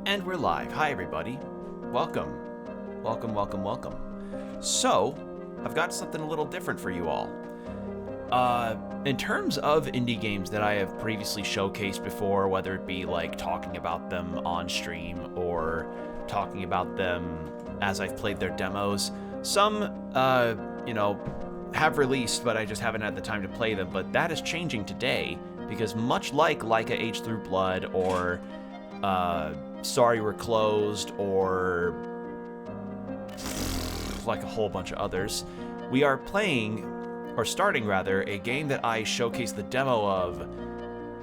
And we're live. Hi, everybody. Welcome. Welcome, welcome, welcome. So, I've got something a little different for you all. In terms of indie games that I have previously showcased before, whether it be like talking about them on stream or talking about them as I've played their demos, some, have released, but I just haven't had the time to play them. But that is changing today because much like Leica Age Through Blood or Sorry We're Closed or like a whole bunch of others, we are starting a game that I showcased the demo of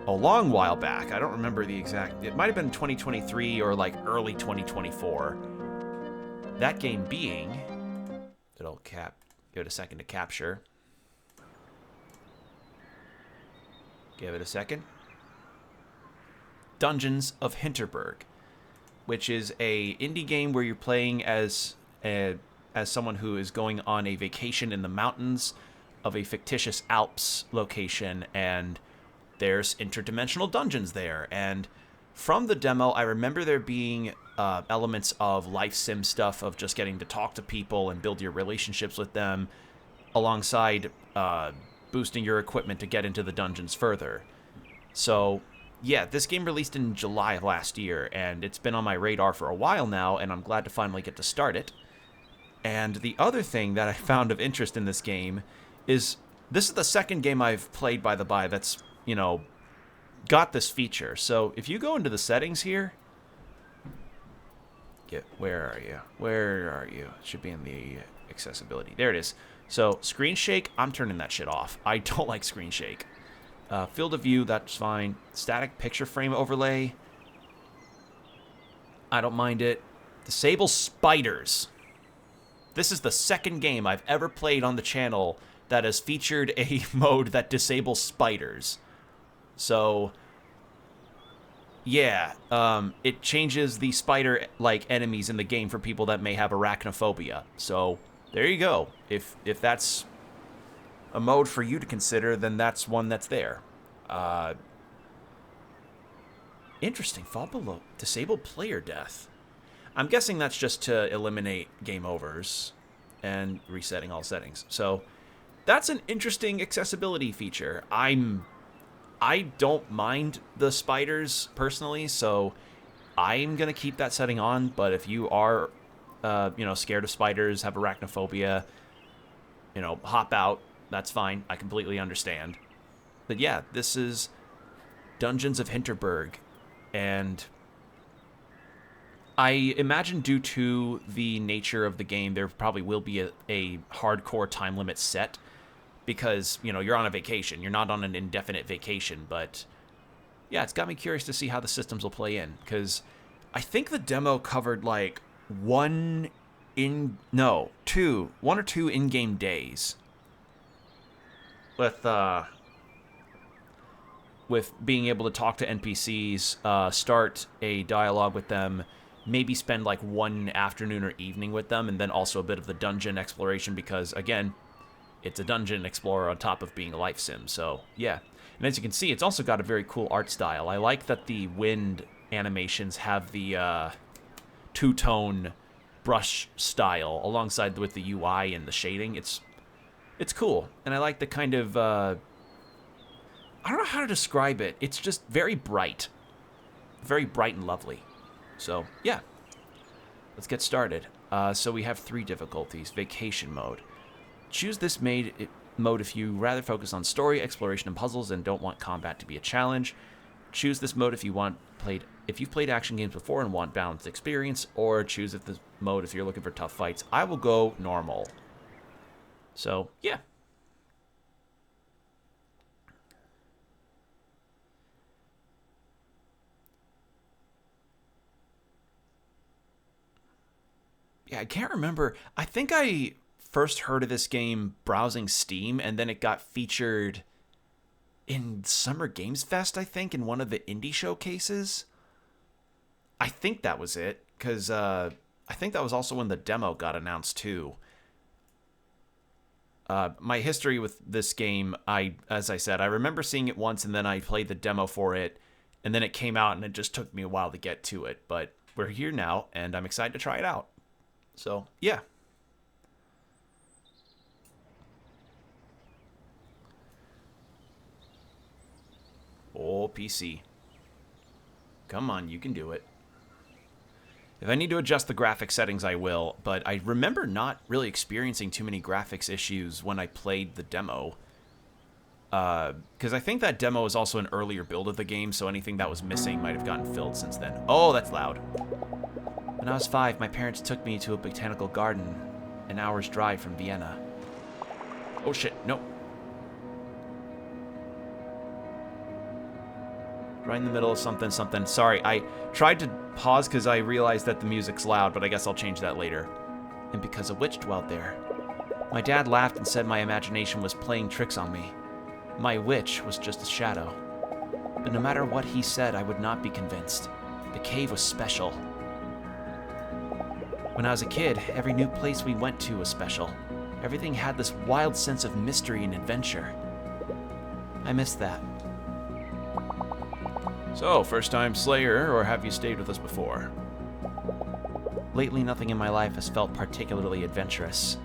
a long while back. I don't remember the exact, it might have been 2023 or like early 2024. That game being, give it a second to capture. Give it a second. Dungeons of Hinterberg, which is a indie game where you're playing as someone who is going on a vacation in the mountains of a fictitious Alps location, and there's interdimensional dungeons there. And from the demo, I remember there being elements of life sim stuff, of just getting to talk to people and build your relationships with them, alongside boosting your equipment to get into the dungeons further. So yeah, this game released in July of last year, and it's been on my radar for a while now, and I'm glad to finally get to start it. And the other thing that I found of interest in this game is this is the second game I've played, by the by, that's, got this feature. So if you go into the settings here, where are you? It should be in the accessibility. There it is. So screen shake, I'm turning that shit off. I don't like screen shake. Field of view, that's fine. Static picture frame overlay, I don't mind it. Disable spiders. This is the second game I've ever played on the channel that has featured a mode that disables spiders. So yeah, it changes the spider-like enemies in the game for people that may have arachnophobia. So there you go. If that's a mode for you to consider, then that's one that's there. Interesting. Fall below. Disable player death. I'm guessing that's just to eliminate game overs and resetting all settings. So that's an interesting accessibility feature. I don't mind the spiders personally, so I'm gonna keep that setting on. But if you are, scared of spiders, have arachnophobia, hop out. That's fine. I completely understand. But yeah, this is Dungeons of Hinterberg, and I imagine due to the nature of the game, there probably will be a hardcore time limit set, because, you're on a vacation. You're not on an indefinite vacation, but yeah, it's got me curious to see how the systems will play in, because I think the demo covered like one or two in-game days with being able to talk to NPCs, start a dialogue with them, maybe spend like one afternoon or evening with them, and then also a bit of the dungeon exploration, because again, it's a dungeon explorer on top of being a life sim. So yeah, and as you can see, it's also got a very cool art style. I like that the wind animations have the two-tone brush style alongside with the UI and the shading. It's cool, and I like the kind of, I don't know how to describe it. It's just very bright and lovely. So yeah, let's get started. So we have 3 difficulties. Vacation mode. Choose this mode if you rather focus on story, exploration, and puzzles and don't want combat to be a challenge. Choose this mode if you've played action games before and want balanced experience, or choose this mode if you're looking for tough fights. I will go normal. So, yeah. Yeah, I can't remember. I think I first heard of this game browsing Steam, and then it got featured in Summer Games Fest, I think, in one of the indie showcases. I think that was it, because I think that was also when the demo got announced, too. My history with this game, as I said, I remember seeing it once, and then I played the demo for it, and then it came out, and it just took me a while to get to it. But we're here now, and I'm excited to try it out. So, yeah. Oh, PC. Come on, you can do it. If I need to adjust the graphics settings, I will, but I remember not really experiencing too many graphics issues when I played the demo. Because I think that demo is also an earlier build of the game, so anything that was missing might have gotten filled since then. Oh, that's loud. When I was 5, my parents took me to a botanical garden, an hour's drive from Vienna. Oh shit, no. Right in the middle of something. Sorry, I tried to pause because I realized that the music's loud, but I guess I'll change that later. And because a witch dwelt there. My dad laughed and said my imagination was playing tricks on me. My witch was just a shadow. But no matter what he said, I would not be convinced. The cave was special. When I was a kid, every new place we went to was special. Everything had this wild sense of mystery and adventure. I missed that. So, first time Slayer, or have you stayed with us before? Lately, nothing in my life has felt particularly adventurous.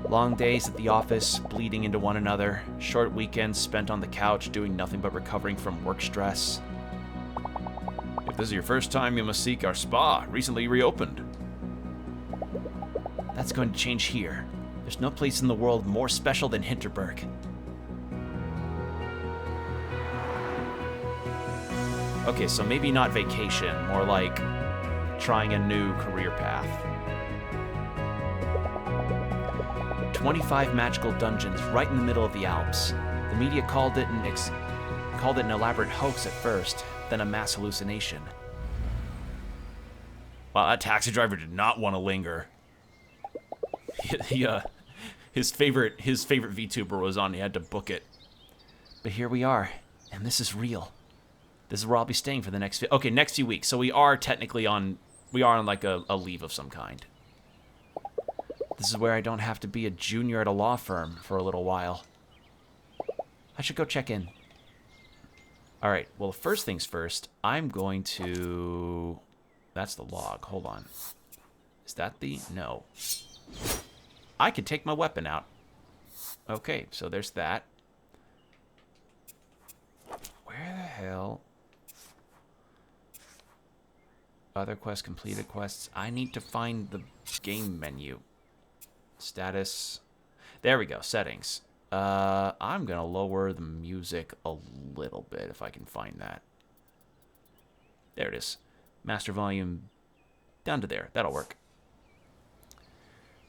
Long days at the office, bleeding into one another, short weekends spent on the couch doing nothing but recovering from work stress. If this is your first time, you must seek our spa, recently reopened. That's going to change here. There's no place in the world more special than Hinterberg. Okay, so maybe not vacation, more like trying a new career path. 25 magical dungeons right in the middle of the Alps. The media called it an elaborate hoax at first, then a mass hallucination. Wow, that taxi driver did not want to linger. His favorite VTuber was on. He had to book it. But here we are, and this is real. This is where I'll be staying for the next next few weeks. So we are technically on like a leave of some kind. This is where I don't have to be a junior at a law firm for a little while. I should go check in. All right, well, first things first, I'm going to... That's the log. Hold on. Is that the... No. I can take my weapon out. Okay, so there's that. Where the hell... Other quests, completed quests. I need to find the game menu. Status. There we go. Settings. I'm going to lower the music a little bit if I can find that. There it is. Master volume down to there. That'll work.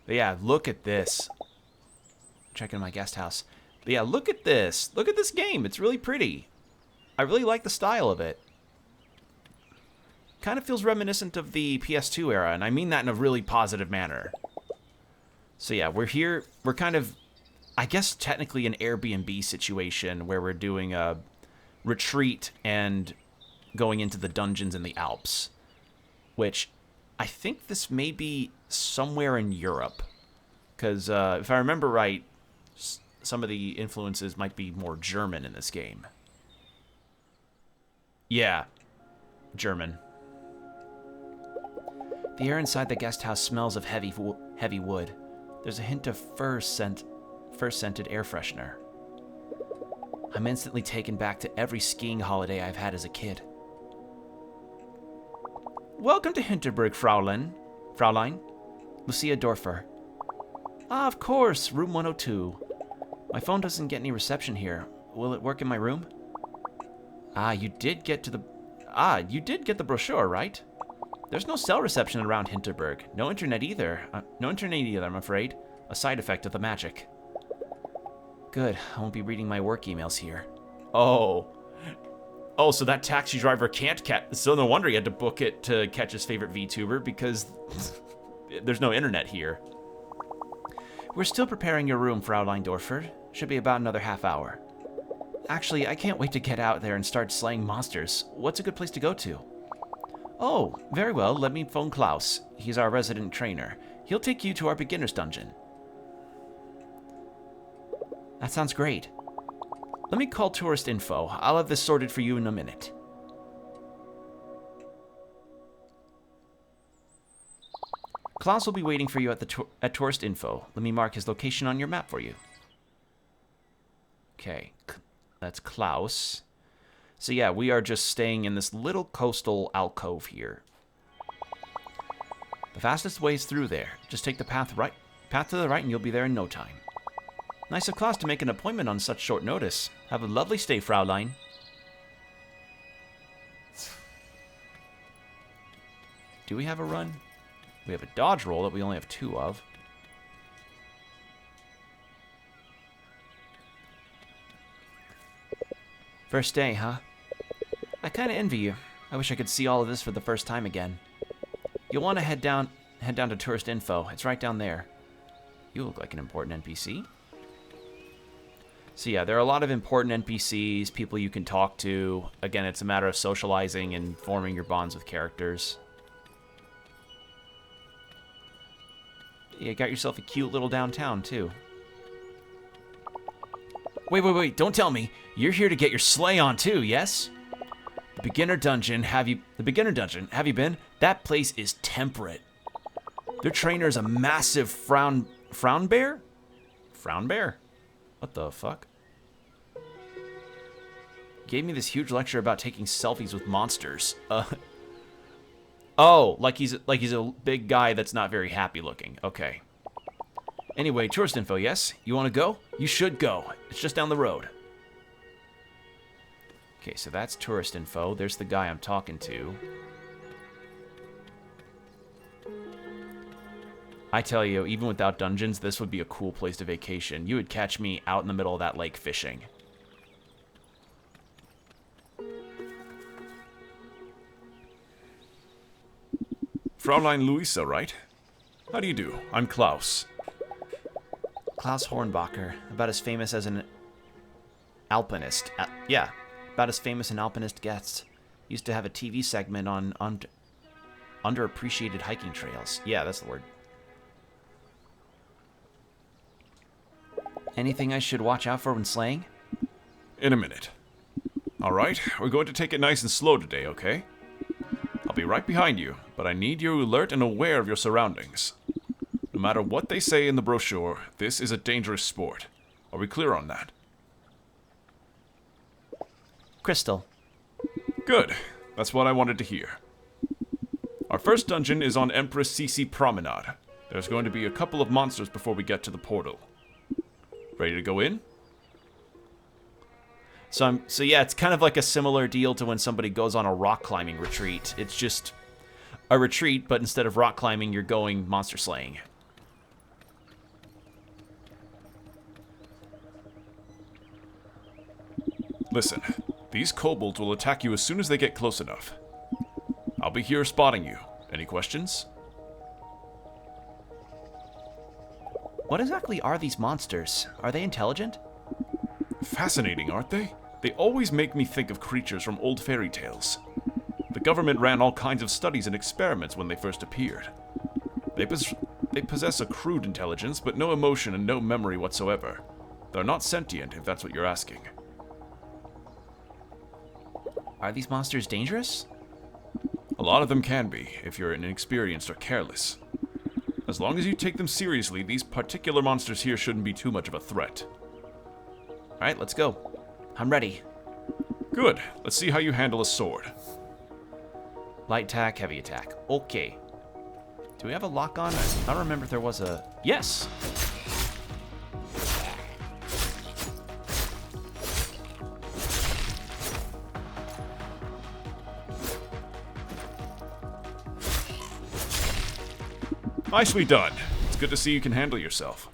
But yeah, look at this. Checking my guest house. But yeah, look at this. Look at this game. It's really pretty. I really like the style of it. Kind of feels reminiscent of the PS2 era, and I mean that in a really positive manner. So yeah, we're here. We're kind of, I guess, technically an Airbnb situation where we're doing a retreat and going into the dungeons in the Alps, which I think this may be somewhere in Europe, because if I remember right, some of the influences might be more German in this game. Yeah, German. The air inside the guest house smells of heavy wood. There's a hint of fur-scented air freshener. I'm instantly taken back to every skiing holiday I've had as a kid. Welcome to Hinterberg, Fraulein. Lucia Dorfer. Ah, of course, room 102. My phone doesn't get any reception here. Will it work in my room? You did get the brochure, right? There's no cell reception around Hinterberg. No internet either. I'm afraid. A side effect of the magic. Good. I won't be reading my work emails here. Oh, so that taxi driver can't catch... So no wonder he had to book it to catch his favorite VTuber, because there's no internet here. We're still preparing your room, Fraulein Dorfer. Should be about another half hour. Actually, I can't wait to get out there and start slaying monsters. What's a good place to go to? Oh, very well. Let me phone Klaus. He's our resident trainer. He'll take you to our beginner's dungeon. That sounds great. Let me call tourist info. I'll have this sorted for you in a minute. Klaus will be waiting for you at tourist info. Let me mark his location on your map for you. Okay, that's Klaus. So yeah, we are just staying in this little coastal alcove here. The fastest way is through there. Just take the path to the right and you'll be there in no time. Nice of Klaus to make an appointment on such short notice. Have a lovely stay, Fraulein. Do we have a run? We have a dodge roll that we only have 2 of. First day, huh? I kind of envy you. I wish I could see all of this for the first time again. You'll want to head down to tourist info. It's right down there. You look like an important NPC. So yeah, there are a lot of important NPCs, people you can talk to. Again, it's a matter of socializing and forming your bonds with characters. You got yourself a cute little downtown, too. Wait, don't tell me. You're here to get your sleigh on, too, yes? The beginner dungeon, have you been? That place is temperate. Their trainer is a massive frown bear? Frown bear? What the fuck? Gave me this huge lecture about taking selfies with monsters. Oh, like he's a big guy that's not very happy looking. Okay. Anyway, tourist info, yes? You want to go? You should go. It's just down the road. Okay, so that's tourist info. There's the guy I'm talking to. I tell you, even without dungeons, this would be a cool place to vacation. You would catch me out in the middle of that lake fishing. Fraulein Luisa, right? How do you do? I'm Klaus. Klaus Hornbacher, about as famous as an alpinist. Yeah, about as famous an alpinist gets. Used to have a TV segment on underappreciated hiking trails. Yeah, that's the word. Anything I should watch out for when slaying? In a minute. Alright, we're going to take it nice and slow today, okay? I'll be right behind you, but I need you alert and aware of your surroundings. No matter what they say in the brochure, this is a dangerous sport. Are we clear on that? Crystal. Good. That's what I wanted to hear. Our first dungeon is on Empress Sisi Promenade. There's going to be a couple of monsters before we get to the portal. Ready to go in? So yeah, it's kind of like a similar deal to when somebody goes on a rock climbing retreat. It's just a retreat, but instead of rock climbing, you're going monster slaying. Listen, these kobolds will attack you as soon as they get close enough. I'll be here spotting you. Any questions? What exactly are these monsters? Are they intelligent? Fascinating, aren't they? They always make me think of creatures from old fairy tales. The government ran all kinds of studies and experiments when they first appeared. They possess a crude intelligence, but no emotion and no memory whatsoever. They're not sentient, if that's what you're asking. Are these monsters dangerous? A lot of them can be, if you're inexperienced or careless. As long as you take them seriously, these particular monsters here shouldn't be too much of a threat. Alright, let's go. I'm ready. Good. Let's see how you handle a sword. Light attack, heavy attack. Okay. Do we have a lock on? I don't remember if there was a... Yes! Nicely done. It's good to see you can handle yourself.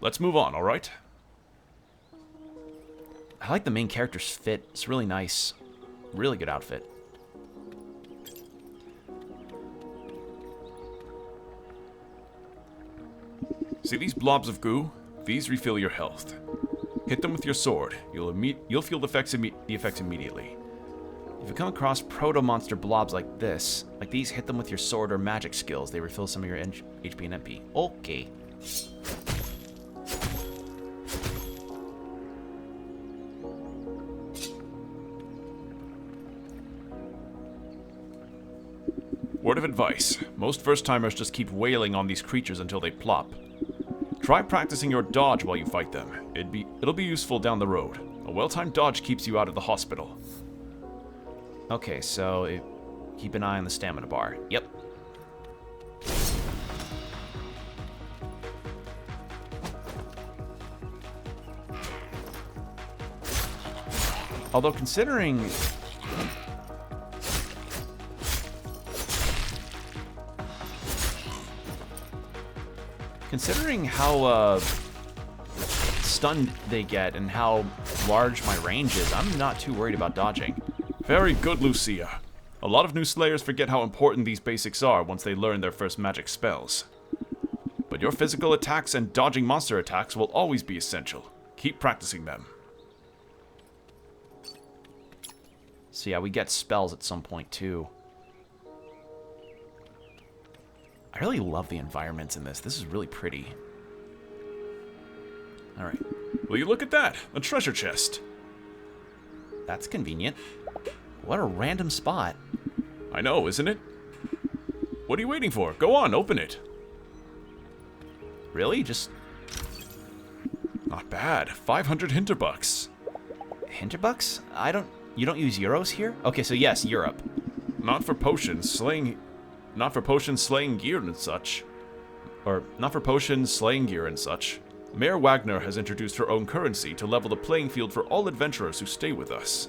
Let's move on, alright? I like the main character's fit. It's really nice. Really good outfit. See these blobs of goo? These refill your health. Hit them with your sword. You'll feel the effects immediately. If you come across proto-monster blobs like these, hit them with your sword or magic skills. They refill some of your HP and MP. Okay. Word of advice. Most first-timers just keep wailing on these creatures until they plop. Try practicing your dodge while you fight them. It'll be useful down the road. A well-timed dodge keeps you out of the hospital. Okay, so keep an eye on the stamina bar. Yep. Although considering how stunned they get and how large my range is, I'm not too worried about dodging. Very good, Lucia. A lot of new Slayers forget how important these basics are once they learn their first magic spells. But your physical attacks and dodging monster attacks will always be essential. Keep practicing them. So yeah, we get spells at some point too. I really love the environments in this. This is really pretty. Alright. Will you look at that? A treasure chest. That's convenient. What a random spot. I know, isn't it? What are you waiting for? Go on, open it. Really? Just... Not bad. 500 Hinterbucks. Hinterbucks? You don't use euros here? Okay, so yes, Europe. Not for potions, slaying gear and such. Or, not for potions, slaying gear and such. Mayor Wagner has introduced her own currency to level the playing field for all adventurers who stay with us.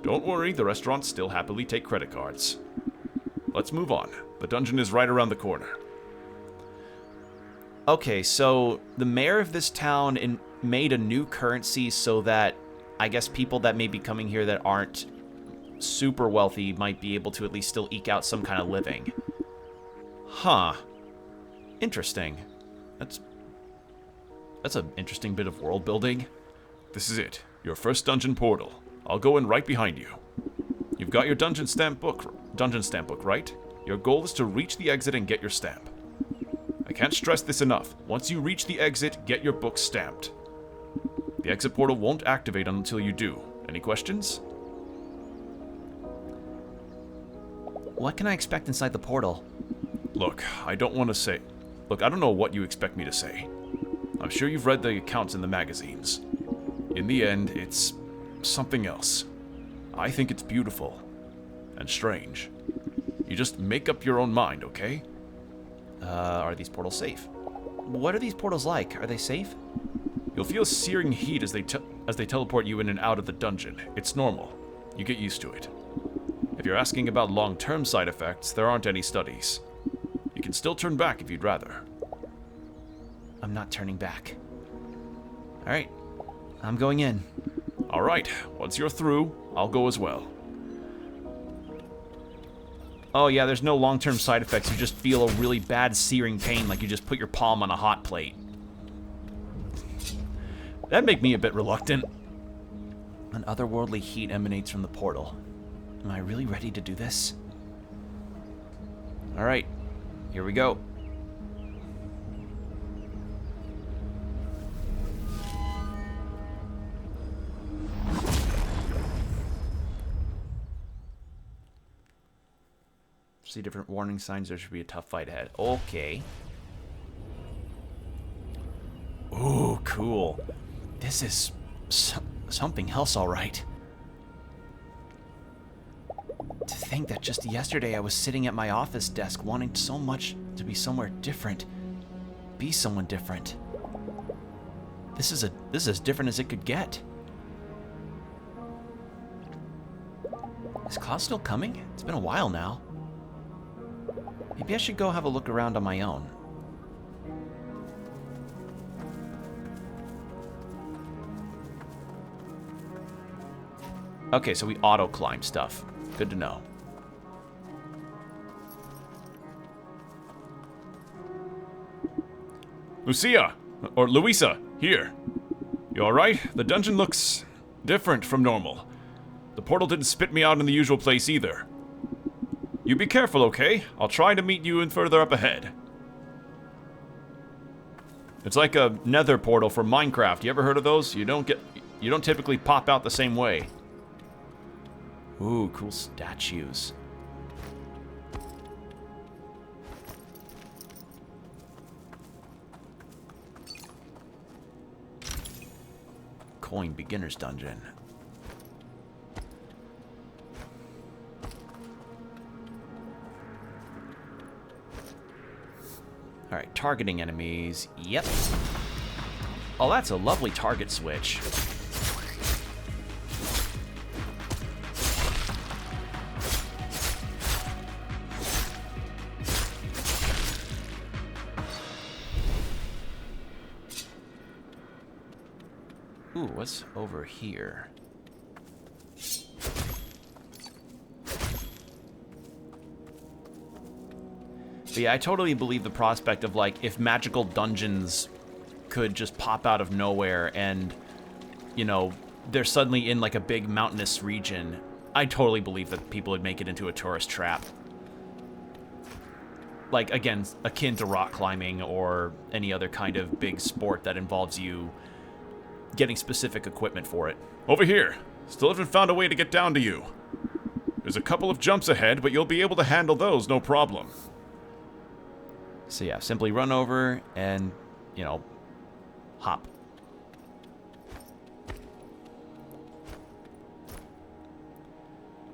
Don't worry, the restaurants still happily take credit cards. Let's move on. The dungeon is right around the corner. Okay, so the mayor of this town made a new currency so that I guess people that may be coming here that aren't super wealthy might be able to at least still eke out some kind of living. Huh. Interesting. That's an interesting bit of world building. This is it. Your first dungeon portal. I'll go in right behind you. You've got your dungeon stamp book, right? Your goal is to reach the exit and get your stamp. I can't stress this enough. Once you reach the exit, get your book stamped. The exit portal won't activate until you do. Any questions? What can I expect inside the portal? Look, I don't know what you expect me to say. I'm sure you've read the accounts in the magazines. In the end, it's something else. I think it's beautiful and strange. You just make up your own mind, okay? Are these portals safe? What are these portals like? Are they safe? You'll feel searing heat as they teleport you in and out of the dungeon. It's normal. You get used to it. If you're asking about long-term side effects, there aren't any studies. You can still turn back if you'd rather. I'm not turning back. Alright. I'm going in. Alright. Once you're through, I'll go as well. Oh yeah, there's no long-term side effects. You just feel a really bad searing pain like you just put your palm on a hot plate. That'd make me a bit reluctant. An otherworldly heat emanates from the portal. Am I really ready to do this? Alright, here we go. See different warning signs. There should be a tough fight ahead. Okay. Ooh, cool. This is something else, all right. To think that just yesterday I was sitting at my office desk wanting so much to be somewhere different. Be someone different. This is as different as it could get. Is Klaus still coming? It's been a while now. Maybe I should go have a look around on my own. Okay, so we auto-climb stuff. Good to know. Lucia! Or Louisa, here. You alright? The dungeon looks different from normal. The portal didn't spit me out in the usual place either. You be careful, okay? I'll try to meet you in further up ahead. It's like a nether portal from Minecraft. You ever heard of those? You don't typically pop out the same way. Ooh, cool statues. coin beginner's dungeon. Alright, targeting enemies. Yep. Oh, that's a lovely target switch. Ooh, what's over here? But yeah, I totally believe the prospect of, like, if magical dungeons could just pop out of nowhere and, you know, they're suddenly in, like, a big mountainous region, I totally believe that people would make it into a tourist trap. Like, again, akin to rock climbing or any other kind of big sport that involves you getting specific equipment for it. Over here. Still haven't found a way to get down to you. There's a couple of jumps ahead, but you'll be able to handle those, no problem. So yeah, simply run over and, you know, hop.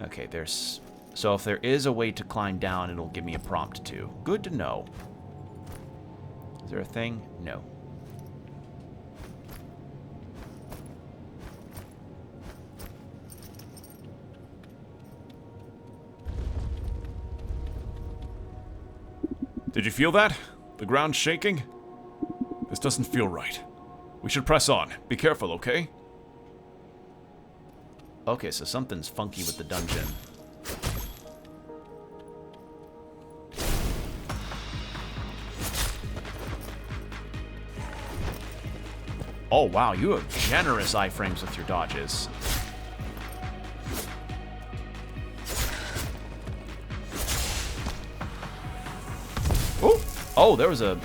Okay, there's... So if there is a way to climb down, it'll give me a prompt too. Good to know. Is there a thing? No. Did you feel that? The ground shaking? This doesn't feel right. We should press on. Be careful, okay? Okay, so something's funky with the dungeon. Oh, wow, you have generous iframes with your dodges. Oh, there was a...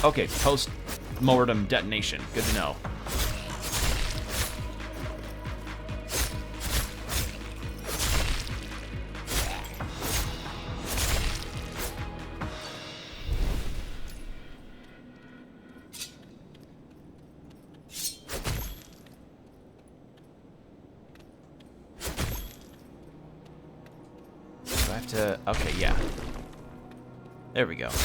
Okay, post-mortem detonation. Good to know. Do I have to... Okay, yeah. There we go. So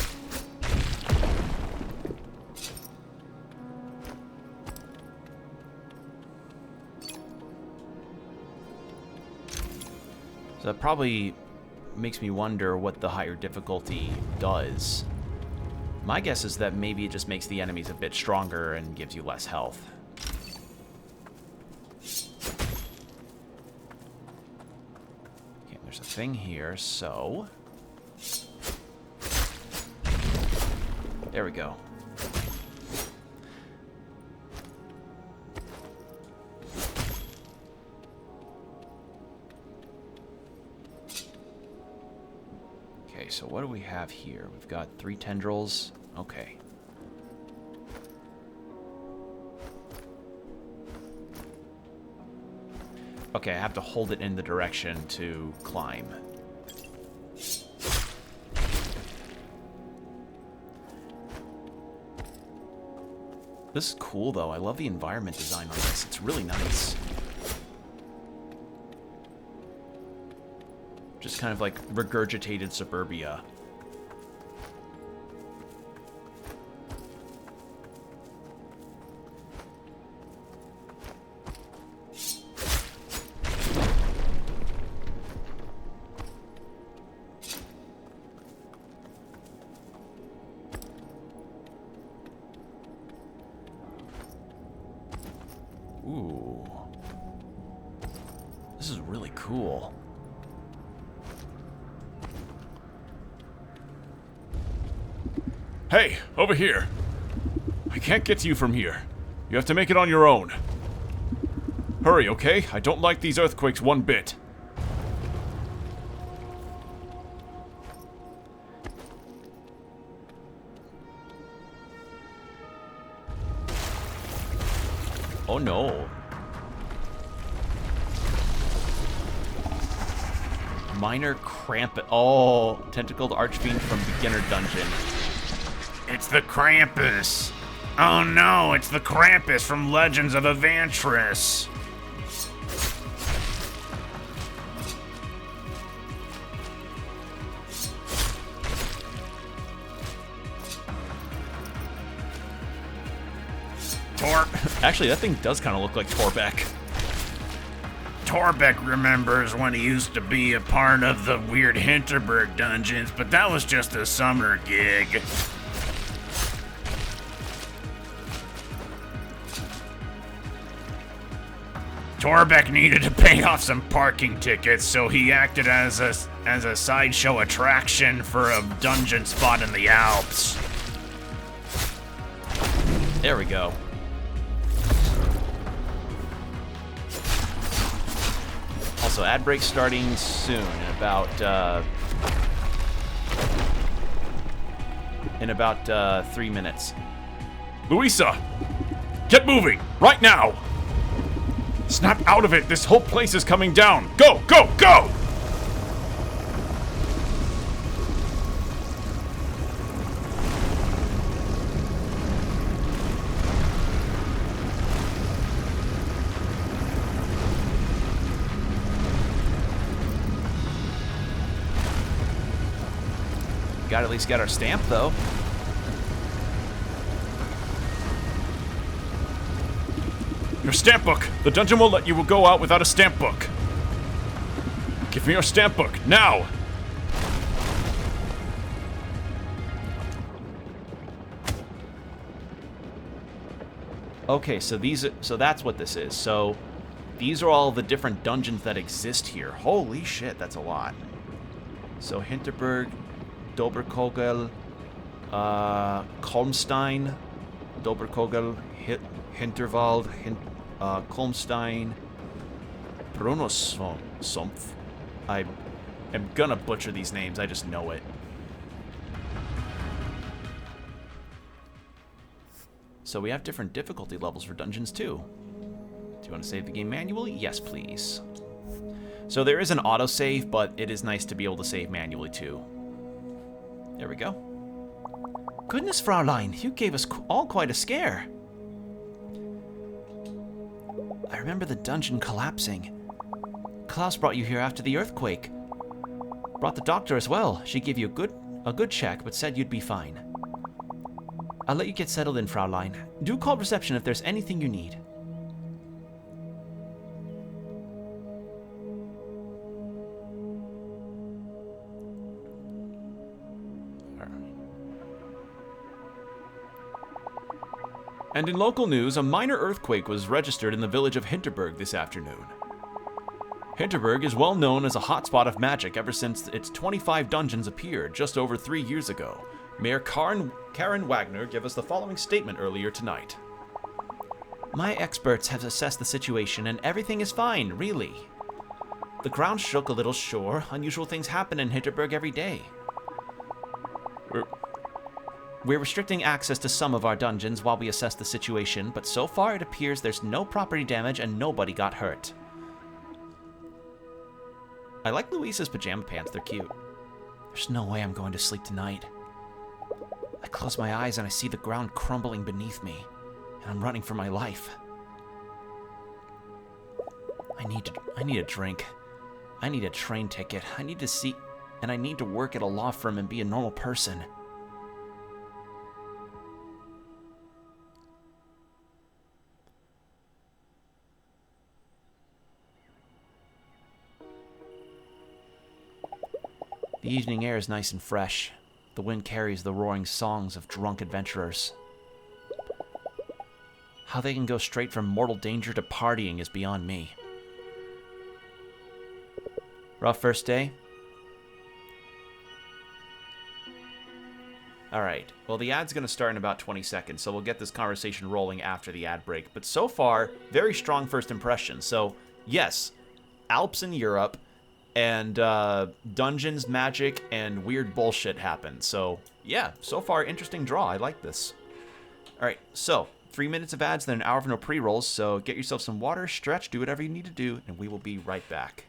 that probably makes me wonder what the higher difficulty does. My guess is that maybe it just makes the enemies a bit stronger and gives you less health. Okay, there's a thing here, so... There we go. Okay, so what do we have here? We've got 3 tendrils. Okay. Okay, I have to hold it in the direction to climb. This is cool, though. I love the environment design on this. It's really nice. Just kind of like regurgitated suburbia. Ooh. This is really cool. Hey, over here. I can't get to you from here. You have to make it on your own. Hurry, okay? I don't like these earthquakes one bit. Oh no. Minor cramp. Oh, tentacled archfiend from beginner dungeon. It's the Krampus. Oh no, it's the Krampus from Legends of Evantris. Actually, that thing does kind of look like Torbeck. Torbeck remembers when he used to be a part of the weird Hinterberg dungeons, but that was just a summer gig. Torbeck needed to pay off some parking tickets, so he acted as a sideshow attraction for a dungeon spot in the Alps. There we go. Also, ad break starting soon, in about 3 minutes. Louisa! Get moving! Right now! Snap out of it! This whole place is coming down! Go! Go! Go! Gotta at least get our stamp, though. Your stamp book! The dungeon won't let you go out without a stamp book! Give me your stamp book, now! Okay, so that's what this is. So these are all the different dungeons that exist here. Holy shit, that's a lot. So Hinterberg, Doberkogel, Kolmstein, Doberkogel, Hinterwald, Kolmstein, Brunnensumpf. I am gonna butcher these names, I just know it. So we have different difficulty levels for dungeons too. Do you want to save the game manually? Yes, please. So there is an autosave, but it is nice to be able to save manually too. There we go. Goodness, Fraulein, you gave us all quite a scare. I remember the dungeon collapsing. Klaus brought you here after the earthquake. Brought the doctor as well. She gave you a good check, but said you'd be fine. I'll let you get settled in, Fraulein. Do call reception if there's anything you need. And in local news, a minor earthquake was registered in the village of Hinterberg this afternoon. Hinterberg is well known as a hotspot of magic ever since its 25 dungeons appeared just over 3 years ago. Mayor Karen Wagner gave us the following statement earlier tonight. My experts have assessed the situation and everything is fine, really. The ground shook a little, sure. Unusual things happen in Hinterberg every day. We're restricting access to some of our dungeons while we assess the situation, but so far it appears there's no property damage and nobody got hurt. I like Louisa's pajama pants, they're cute. There's no way I'm going to sleep tonight. I close my eyes and I see the ground crumbling beneath me, and I'm running for my life. I need a drink. I need a train ticket. I need to work at a law firm and be a normal person. The evening air is nice and fresh. The wind carries the roaring songs of drunk adventurers. How they can go straight from mortal danger to partying is beyond me. Rough first day? Alright, well the ad's going to start in about 20 seconds, so we'll get this conversation rolling after the ad break. But so far, very strong first impression. So, yes, Alps in Europe, and dungeons, magic, and weird bullshit happen. So, yeah, so far, interesting draw. I like this. Alright, so, 3 minutes of ads, then an hour of no pre-rolls, so get yourself some water, stretch, do whatever you need to do, and we will be right back.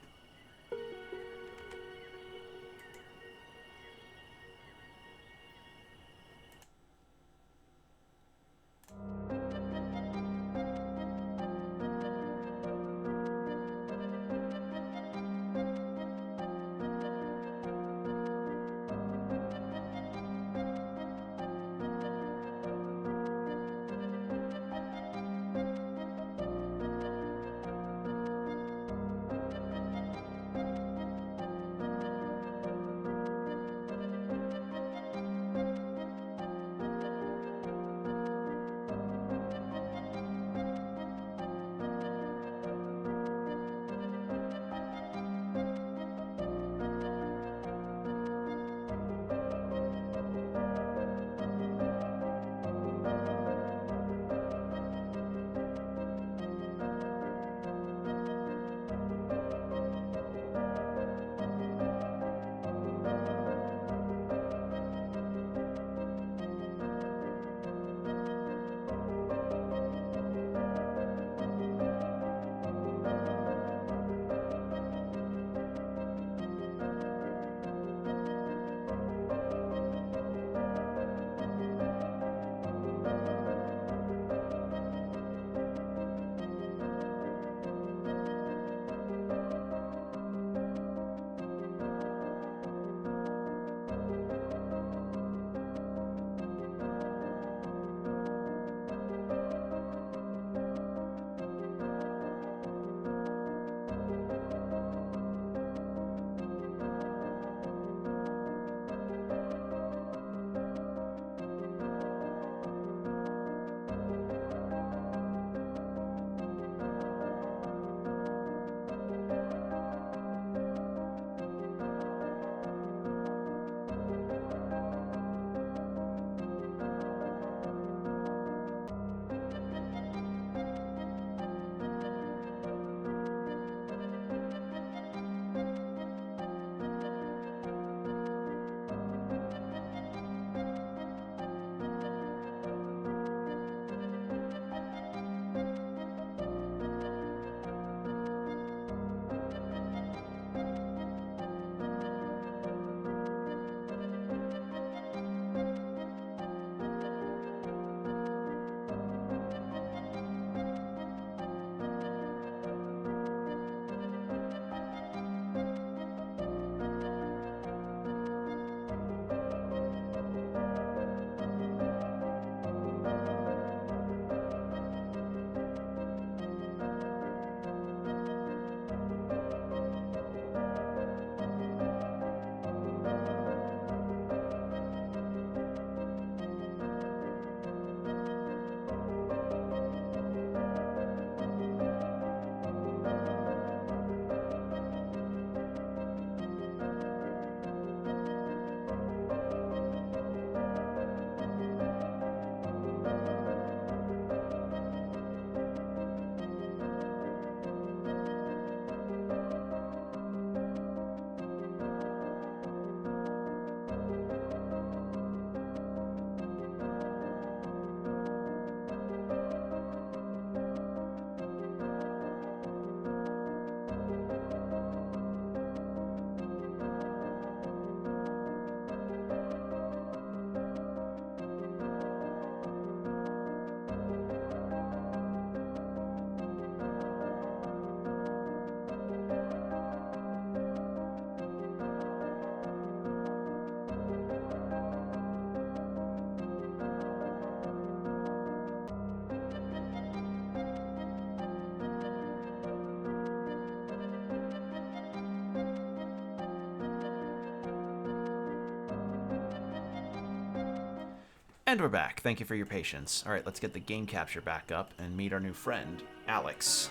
And we're back. Thank you for your patience. All right, let's get the game capture back up and meet our new friend, Alex.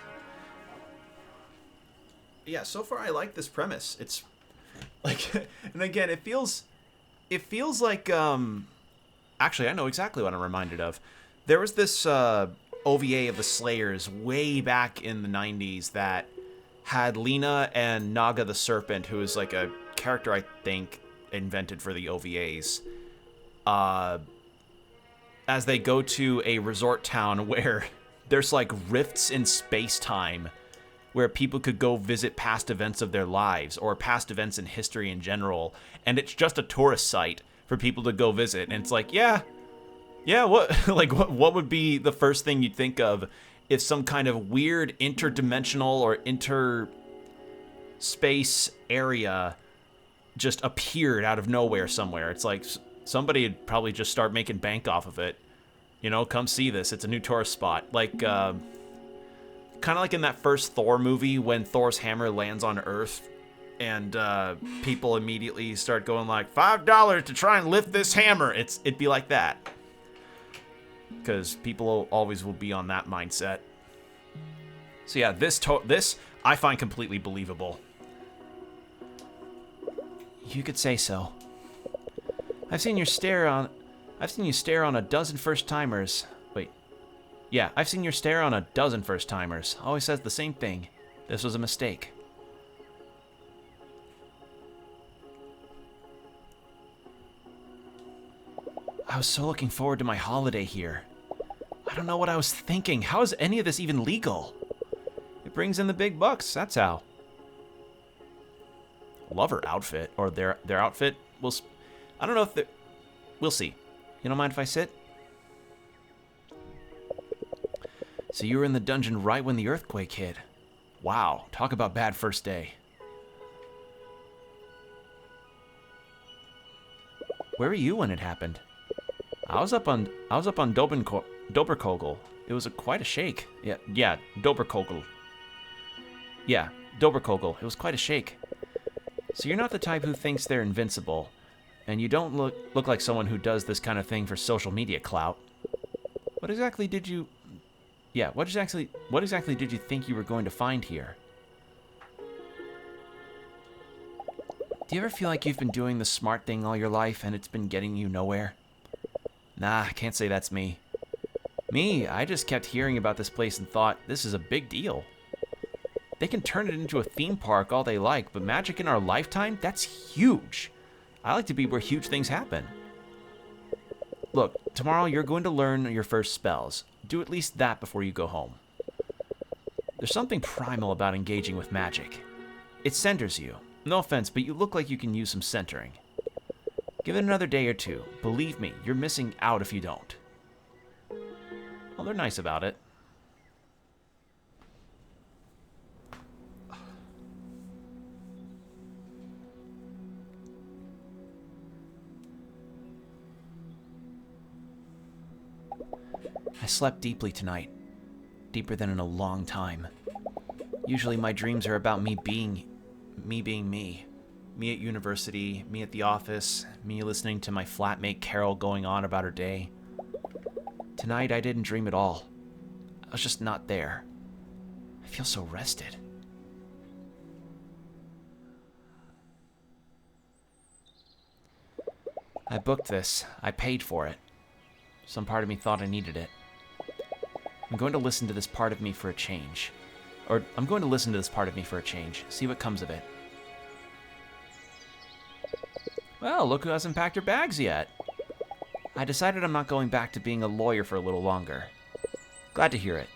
Yeah, so far I like this premise. It's like, and again, it feels like, actually, I know exactly what I'm reminded of. There was this OVA of the Slayers way back in the 90s that had Lena and Naga the Serpent, who is like a character I think invented for the OVAs, as they go to a resort town where there's like rifts in space-time where people could go visit past events of their lives or past events in history in general, and it's just a tourist site for people to go visit. And it's like, yeah, what like what would be the first thing you'd think of if some kind of weird interdimensional or interspace area just appeared out of nowhere somewhere? It's like somebody would probably just start making bank off of it. You know, come see this. It's a new tourist spot. Like, kind of like in that first Thor movie when Thor's hammer lands on Earth and people immediately start going like, $5 to try and lift this hammer. It'd be like that. Because people always will be on that mindset. So yeah, this I find completely believable. You could say so. I've seen you stare on a dozen first-timers. Wait. Yeah, I've seen you stare on a dozen first-timers. Always says the same thing. This was a mistake. I was so looking forward to my holiday here. I don't know what I was thinking. How is any of this even legal? It brings in the big bucks, that's how. Love her outfit, or their outfit. I don't know if we'll see. You don't mind if I sit? So you were in the dungeon right when the earthquake hit. Wow, talk about bad first day. Where were you when it happened? I was up on Doberkogel. It was quite a shake. Yeah, Doberkogel. Yeah, Doberkogel. It was quite a shake. So you're not the type who thinks they're invincible, and you don't look like someone who does this kind of thing for social media clout. What exactly did you think you were going to find here? Do you ever feel like you've been doing the smart thing all your life and it's been getting you nowhere? Nah, I can't say that's me. I just kept hearing about this place and thought, this is a big deal. They can turn it into a theme park all they like, but magic in our lifetime? That's huge. I like to be where huge things happen. Look, tomorrow you're going to learn your first spells. Do at least that before you go home. There's something primal about engaging with magic. It centers you. No offense, but you look like you can use some centering. Give it another day or two. Believe me, you're missing out if you don't. Well, they're nice about it. I slept deeply tonight. Deeper than in a long time. Usually my dreams are about me being me. Me at university, me at the office, me listening to my flatmate Carol going on about her day. Tonight I didn't dream at all. I was just not there. I feel so rested. I booked this. I paid for it. Some part of me thought I needed it. I'm going to listen to this part of me for a change. See what comes of it. Well, look who hasn't packed her bags yet. I decided I'm not going back to being a lawyer for a little longer. Glad to hear it.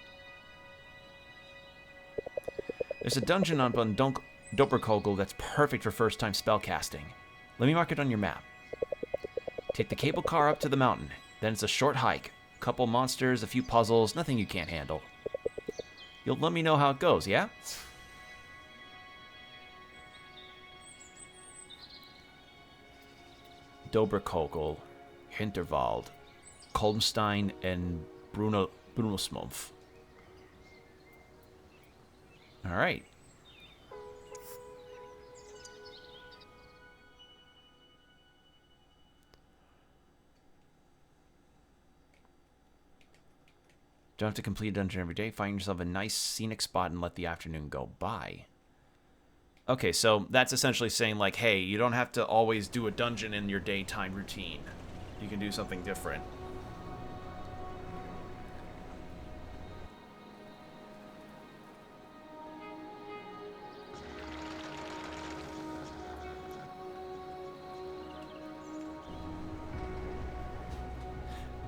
There's a dungeon up on Doberkogel that's perfect for first-time spellcasting. Let me mark it on your map. Take the cable car up to the mountain. Then it's a short hike. A couple monsters, a few puzzles, nothing you can't handle. You'll let me know how it goes, yeah? Doberkogel, Hinterwald, Kolmstein, and Brunosmumpf. All right. Don't have to complete a dungeon every day. Find yourself a nice scenic spot and let the afternoon go by. Okay, so that's essentially saying, like, hey, you don't have to always do a dungeon in your daytime routine. You can do something different.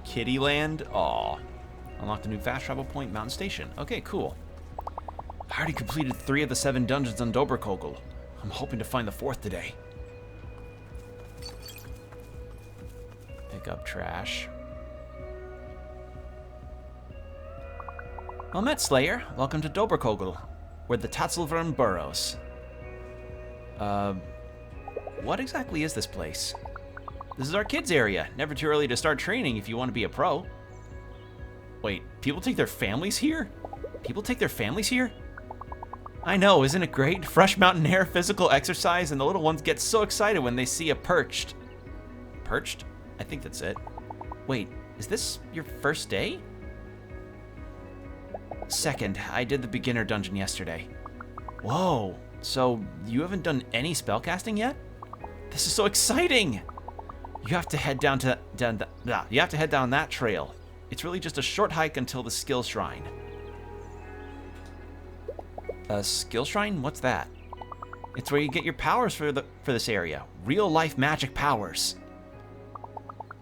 Kittyland? Aw. Unlocked a new fast travel point, Mountain Station. Okay, cool. I already completed 3 of the 7 dungeons on Doberkogel. I'm hoping to find the 4th today. Pick up trash. Well met, Slayer. Welcome to Doberkogel, where the Tatzelwurm burrows. What exactly is this place? This is our kids' area. Never too early to start training if you want to be a pro. Wait, people take their families here? People take their families here? I know, isn't it great? Fresh mountain air, physical exercise, and the little ones get so excited when they see a perched. Perched? I think that's it. Wait, is this your first day? Second, I did the beginner dungeon yesterday. Whoa, so you haven't done any spellcasting yet? This is so exciting! You have to head down that trail. It's really just a short hike until the skill shrine. A skill shrine? What's that? It's where you get your powers for this area. Real life magic powers.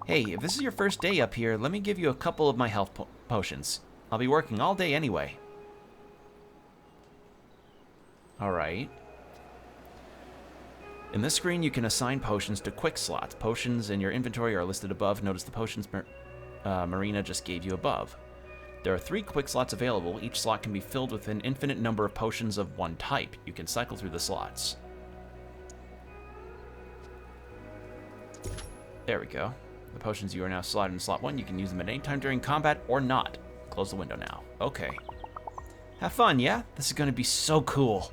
Hey, if this is your first day up here, let me give you a couple of my health potions. I'll be working all day anyway. Alright. In this screen, you can assign potions to quick slots. Potions in your inventory are listed above. Notice the potions Marina just gave you above. There are 3 quick slots available. Each slot can be filled with an infinite number of potions of one type. You can cycle through the slots. There we go. The potions you are now slotted in slot 1, you can use them at any time during combat or not. Close the window now. Okay. Have fun, yeah? This is going to be so cool.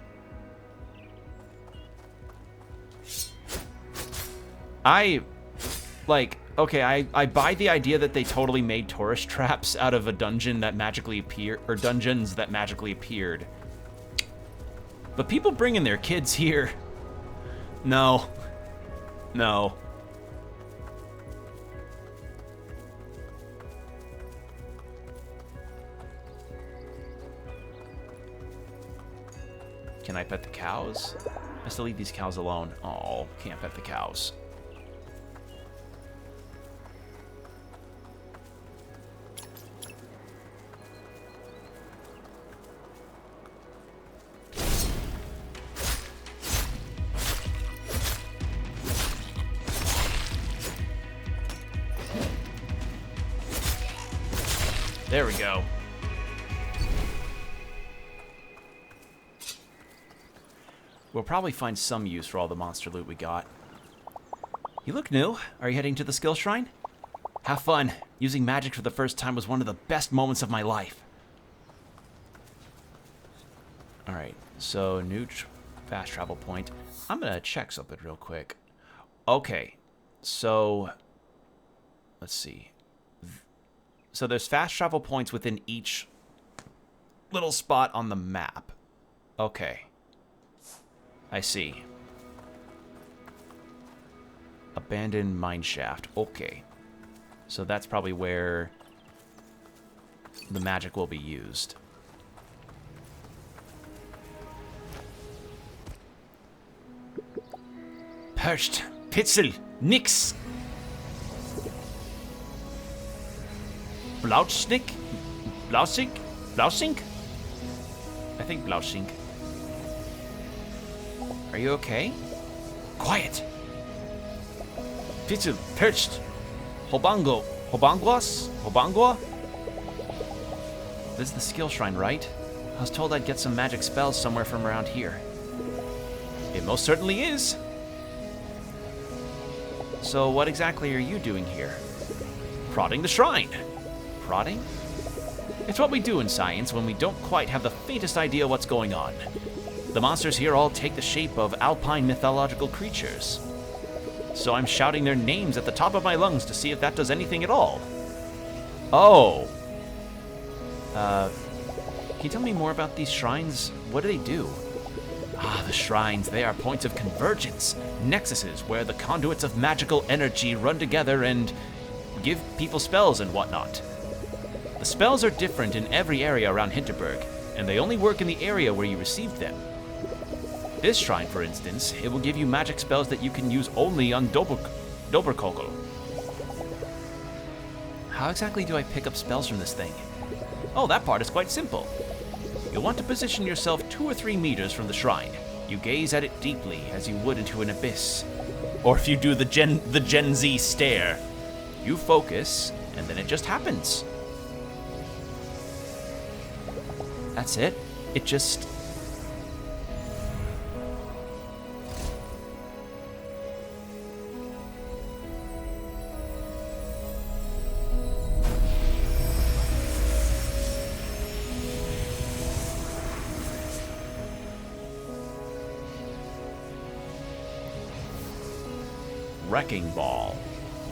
Okay, I buy the idea that they totally made tourist traps out of a dungeon that magically appeared, or dungeons that magically appeared. But people bringing their kids here. No. No. Can I pet the cows? I still leave these cows alone. Oh, can't pet the cows. There we go. We'll probably find some use for all the monster loot we got. You look new. Are you heading to the skill shrine? Have fun. Using magic for the first time was one of the best moments of my life. Alright, so new fast travel point. I'm gonna check something real quick. Okay, so let's see. So there's fast travel points within each little spot on the map. Okay. I see. Abandoned mine shaft. Okay. So that's probably where the magic will be used. Perched. Pitzel. Nix. Blauschnick? Blausink? Blausink? I think Blausink. Are you okay? Quiet! Pitzel, perched. Hobango. Hobanguas? Hobangua? This is the skill shrine, right? I was told I'd get some magic spells somewhere from around here. It most certainly is. So what exactly are you doing here? Prodding the shrine. Prodding? It's what we do in science when we don't quite have the faintest idea what's going on. The monsters here all take the shape of alpine mythological creatures. So I'm shouting their names at the top of my lungs to see if that does anything at all. Oh. Can you tell me more about these shrines? What do they do? Ah, the shrines, they are points of convergence, nexuses where the conduits of magical energy run together and give people spells and whatnot. The spells are different in every area around Hinterberg, and they only work in the area where you received them. This shrine, for instance, it will give you magic spells that you can use only on Doberkogel. How exactly do I pick up spells from this thing? Oh, that part is quite simple. You'll want to position yourself 2 or 3 meters from the shrine. You gaze at it deeply as you would into an abyss. Or if you do the Gen Z stare, you focus, and then it just happens. That's it. It just... Wrecking Ball.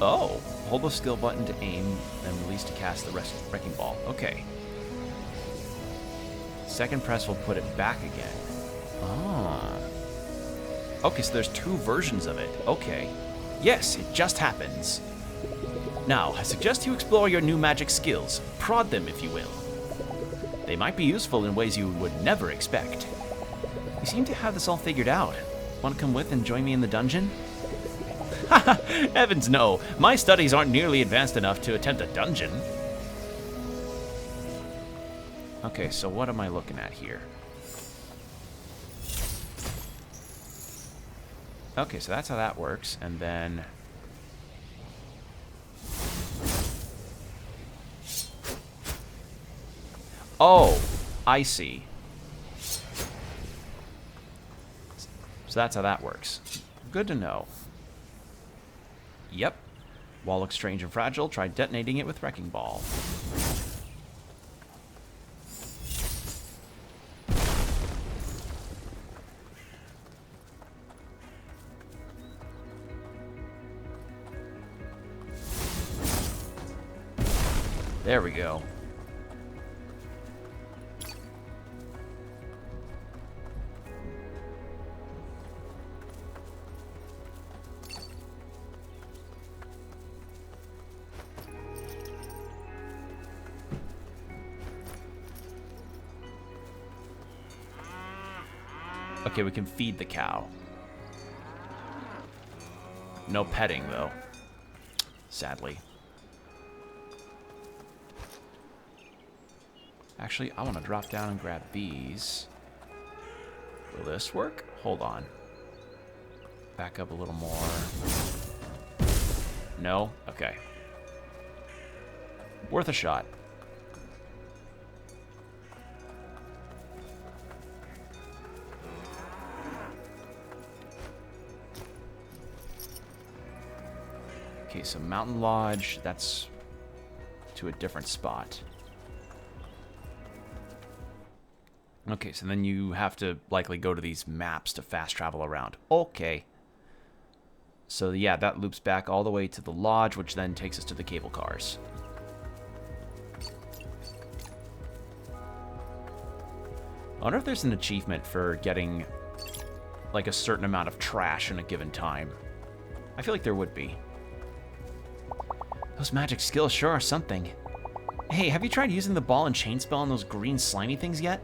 Oh, hold the skill button to aim, then release to cast the Wrecking Ball. Okay. Second press will put it back again. Ah. Okay, so there's 2 versions of it. Okay. Yes, it just happens. Now, I suggest you explore your new magic skills. Prod them, if you will. They might be useful in ways you would never expect. You seem to have this all figured out. Want to come with and join me in the dungeon? Heavens no, my studies aren't nearly advanced enough to attempt a dungeon. Okay, so what am I looking at here? Okay, so that's how that works, and then... Oh, I see. So that's how that works. Good to know. Yep. Wall looks strange and fragile. Try detonating it with Wrecking Ball. There we go. Okay, we can feed the cow. No petting, though. Sadly. Actually, I want to drop down and grab these. Will this work? Hold on. Back up a little more. No? Okay. Worth a shot. Okay, so Mountain Lodge, that's to a different spot. Okay, so then you have to likely go to these maps to fast travel around. Okay. So yeah, that loops back all the way to the lodge, which then takes us to the cable cars. I wonder if there's an achievement for getting like a certain amount of trash in a given time. I feel like there would be. Those magic skills sure are something. Hey, have you tried using the ball and chain spell on those green slimy things yet?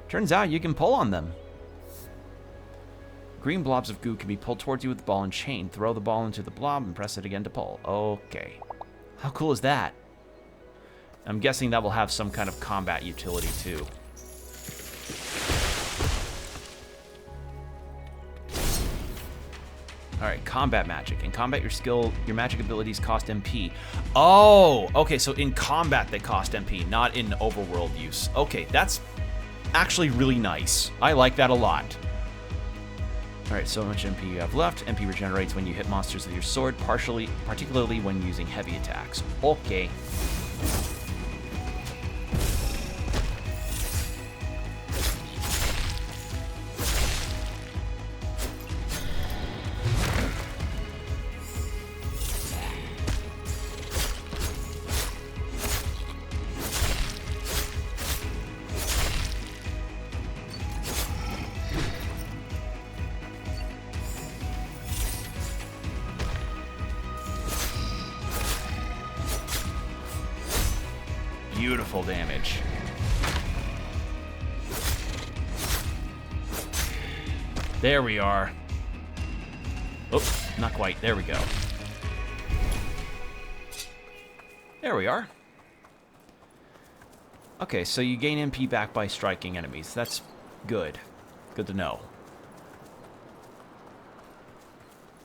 Turns out you can pull on them. Green blobs of goo can be pulled towards you with the ball and chain. Throw the ball into the blob and press it again to pull. Okay. How cool is that? I'm guessing that will have some kind of combat utility too. Alright, combat magic. In combat, your magic abilities cost MP. Oh, okay, so in combat they cost MP, not in overworld use. Okay, that's actually really nice. I like that a lot. Alright, so much MP you have left. MP regenerates when you hit monsters with your sword, particularly when using heavy attacks. Okay. Beautiful damage. There we are. Oh, not quite. There we go. There we are. Okay, so you gain MP back by striking enemies. That's good. Good to know.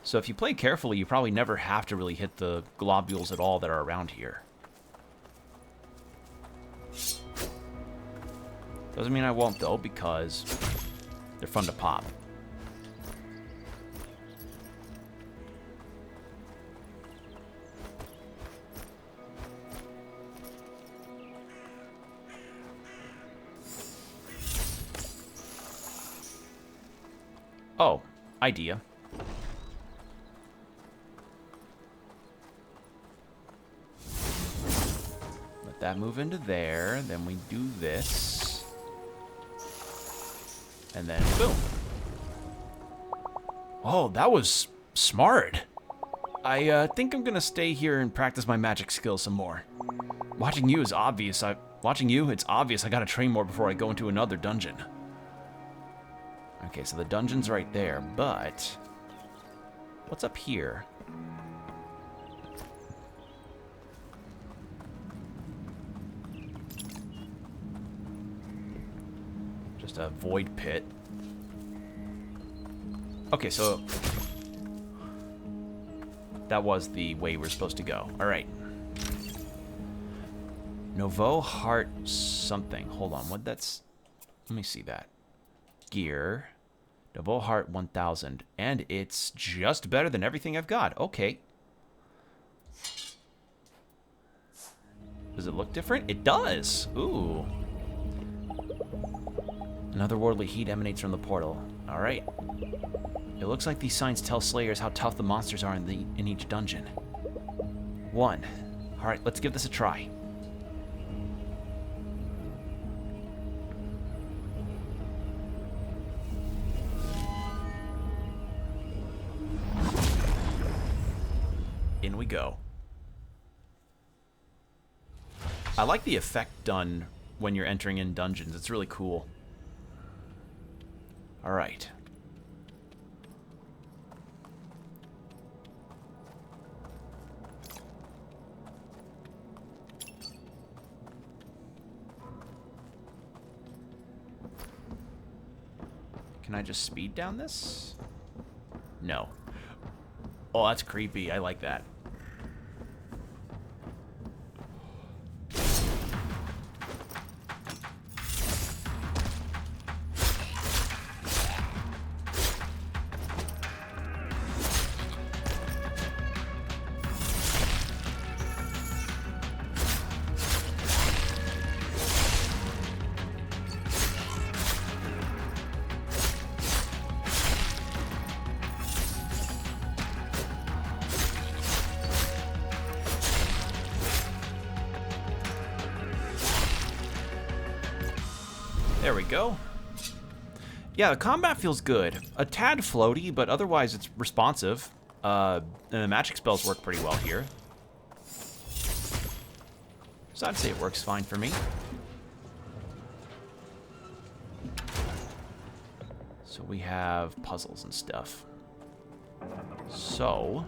So if you play carefully, you probably never have to really hit the globules at all that are around here. Doesn't mean I won't, though, because they're fun to pop. Oh, idea. Let that move into there, then we do this. And then boom. Oh, that was smart. I think I'm gonna stay here and practice my magic skills some more. Watching you is obvious. It's obvious I gotta train more before I go into another dungeon. Okay, so the dungeon's right there, but what's up here? Just a void pit. Okay, so that was the way we're supposed to go. All right. Nouveau Heart something. Hold on, what that's... Let me see that. Gear. Nouveau Heart 1000. And it's just better than everything I've got. Okay. Does it look different? It does. Ooh. Another worldly heat emanates from the portal. All right. It looks like these signs tell Slayers how tough the monsters are in each dungeon. 1. All right, let's give this a try. In we go. I like the effect done when you're entering in dungeons. It's really cool. All right. Can I just speed down this? No. Oh, that's creepy. I like that. There we go. Yeah, the combat feels good. A tad floaty, but otherwise it's responsive. And the magic spells work pretty well here. So I'd say it works fine for me. So we have puzzles and stuff. So,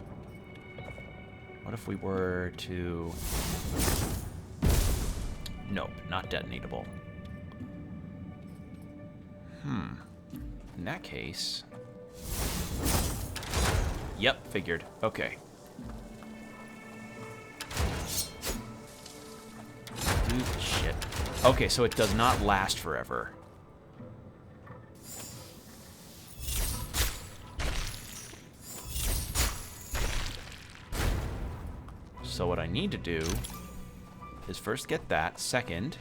what if we were to... Nope, not detonatable. In that case... Yep, figured. Okay. Shit. Okay, so it does not last forever. So what I need to do is first get that. Second...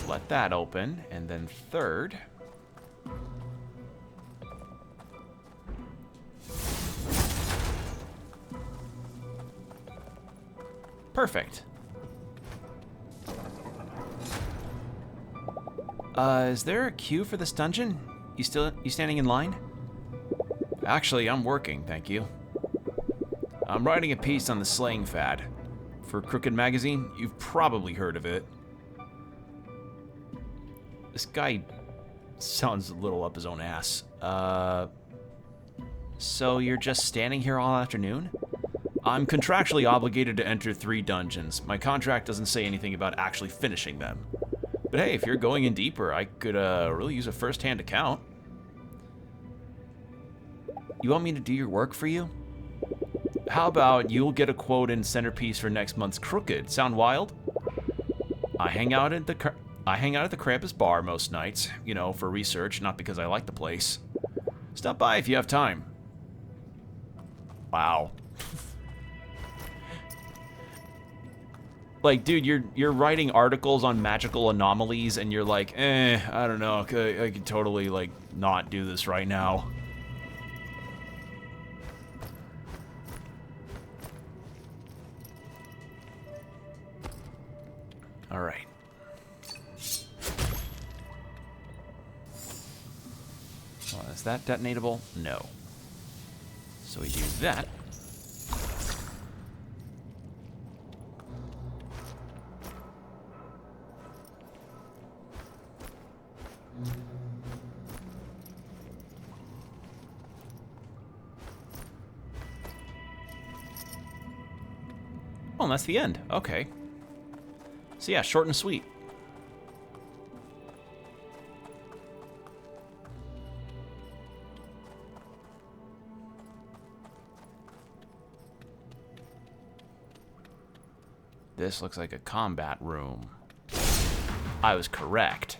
let that open, and then third, perfect. Is there a queue for this dungeon? You standing in line? Actually, I'm working, thank you. I'm writing a piece on the slaying fad. For Crooked Magazine, you've probably heard of it. This guy sounds a little up his own ass. So you're just standing here all afternoon? I'm contractually obligated to enter 3 dungeons. My contract doesn't say anything about actually finishing them. But hey, if you're going in deeper, I could really use a first-hand account. You want me to do your work for you? How about you'll get a quote in centerpiece for next month's Crooked? Sound wild? I hang out at the Krampus bar most nights, you know, for research, not because I like the place. Stop by if you have time. Wow. Like, dude, you're writing articles on magical anomalies, and you're like, I don't know, I could totally, like, not do this right now. All right. Well, is that detonatable? No. So we do that. Oh, and that's the end. Okay. So yeah, short and sweet. This looks like a combat room. I was correct.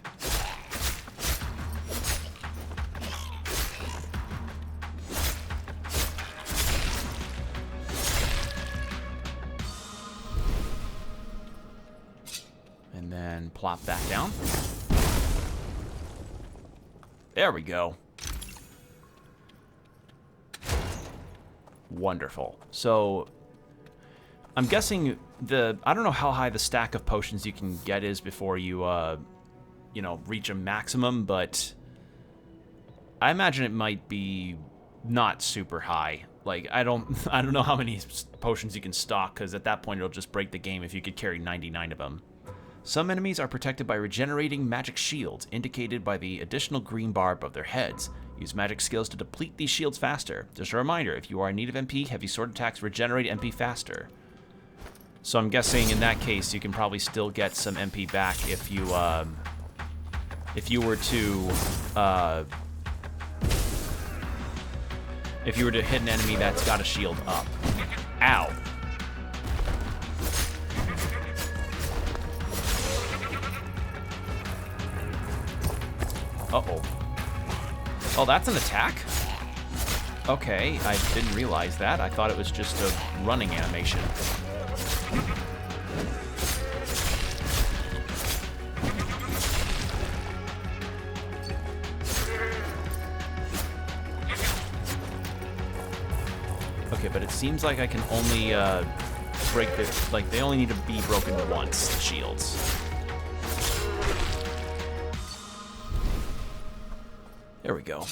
And then plop back down. There we go. Wonderful. So I'm guessing I don't know how high the stack of potions you can get is before you, you know, reach a maximum, but I imagine it might be not super high. Like, I don't know how many potions you can stock, because at that point it'll just break the game if you could carry 99 of them. Some enemies are protected by regenerating magic shields, indicated by the additional green bar above their heads. Use magic skills to deplete these shields faster. Just a reminder, if you are in need of MP, heavy sword attacks regenerate MP faster. So I'm guessing in that case you can probably still get some MP back if you were to hit an enemy that's got a shield up. Ow. Uh-oh. Oh, that's an attack? Okay, I didn't realize that. I thought it was just a running animation. Okay, but it seems like I can only break the, like, they only need to be broken once, the shields. There we go.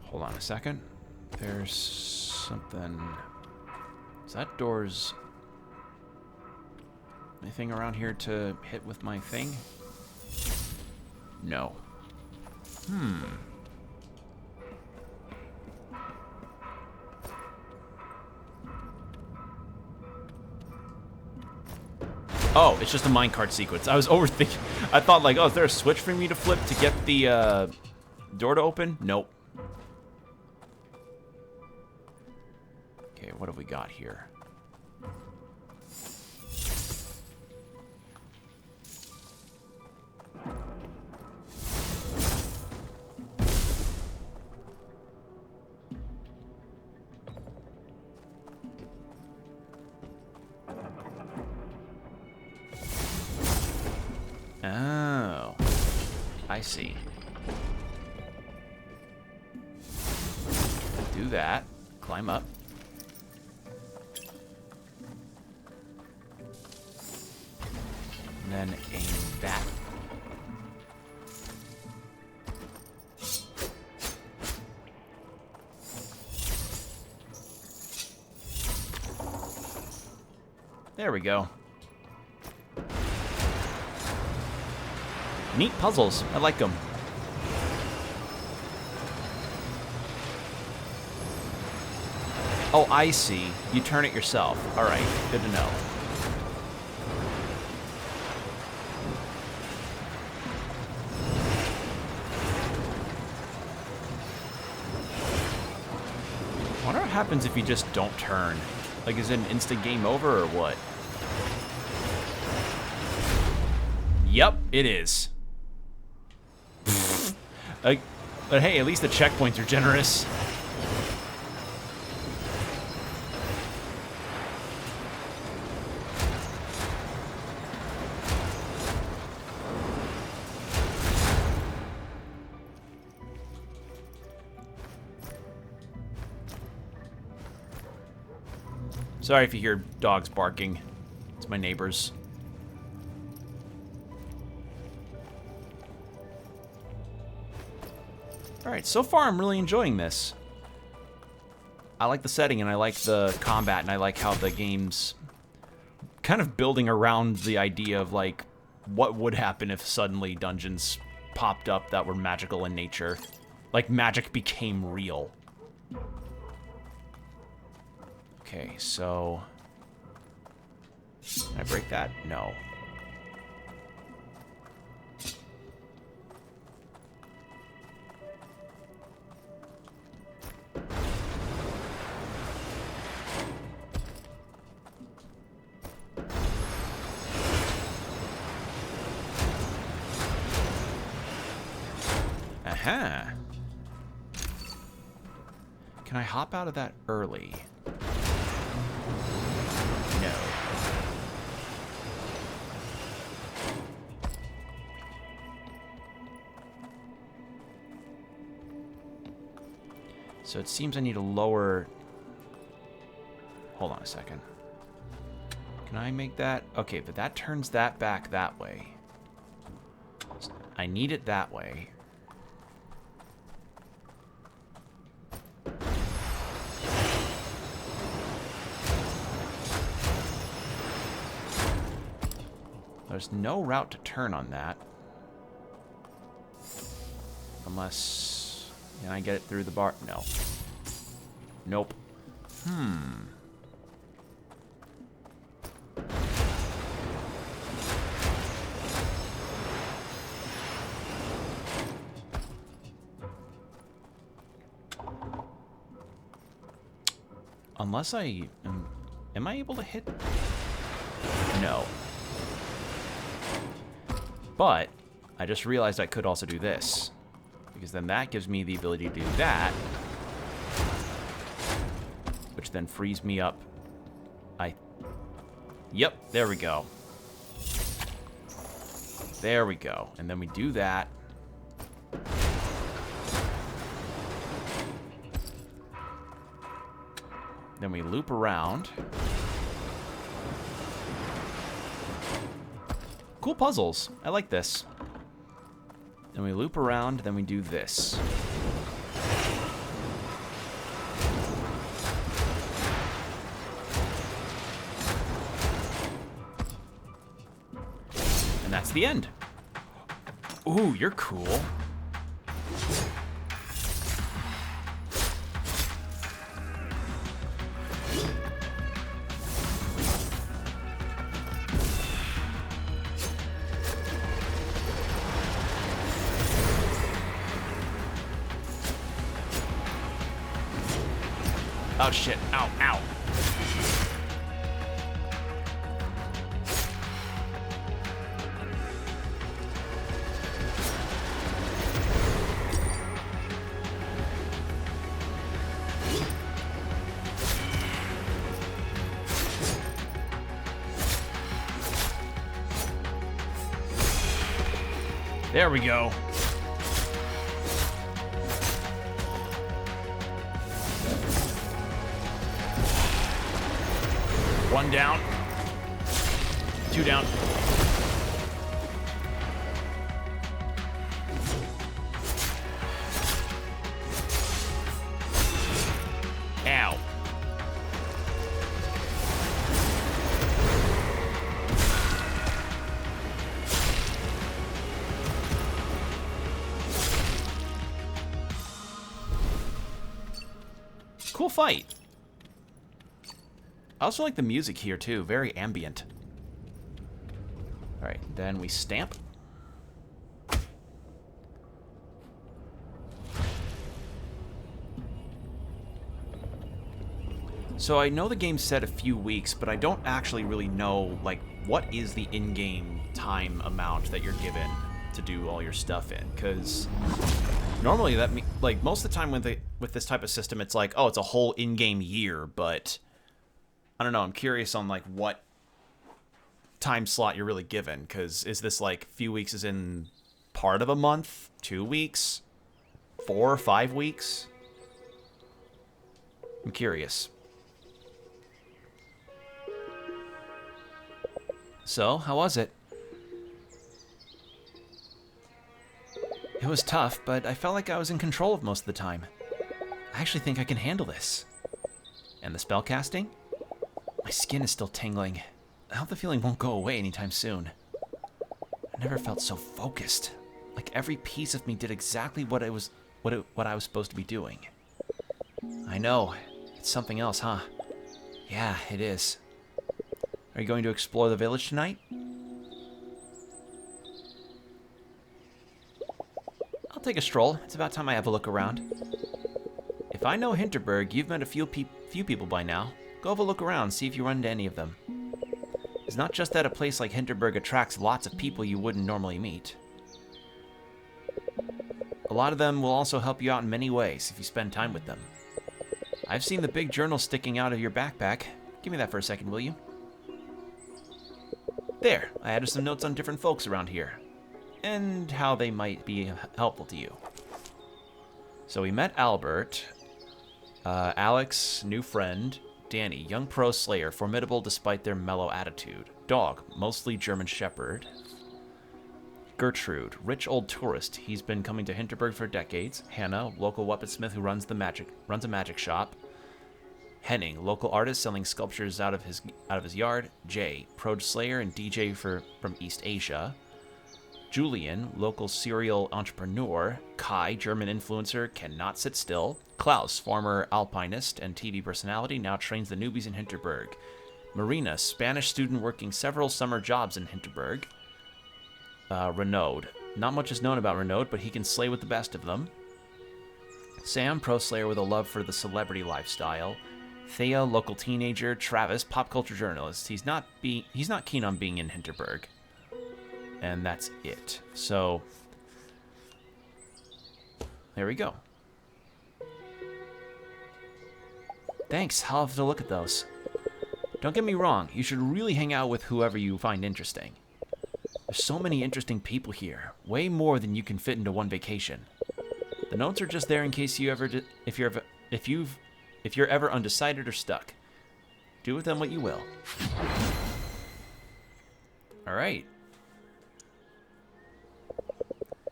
Hold on a second. There's something. Is that door's... anything around here to hit with my thing? No. Oh, it's just a minecart sequence. I was overthinking. I thought, like, oh, is there a switch for me to flip to get the door to open? Nope. Okay, what have we got here? Oh, I see. Do that. Climb up. And then aim that. There we go. Neat puzzles. I like them. Oh, I see. You turn it yourself. All right. Good to know. I wonder what happens if you just don't turn. Like, is it an instant game over or what? Yep, it is. But hey, at least the checkpoints are generous. Sorry if you hear dogs barking. It's my neighbors. Alright, so far I'm really enjoying this. I like the setting, and I like the combat, and I like how the game's kind of building around the idea of, like, what would happen if suddenly dungeons popped up that were magical in nature. Like, magic became real. Okay, so... Can I break that? No. Aha! Can I hop out of that early? No. So it seems I need to lower... Hold on a second. Can I make that? Okay, but that turns that back that way. I need it that way. There's no route to turn on that. Unless... Can I get it through the bar? No. Nope. Unless I... Am I able to hit? No. But I just realized I could also do this, because then that gives me the ability to do that, which then frees me up. Yep, there we go. There we go. And then we do that. Then we loop around. Cool puzzles. I like this. Then we loop around, then we do this. And that's the end. Ooh, you're cool. Oh shit, ow, ow. There we go. One down. Two down. Cool fight. I also like the music here, too. Very ambient. Alright, then we stamp. So I know the game said a few weeks, but I don't actually really know, like, what is the in-game time amount that you're given to do all your stuff in? Because normally that, like, most of the time with this type of system, it's like, oh, it's a whole in-game year, but I don't know. I'm curious on, like, what time slot you're really given, because is this, like, a few weeks is in part of a month? 2 weeks? 4 or 5 weeks? I'm curious. So, how was it? It was tough, but I felt like I was in control of most of the time. I actually think I can handle this. And the spell casting? My skin is still tingling. I hope the feeling won't go away anytime soon. I never felt so focused. Like every piece of me did exactly what I was supposed to be doing. I know. It's something else, huh? Yeah, it is. Are you going to explore the village tonight? I'll take a stroll. It's about time I have a look around. If I know Hinterberg, you've met a few people by now. Go have a look around, see if you run into any of them. It's not just that a place like Hinterberg attracts lots of people you wouldn't normally meet. A lot of them will also help you out in many ways if you spend time with them. I've seen the big journal sticking out of your backpack. Give me that for a second, will you? There, I added some notes on different folks around here, and how they might be helpful to you. So we met Albert, Alex, new friend, Danny, young pro slayer, formidable despite their mellow attitude, dog, mostly German Shepherd, Gertrude, rich old tourist, he's been coming to Hinterberg for decades, Hannah, local weaponsmith who runs a magic shop, Henning, local artist selling sculptures out of his yard. Jay, pro slayer and DJ from East Asia. Julian, local serial entrepreneur. Kai, German influencer, cannot sit still. Klaus, former alpinist and TV personality, now trains the newbies in Hinterberg. Marina, Spanish student working several summer jobs in Hinterberg. Renaud, not much is known about Renaud, but he can slay with the best of them. Sam, pro slayer with a love for the celebrity lifestyle. Thea, local teenager. Travis, pop culture journalist. He's not keen on being in Hinterberg. And that's it. So there we go. Thanks, I'll have to look at those. Don't get me wrong, you should really hang out with whoever you find interesting. There's so many interesting people here, way more than you can fit into one vacation. The notes are just there in case if you're ever undecided or stuck. Do with them what you will. All right.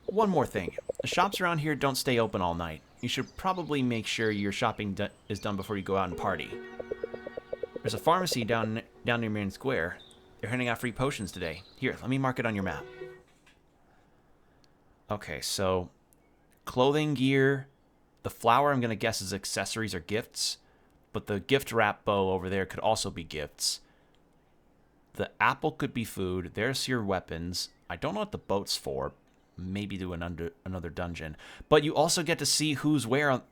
One more thing. The shops around here don't stay open all night. You should probably make sure your shopping is done before you go out and party. There's a pharmacy down near Main Square. They're handing out free potions today. Here, let me mark it on your map. Okay, so clothing, gear. The flower, I'm going to guess, is accessories or gifts. But the gift wrap bow over there could also be gifts. The apple could be food. There's your weapons. I don't know what the boat's for. Maybe do another dungeon. But you also get to see who is where on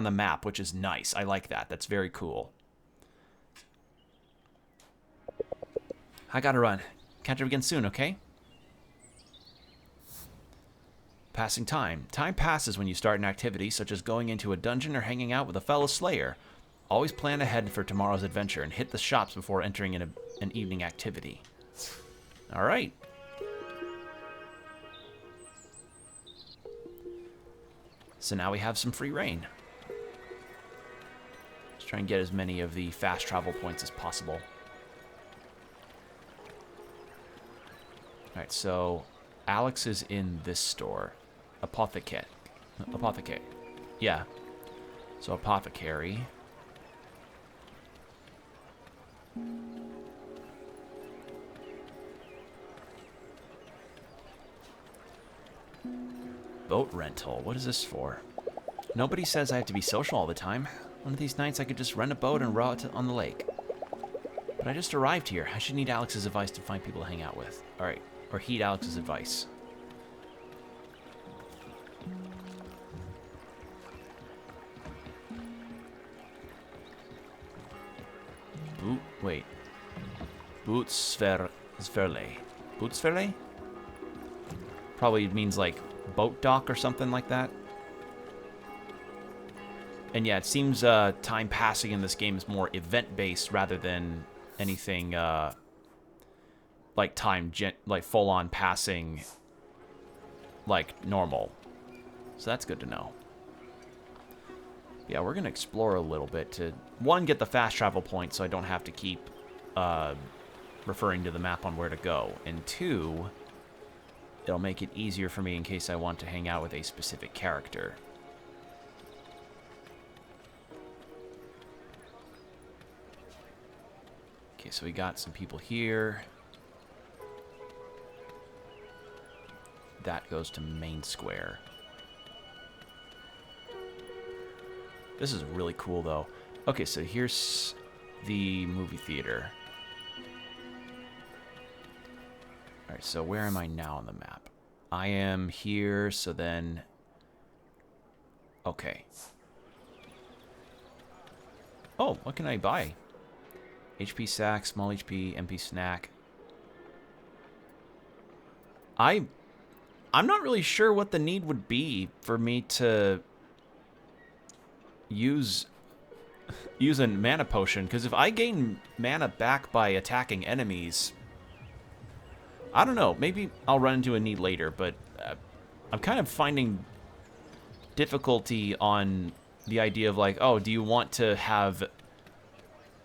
the map, which is nice. I like that. That's very cool. I gotta run. Catch up again soon, okay? Passing time. Time passes when you start an activity, such as going into a dungeon or hanging out with a fellow slayer. Always plan ahead for tomorrow's adventure and hit the shops before entering an evening activity. All right. So now we have some free reign. Let's try and get as many of the fast travel points as possible. Alright, so Alex is in this store. Apothecary. Yeah. So apothecary. Boat rental. What is this for? Nobody says I have to be social all the time. One of these nights I could just rent a boat and row it on the lake. But I just arrived here. I should need Alex's advice to find people to hang out with. Alright. Or heed Alex's advice. Wait. Bootsverle. Bootsverle? Probably means like boat dock or something like that. And yeah, it seems time passing in this game is more event-based rather than anything like like full-on passing like normal. So that's good to know. Yeah, we're going to explore a little bit to, one, get the fast travel point so I don't have to keep referring to the map on where to go. And two, it'll make it easier for me in case I want to hang out with a specific character. Okay, so we got some people here. That goes to Main Square. This is really cool, though. Okay, so here's the movie theater. Alright, so where am I now on the map? I am here, so then... Okay. Oh, what can I buy? HP sack, small HP, MP snack. I'm not really sure what the need would be for me to use a mana potion, because if I gain mana back by attacking enemies, I don't know, maybe I'll run into a need later, but I'm kind of finding difficulty on the idea of like, oh, do you want to have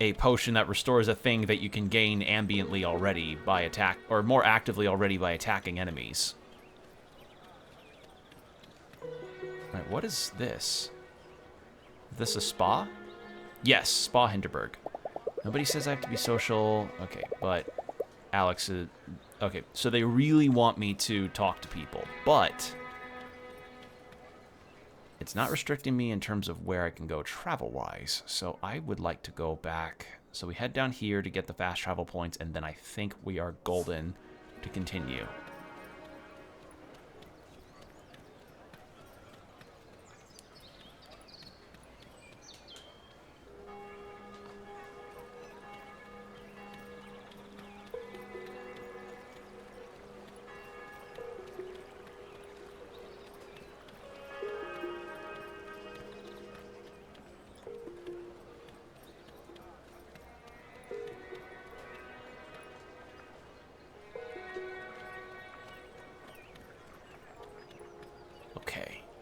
a potion that restores a thing that you can gain ambiently already by attack, or more actively already by attacking enemies? Alright, what is this? Is this a spa? Yes, Spa Hinterberg. Nobody says I have to be social. Okay, but Alex is... Okay, so they really want me to talk to people, but it's not restricting me in terms of where I can go travel-wise, so I would like to go back. So we head down here to get the fast travel points, and then I think we are golden to continue.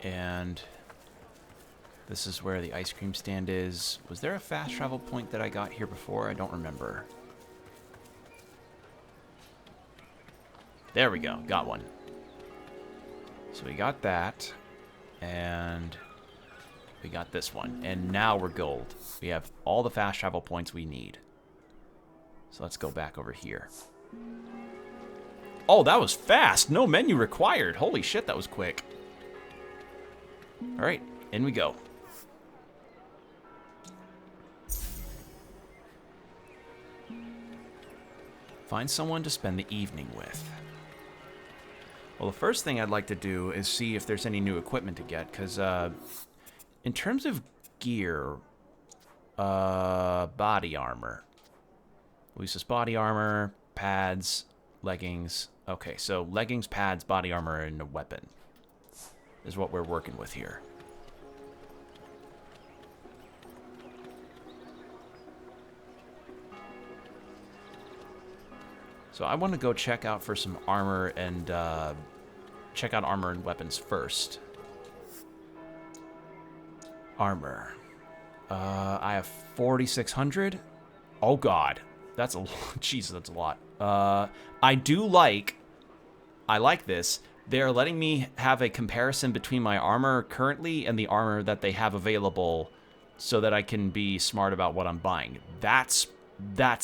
And this is where the ice cream stand is. Was there a fast travel point that I got here before? I don't remember. There we go. Got one. So we got that. And we got this one. And now we're gold. We have all the fast travel points we need. So let's go back over here. Oh, that was fast. No menu required. Holy shit, that was quick. Alright, in we go. Find someone to spend the evening with. Well, the first thing I'd like to do is see if there's any new equipment to get, because in terms of gear, body armor. Luis's body armor, pads, leggings. Okay, so leggings, pads, body armor, and a weapon is what we're working with here. So I want to go check out for some armor and check out armor and weapons first. Armor. I have 4,600. Oh god, that's a lot. Jesus, that's a lot. I like this. They're letting me have a comparison between my armor currently and the armor that they have available so that I can be smart about what I'm buying. That's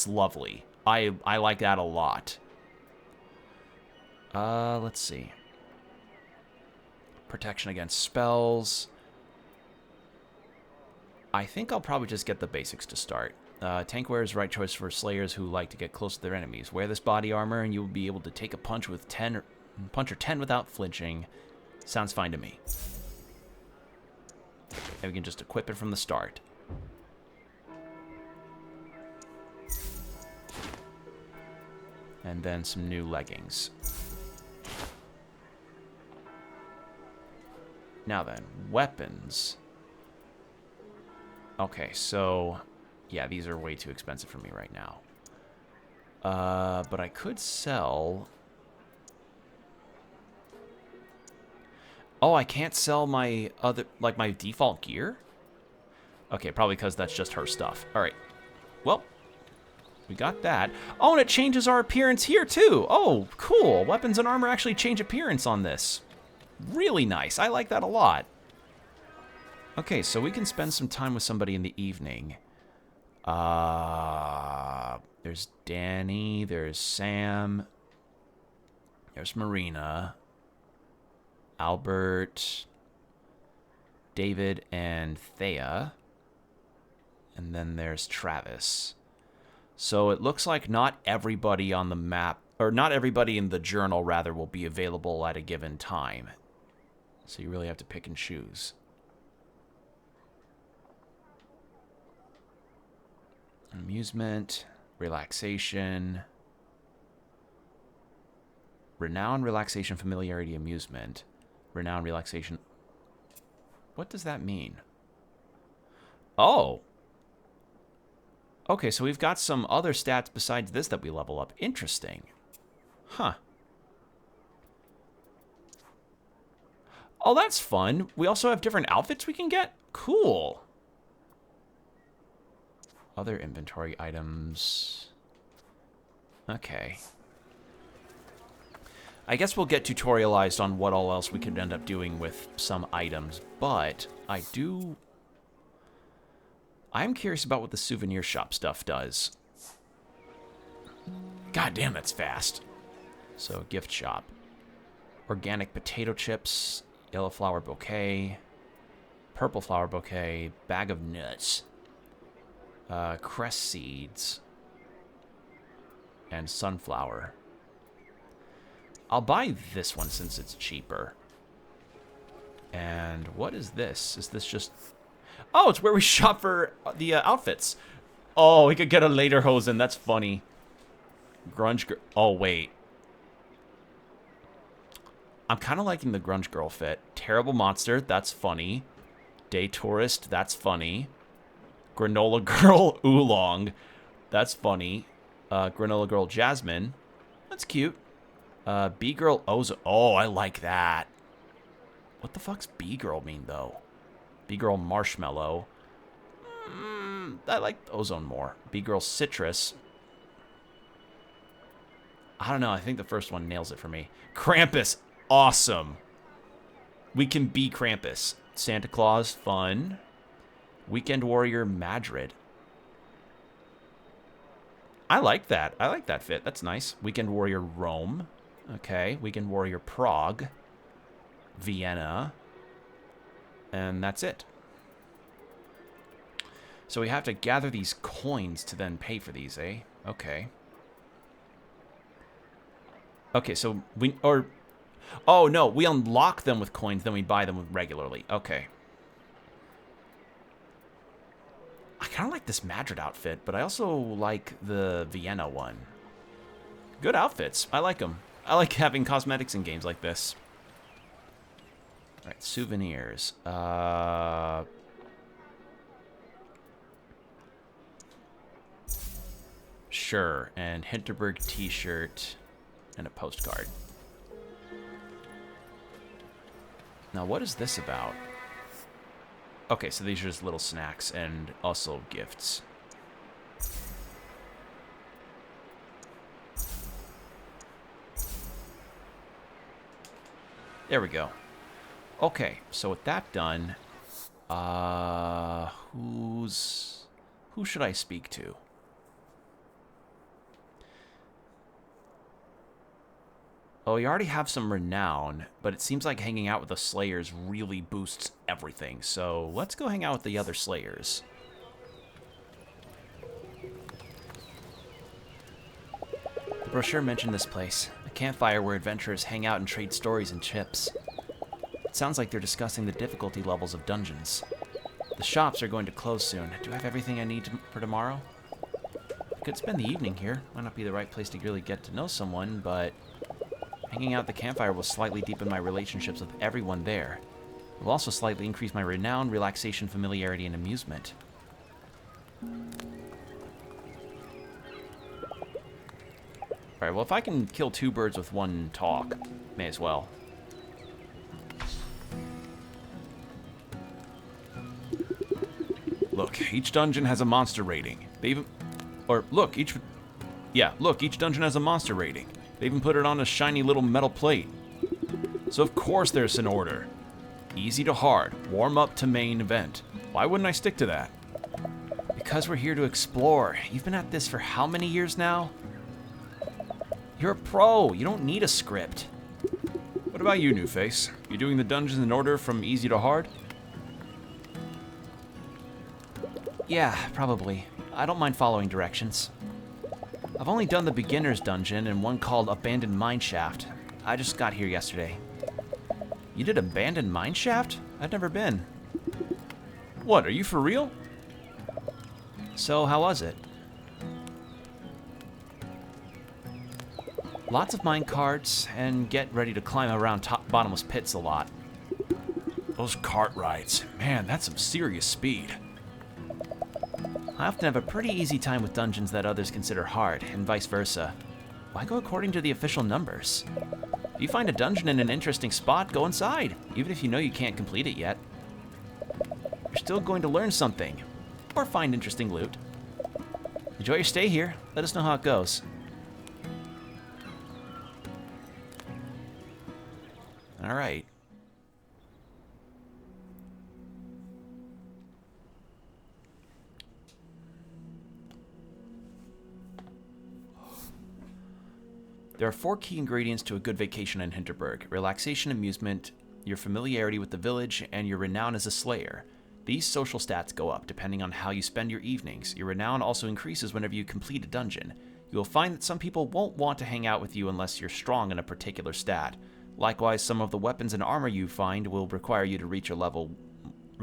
lovely. I like that a lot. Let's see. Protection against spells. I think I'll probably just get the basics to start. Tankwear is the right choice for slayers who like to get close to their enemies. Wear this body armor and you will be able to take a punch with 10 or 10 without flinching. Sounds fine to me. And we can just equip it from the start. And then some new leggings. Now then, weapons. Okay, so... yeah, these are way too expensive for me right now. But I could sell... oh, I can't sell my other... like, my default gear? Okay, probably because that's just her stuff. Alright. Well, we got that. Oh, and it changes our appearance here, too. Oh, cool. Weapons and armor actually change appearance on this. Really nice. I like that a lot. Okay, so we can spend some time with somebody in the evening. There's Danny, there's Sam, there's Marina, Albert, David, and Thea. And then there's Travis. So it looks like not everybody on the map, or not everybody in the journal, rather, will be available at a given time. So you really have to pick and choose. Amusement, relaxation, renown, relaxation, familiarity, amusement, renown, relaxation. What does that mean? Oh. Okay, so we've got some other stats besides this that we level up. Interesting. Huh. Oh, that's fun. We also have different outfits we can get? Cool. Other inventory items. Okay. I guess we'll get tutorialized on what all else we could end up doing with some items, but I'm curious about what the souvenir shop stuff does. God damn, that's fast. So, gift shop. Organic potato chips, yellow flower bouquet, purple flower bouquet, bag of nuts, cress seeds, and sunflower. I'll buy this one since it's cheaper. And what is this? Is this just... oh, it's where we shop for the outfits. Oh, we could get a lederhosen. That's funny. Grunge girl. Oh, wait. I'm kind of liking the grunge girl fit. Terrible monster. That's funny. Day tourist. That's funny. Granola girl oolong. That's funny. Granola girl Jasmine. That's cute. B-girl Ozo. Oh, I like that. What the fuck's B-girl mean, though? B-girl marshmallow. I like ozone more. B-girl citrus. I don't know. I think the first one nails it for me. Krampus. Awesome. We can be Krampus. Santa Claus. Fun. Weekend Warrior Madrid. I like that. I like that fit. That's nice. Weekend Warrior Rome. Okay. Weekend Warrior Prague. Vienna. And that's it. So we have to gather these coins to then pay for these, eh? Okay. Okay, so we... or... oh, no. We unlock them with coins, then we buy them regularly. Okay. I kind of like this Madrid outfit, but I also like the Vienna one. Good outfits. I like them. I like having cosmetics in games like this. All right, souvenirs. Sure, and Hinterberg t-shirt and a postcard. Now, what is this about? Okay, so these are just little snacks and also gifts. There we go. Okay, so with that done, who should I speak to? Oh, you already have some renown, but it seems like hanging out with the Slayers really boosts everything. So let's go hang out with the other Slayers. The brochure mentioned this place, a campfire where adventurers hang out and trade stories and chips. It sounds like they're discussing the difficulty levels of dungeons. The shops are going to close soon. Do I have everything I need for tomorrow? I could spend the evening here. Might not be the right place to really get to know someone, but hanging out at the campfire will slightly deepen my relationships with everyone there. It will also slightly increase my renown, relaxation, familiarity, and amusement. Alright, well, if I can kill two birds with one talk, may as well. Look, each dungeon has a monster rating. They even... Or, look, each dungeon has a monster rating. They even put it on a shiny little metal plate. So of course there's an order. Easy to hard, warm up to main event. Why wouldn't I stick to that? Because we're here to explore. You've been at this for how many years now? You're a pro. You don't need a script. What about you, New Face? You doing the dungeons in order from easy to hard? Yeah, probably. I don't mind following directions. I've only done the beginner's dungeon and one called Abandoned Mineshaft. I just got here yesterday. You did Abandoned Mineshaft? I've never been. What, are you for real? So, how was it? Lots of mine carts, and get ready to climb around bottomless pits a lot. Those cart rides. Man, that's some serious speed. I often have a pretty easy time with dungeons that others consider hard, and vice versa. Why go according to the official numbers? If you find a dungeon in an interesting spot, go inside, even if you know you can't complete it yet. You're still going to learn something, or find interesting loot. Enjoy your stay here. Let us know how it goes. All right. There are 4 key ingredients to a good vacation in Hinterberg: relaxation, amusement, your familiarity with the village, and your renown as a slayer. These social stats go up depending on how you spend your evenings. Your renown also increases whenever you complete a dungeon. You will find that some people won't want to hang out with you unless you're strong in a particular stat. Likewise, some of the weapons and armor you find will require you to reach a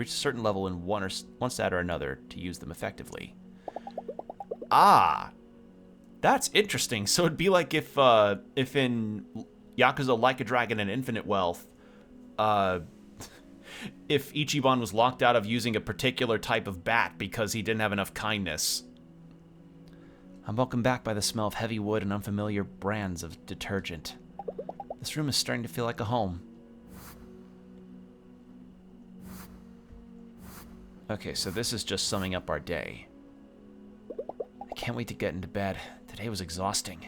certain level in one stat or another to use them effectively. Ah! That's interesting. So it'd be like if in Yakuza Like a Dragon and Infinite Wealth, if Ichiban was locked out of using a particular type of bat because he didn't have enough kindness. I'm welcomed back by the smell of heavy wood and unfamiliar brands of detergent. This room is starting to feel like a home. Okay, so this is just summing up our day. I can't wait to get into bed. Today was exhausting.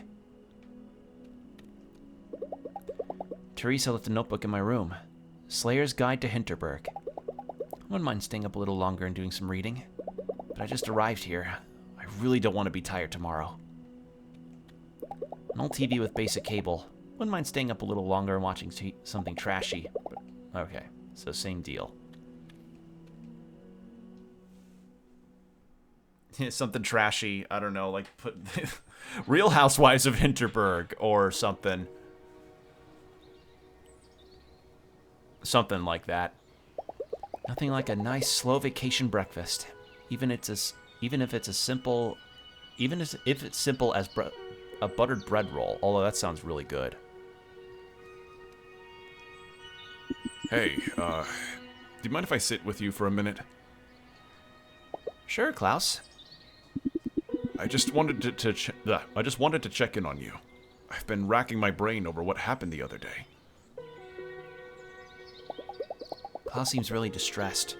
Teresa left a notebook in my room. Slayer's Guide to Hinterberg. I wouldn't mind staying up a little longer and doing some reading, but I just arrived here. I really don't want to be tired tomorrow. An old TV with basic cable. Wouldn't mind staying up a little longer and watching something trashy. But, okay, so same deal. Something trashy, I don't know, like put Real Housewives of Hinterberg or something. Something like that. Nothing like a nice slow vacation breakfast, even if it's simple as a buttered bread roll. Although that sounds really good. Hey, do you mind if I sit with you for a minute? Sure, Klaus. I just wanted to check in on you. I've been racking my brain over what happened the other day. Klaus seems really distressed.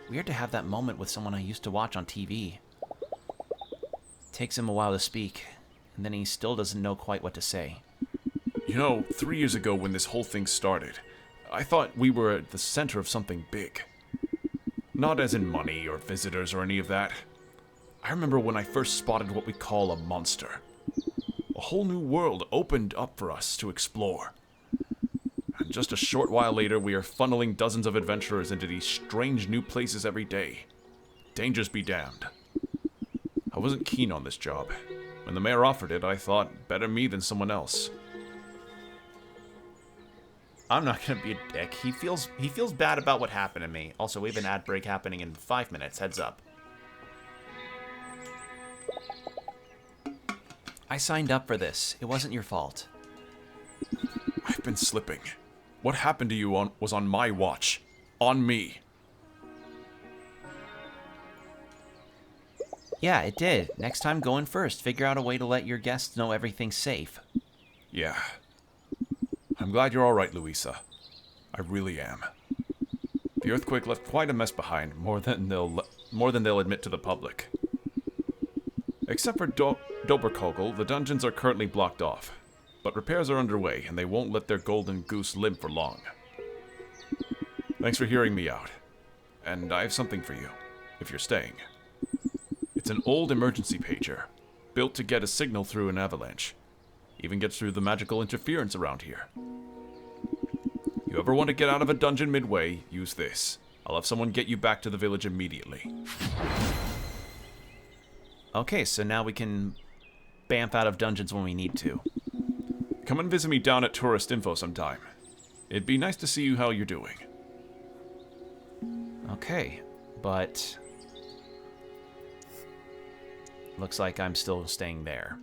Weird to have that moment with someone I used to watch on TV. Takes him a while to speak, and then he still doesn't know quite what to say. You know, 3 years ago when this whole thing started, I thought we were at the center of something big. Not as in money or visitors or any of that. I remember when I first spotted what we call a monster. A whole new world opened up for us to explore. And just a short while later, we are funneling dozens of adventurers into these strange new places every day. Dangers be damned. I wasn't keen on this job. When the mayor offered it, I thought, better me than someone else. I'm not gonna be a dick. He feels bad about what happened to me. Also, we have an ad break happening in 5 minutes. Heads up. I signed up for this. It wasn't your fault. I've been slipping. What happened to you was on my watch. On me. Yeah, it did. Next time, go in first. Figure out a way to let your guests know everything's safe. Yeah. I'm glad you're alright, Louisa. I really am. The earthquake left quite a mess behind, more than they'll admit to the public. Except for Doberkogel, the dungeons are currently blocked off. But repairs are underway, and they won't let their golden goose live for long. Thanks for hearing me out. And I have something for you, if you're staying. It's an old emergency pager, built to get a signal through an avalanche. Even gets through the magical interference around here. You ever want to get out of a dungeon midway, use this. I'll have someone get you back to the village immediately. Okay, so now we can bamf out of dungeons when we need to. Come and visit me down at Tourist Info sometime. It'd be nice to see you how you're doing. Okay, but looks like I'm still staying there.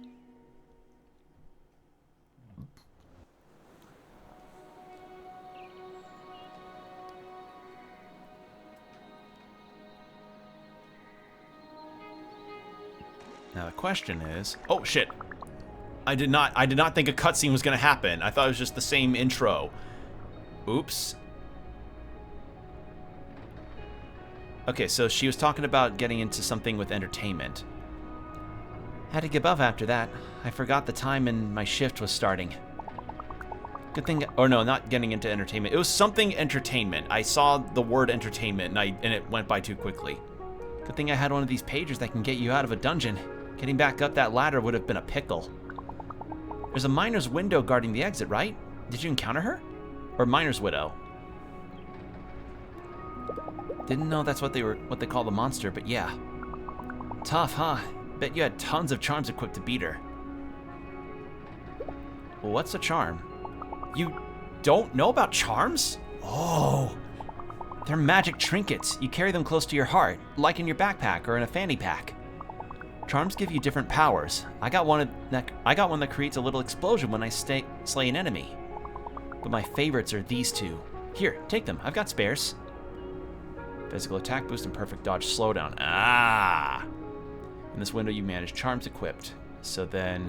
Now the question is, oh shit. I did not think a cutscene was going to happen. I thought it was just the same intro. Oops. Okay, so she was talking about getting into something with entertainment. Had to give up after that. I forgot the time and my shift was starting. Good thing, or no, not getting into entertainment. It was something entertainment. I saw the word entertainment and it went by too quickly. Good thing I had one of these pagers that can get you out of a dungeon. Getting back up that ladder would have been a pickle. There's a miner's window guarding the exit, right? Did you encounter her? Or miner's widow? Didn't know that's what they call the monster, but yeah. Tough, huh? Bet you had tons of charms equipped to beat her. What's a charm? You don't know about charms? Oh. They're magic trinkets. You carry them close to your heart, like in your backpack or in a fanny pack. Charms give you different powers. I got one that creates a little explosion when I slay an enemy. But my favorites are these two. Here, take them. I've got spares. Physical attack boost and perfect dodge slowdown. Ah! In this window, you manage charms equipped. So then...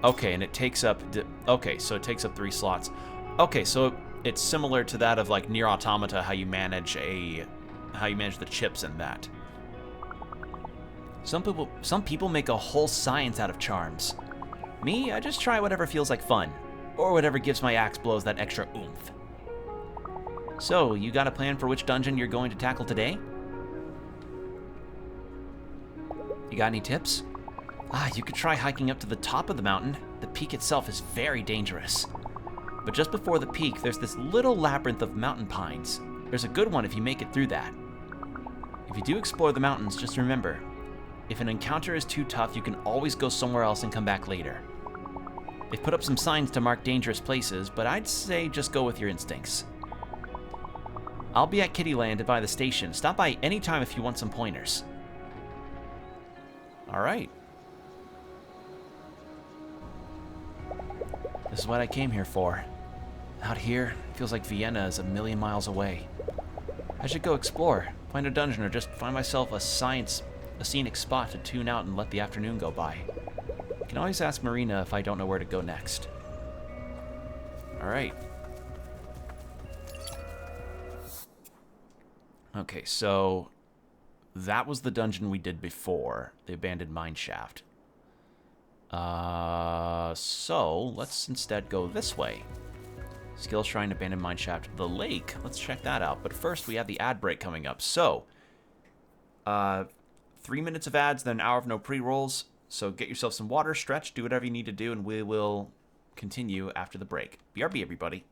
Okay, and it takes up... Okay, so it takes up 3 slots. Okay, so it's similar to that of like Nier Automata, how you manage the chips and that. Some people make a whole science out of charms. Me, I just try whatever feels like fun, or whatever gives my axe blows that extra oomph. So, you got a plan for which dungeon you're going to tackle today? You got any tips? You could try hiking up to the top of the mountain. The peak itself is very dangerous. But just before the peak, there's this little labyrinth of mountain pines. There's a good one if you make it through that. If you do explore the mountains, just remember, if an encounter is too tough, you can always go somewhere else and come back later. They've put up some signs to mark dangerous places, but I'd say just go with your instincts. I'll be at Kittyland by the station. Stop by anytime if you want some pointers. Alright. This is what I came here for. Out here, it feels like Vienna is a million miles away. I should go explore, find a dungeon, or just find myself a scenic spot to tune out and let the afternoon go by. I can always ask Marina if I don't know where to go next. Alright. Okay, so that was the dungeon we did before, the abandoned mine shaft. So let's instead go this way. Skill Shrine, abandoned mine shaft, the lake. Let's check that out. But first, we have the ad break coming up. So, 3 minutes of ads, then an hour of no pre-rolls. So get yourself some water, stretch, do whatever you need to do, and we will continue after the break. BRB, everybody.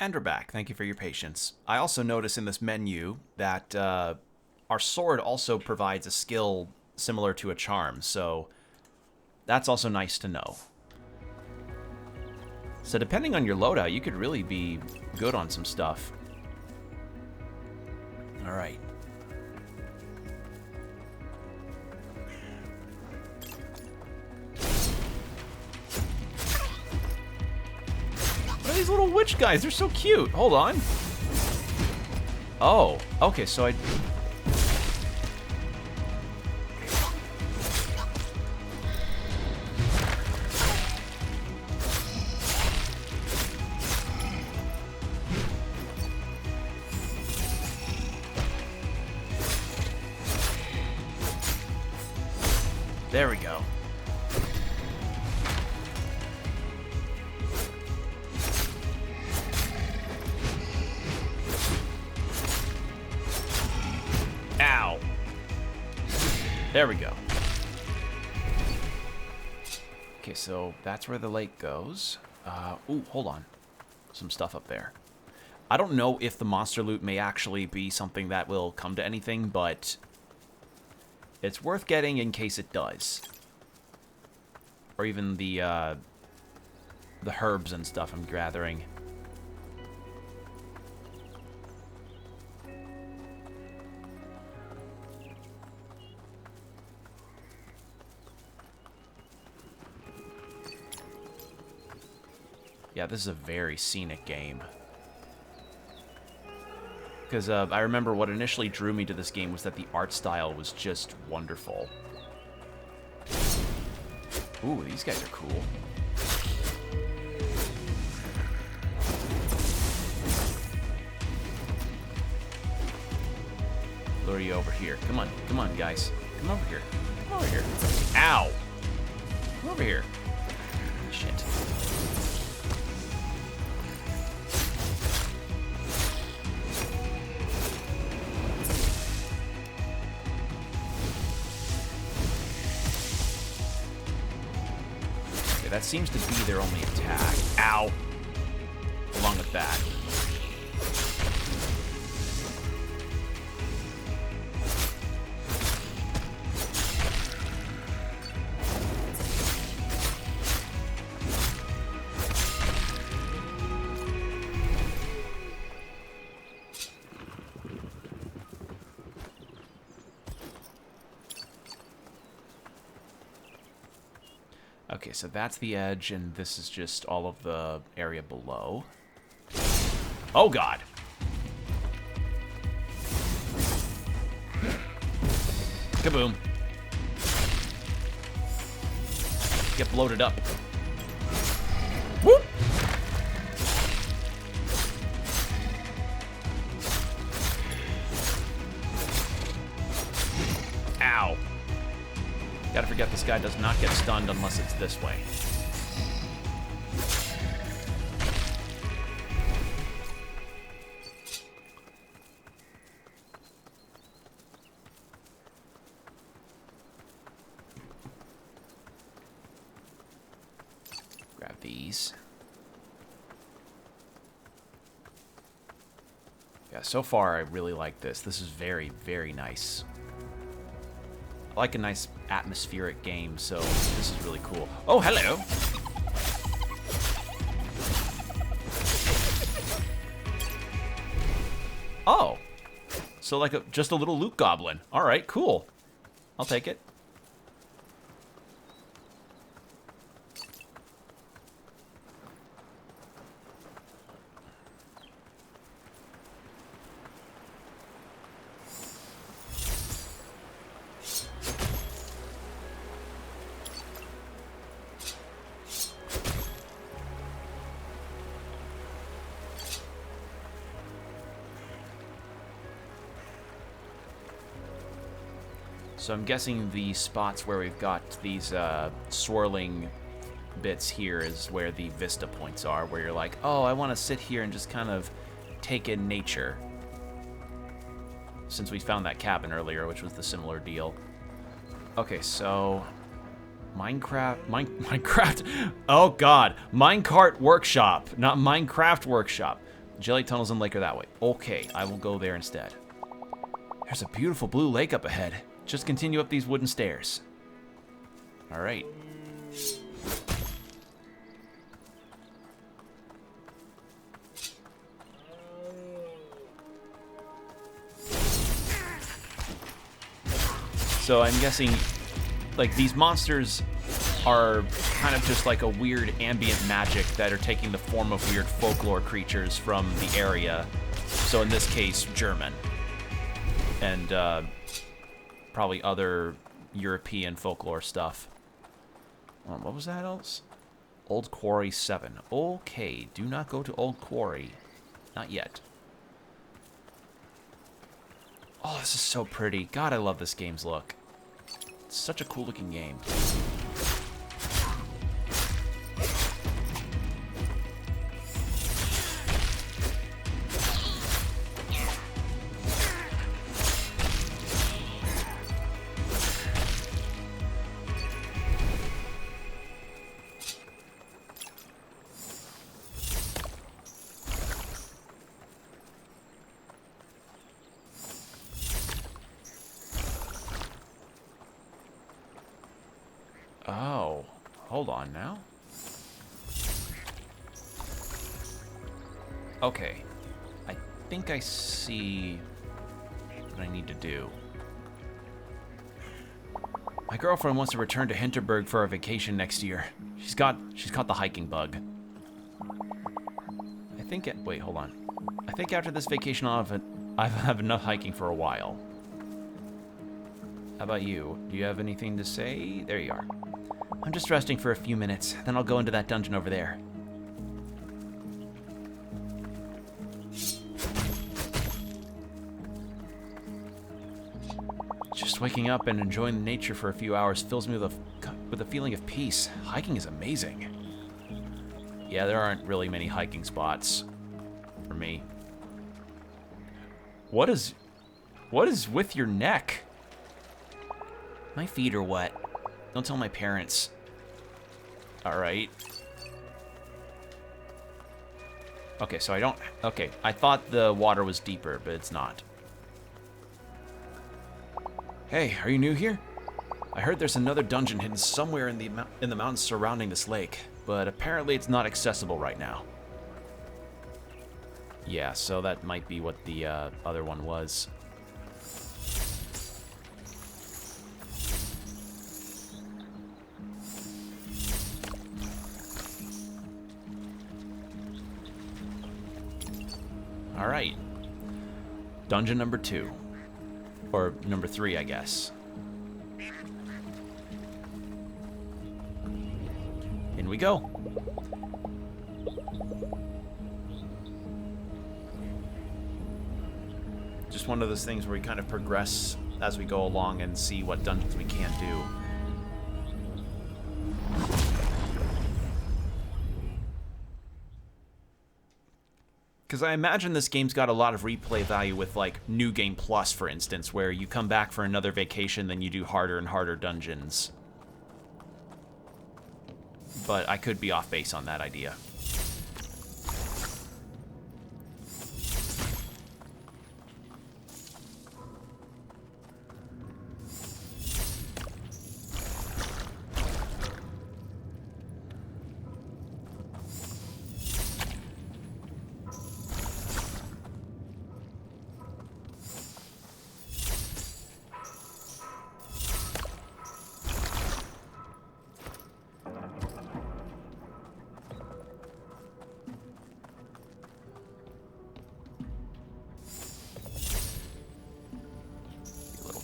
And we're back. Thank you for your patience. I also notice in this menu that our sword also provides a skill similar to a charm, so that's also nice to know. So depending on your loadout, you could really be good on some stuff. All right. What are these little witch guys? They're so cute. Hold on. Oh, okay, so I... There we go. Ow. There we go. Okay, so that's where the lake goes. Ooh, hold on. Some stuff up there. I don't know if the monster loot may actually be something that will come to anything, but it's worth getting in case it does. Or even the herbs and stuff I'm gathering. Yeah, this is a very scenic game. Because I remember what initially drew me to this game was that the art style was just wonderful. Ooh, these guys are cool. Lure you over here. Come on, guys. Come over here. Come over here. Ow! Come over here. Shit. Okay, that seems to be their only attack. Ow! Along with that. Okay, so that's the edge, and this is just all of the area below. Oh, God! Kaboom. Get bloated up. Whoop! Ow. Gotta forget this guy does not get stunned unless it's this way. Grab these. Yeah, so far I really like this. This is very, very nice. I like a nice atmospheric game, so this is really cool. Oh, hello! Oh! So like just a little loot goblin. Alright, cool. I'll take it. So I'm guessing the spots where we've got these swirling bits here is where the vista points are, where you're like, oh, I want to sit here and just kind of take in nature. Since we found that cabin earlier, which was the similar deal. Okay, so Minecraft. Oh God, Minecart Workshop, not Minecraft Workshop. Jelly tunnels and lake are that way. Okay, I will go there instead. There's a beautiful blue lake up ahead. Just continue up these wooden stairs. All right. So I'm guessing, like, these monsters are kind of just like a weird ambient magic that are taking the form of weird folklore creatures from the area. So in this case, German. And, probably other European folklore stuff. What was that else? Old Quarry 7. Okay, do not go to Old Quarry. Not yet. Oh, this is so pretty. God, I love this game's look. It's such a cool looking game. Oh, hold on now. Okay, I think I see what I need to do. My girlfriend wants to return to Hinterberg for our vacation next year. She's caught the hiking bug. think it... Wait, hold on. I think after this vacation, I'll have enough hiking for a while. How about you? Do you have anything to say? There you are. I'm just resting for a few minutes, then I'll go into that dungeon over there. Just waking up and enjoying the nature for a few hours fills me with a feeling of peace. Hiking is amazing. Yeah, there aren't really many hiking spots for me. What is with your neck? My feet are wet. Don't tell my parents. Alright. Okay, so I don't... Okay, I thought the water was deeper, but it's not. Hey, are you new here? I heard there's another dungeon hidden somewhere in the mountains surrounding this lake, but apparently it's not accessible right now. Yeah, so that might be what the other one was. All right. Dungeon number 2. Or number 3, I guess. In we go. Just one of those things where we kind of progress as we go along and see what dungeons we can do. Because I imagine this game's got a lot of replay value with, like, New Game Plus, for instance, where you come back for another vacation, then you do harder and harder dungeons. But I could be off base on that idea.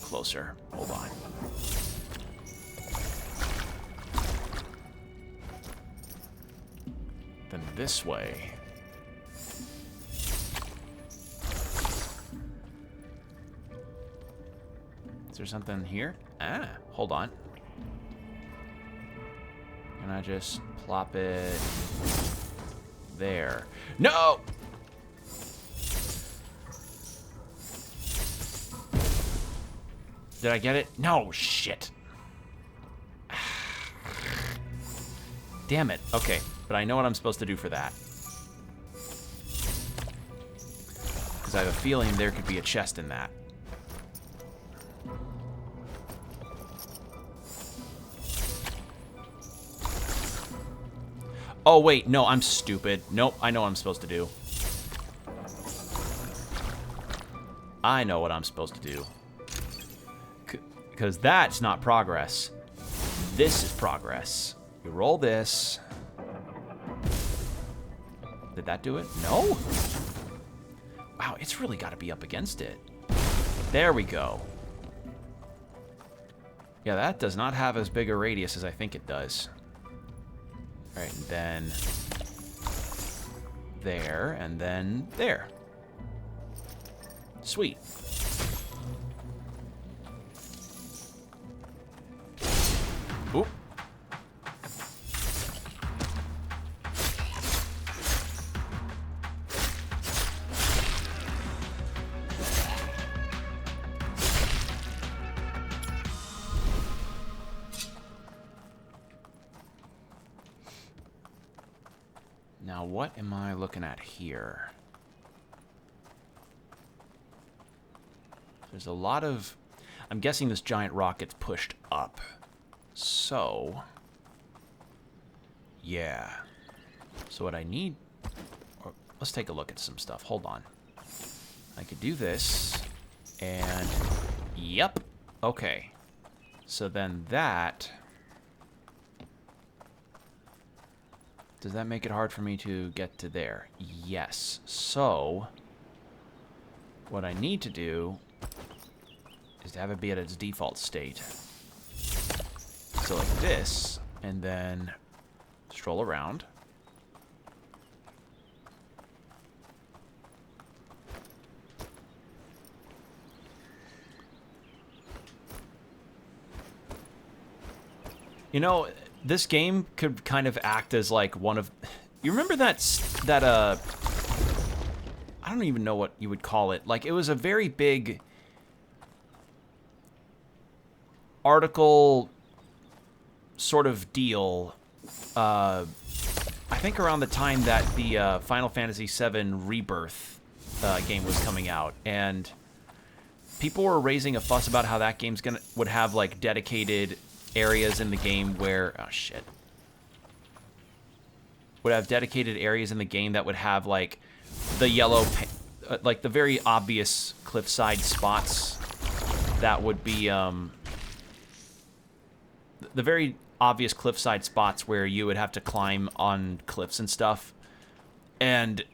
Closer. Hold on. Then this way. Is there something here? Ah, hold on. Can I just plop it there? No! Did I get it? No, shit. Damn it. Okay, but I know what I'm supposed to do for that. Because I have a feeling there could be a chest in that. Oh, wait. No, I'm stupid. Nope, I know what I'm supposed to do. I know what I'm supposed to do. Because that's not progress. This is progress. You roll this. Did that do it? No? Wow, it's really got to be up against it. There we go. Yeah, that does not have as big a radius as I think it does. All right, and then there, and then there. Sweet. Oop. Now, what am I looking at here? There's a lot of... I'm guessing this giant rock gets pushed up. So... yeah. So what I need... or, let's take a look at some stuff. Hold on. I could do this. And... yep. Okay. So then that... Does that make it hard for me to get to there? Yes. So, what I need to do is to have it be at its default state. So like this, and then stroll around. You know, this game could kind of act as like one of... You remember that I don't even know what you would call it. Like, it was a very big article sort of deal. I think around the time that the Final Fantasy VII Rebirth game was coming out, and people were raising a fuss about how that game's would have like dedicated areas in the game where would have dedicated areas in the game that would have like the yellow like the very obvious cliffside spots that would be the very obvious cliffside spots where you would have to climb on cliffs and stuff. And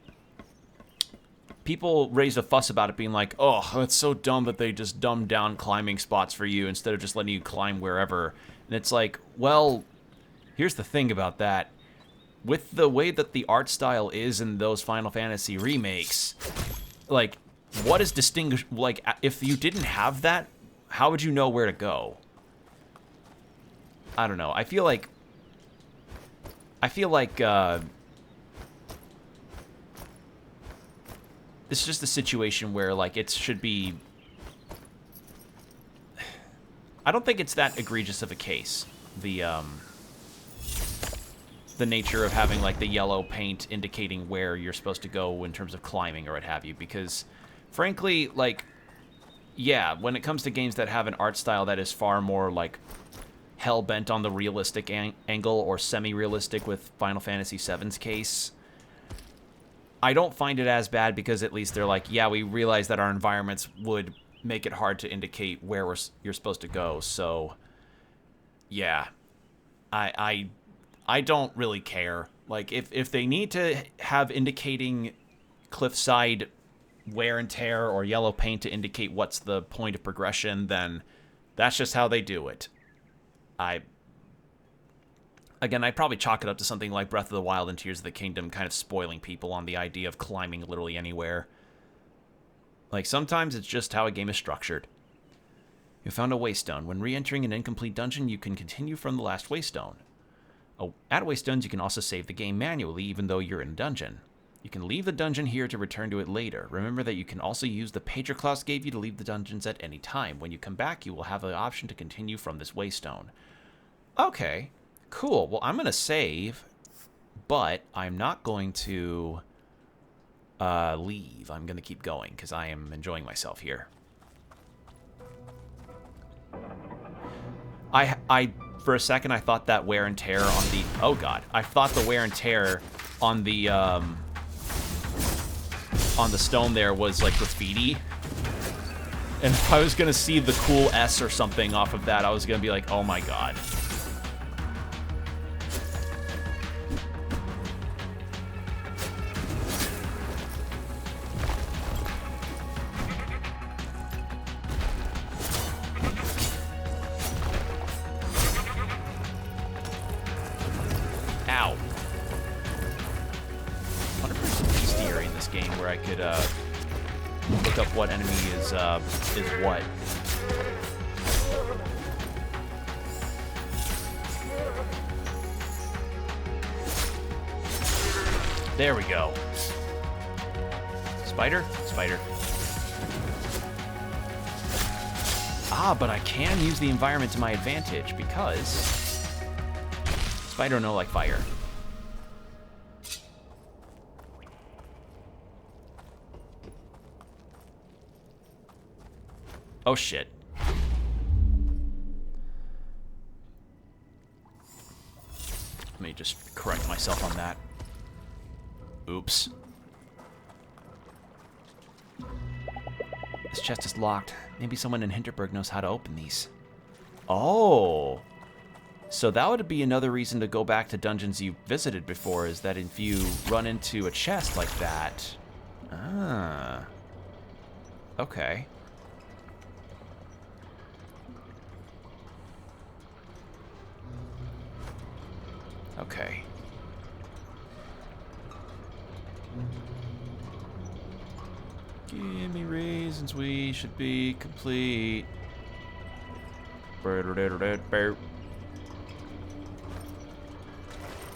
people raised a fuss about it, being like, oh, it's so dumb that they just dumbed down climbing spots for you instead of just letting you climb wherever. And it's like, well, here's the thing about that. With the way that the art style is in those Final Fantasy remakes, like, what is distinguished? Like, if you didn't have that, how would you know where to go? I don't know. I feel like it's just a situation where, like, it should be... I don't think it's that egregious of a case. The nature of having, like, the yellow paint indicating where you're supposed to go in terms of climbing or what have you. Because, frankly, like, yeah, when it comes to games that have an art style that is far more, like, hell-bent on the realistic angle or semi-realistic with Final Fantasy VII's case, I don't find it as bad because at least they're like, yeah, we realize that our environments would make it hard to indicate where you're supposed to go. So, yeah, I don't really care. Like, if they need to have indicating cliffside wear and tear or yellow paint to indicate what's the point of progression, then that's just how they do it. Again, I'd probably chalk it up to something like Breath of the Wild and Tears of the Kingdom kind of spoiling people on the idea of climbing literally anywhere. Like, sometimes it's just how a game is structured. You found a waystone. When re-entering an incomplete dungeon, you can continue from the last waystone. At waystones, you can also save the game manually, even though you're in a dungeon. You can leave the dungeon here to return to it later. Remember that you can also use the page Klaus gave you to leave the dungeons at any time. When you come back, you will have the option to continue from this waystone. Okay, cool. Well, I'm going to save, but I'm not going to leave. I'm going to keep going because I am enjoying myself here. For a second, I thought that wear and tear on the... Oh, God. I thought the wear and tear on the stone there was, like, graffiti. And if I was going to see the cool S or something off of that, I was going to be like, oh, my God. Ow. I wonder if there's a bestiary in this game where I could look up what enemy is what. There we go. Spider? Spider. Ah, but I can use the environment to my advantage because spider no like fire. Oh shit. Let me just correct myself on that. Oops. This chest is locked. Maybe someone in Hinterberg knows how to open these. Oh. So that would be another reason to go back to dungeons you visited before, is that if you run into a chest like that... Ah. Okay. Okay. Give me reasons we should be complete.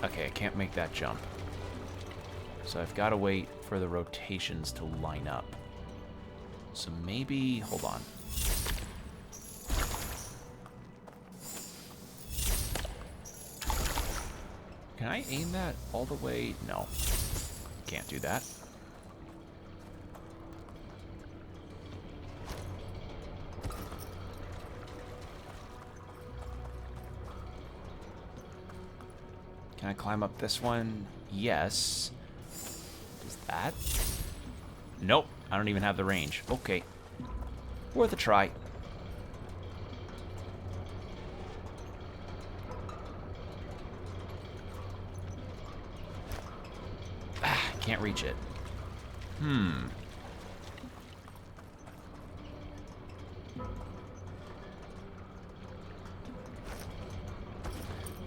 Okay, I can't make that jump. So I've got to wait for the rotations to line up. So maybe... hold on. Can I aim that all the way? No. Can't do that. Can I climb up this one? Yes. Does that? Nope. I don't even have the range. Okay. Worth a try. Ah, can't reach it.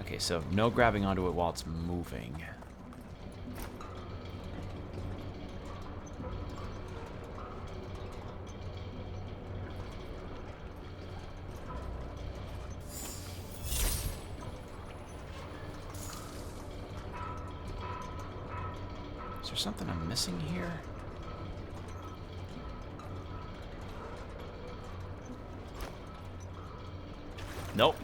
Okay, so no grabbing onto it while it's moving. Is there something I'm missing here? Nope.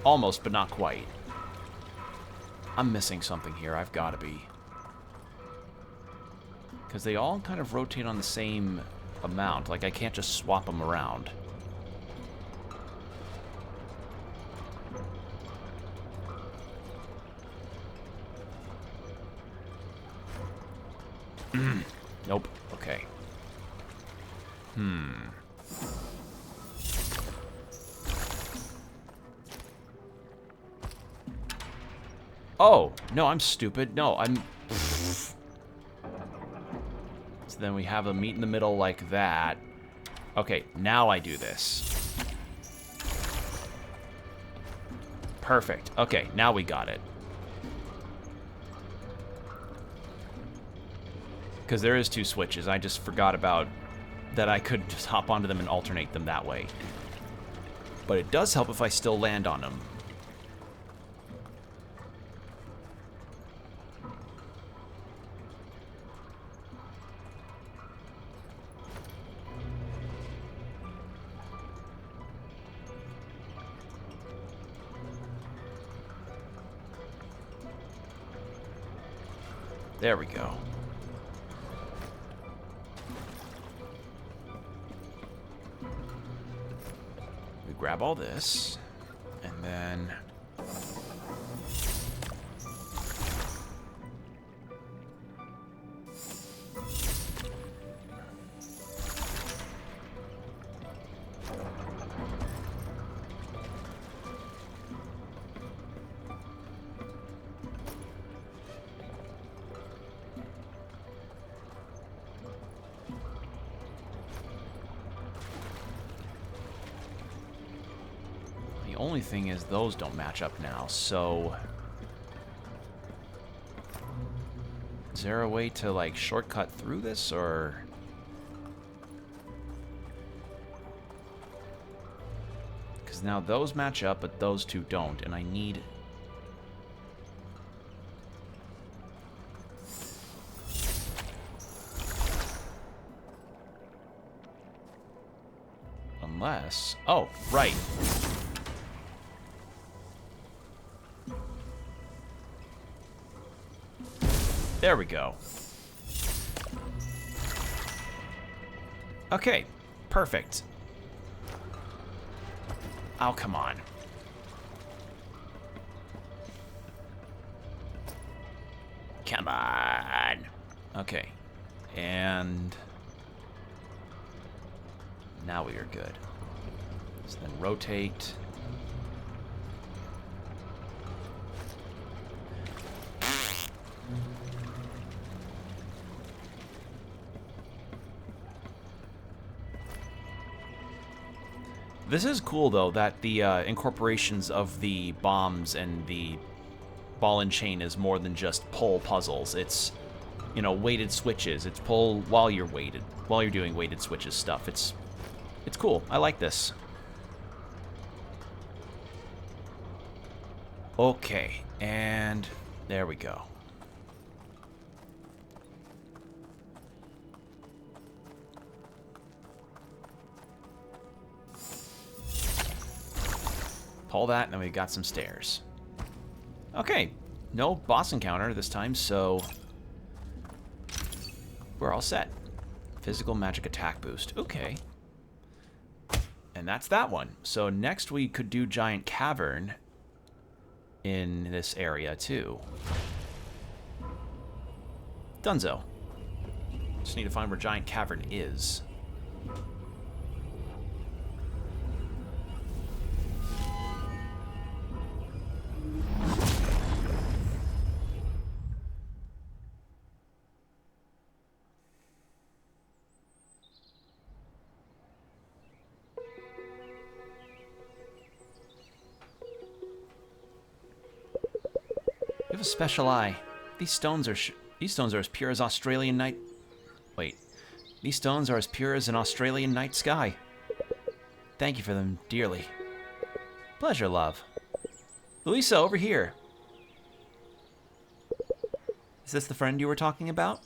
Almost, but not quite. I'm missing something here. I've got to be. Because they all kind of rotate on the same amount. Like, I can't just swap them around. Nope. Okay. Oh, no, I'm stupid. No, I'm... So then we have a meet in the middle like that. Okay, now I do this. Perfect. Okay, now we got it. Because there is two switches. I just forgot about that I could just hop onto them and alternate them that way. But it does help if I still land on them. There we go. We grab all this, and then... The only thing is those don't match up now, so... Is there a way to, like, shortcut through this, or... Because now those match up, but those two don't, and I need... Unless... Oh, right. There we go. Okay, perfect. Oh, come on. Come on. Okay. And now we are good. So then rotate. This is cool, though, that the incorporations of the bombs and the ball and chain is more than just pull puzzles. It's, you know, weighted switches. It's pull while you're weighted, while you're doing weighted switches stuff. It's cool. I like this. Okay, and there we go. Pull that, and then we've got some stairs. Okay, no boss encounter this time, so we're all set. Physical magic attack boost. Okay. And that's that one. So next we could do Giant Cavern in this area, too. Dunzo. Just need to find where Giant Cavern is. You have a special eye. These stones are as pure as Australian night. Wait, these stones are as pure as an Australian night sky. Thank you for them dearly. Pleasure, love. Louisa, over here. Is this the friend you were talking about?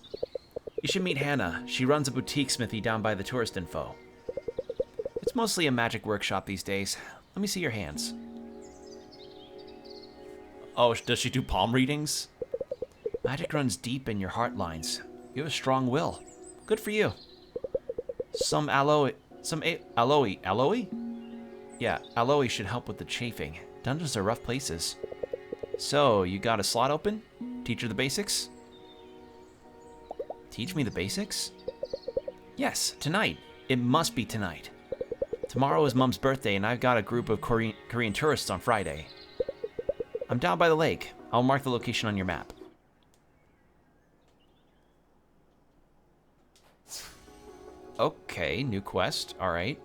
You should meet Hannah. She runs a boutique smithy down by the tourist info. It's mostly a magic workshop these days. Let me see your hands. Oh, does she do palm readings? Magic runs deep in your heart lines. You have a strong will. Good for you. Aloe? Yeah, aloe should help with the chafing. Dungeons are rough places. So, you got a slot open? Teach her the basics? Teach me the basics? Yes, tonight. It must be tonight. Tomorrow is Mum's birthday, and I've got a group of Korean tourists on Friday. I'm down by the lake. I'll mark the location on your map. Okay, new quest. Alright.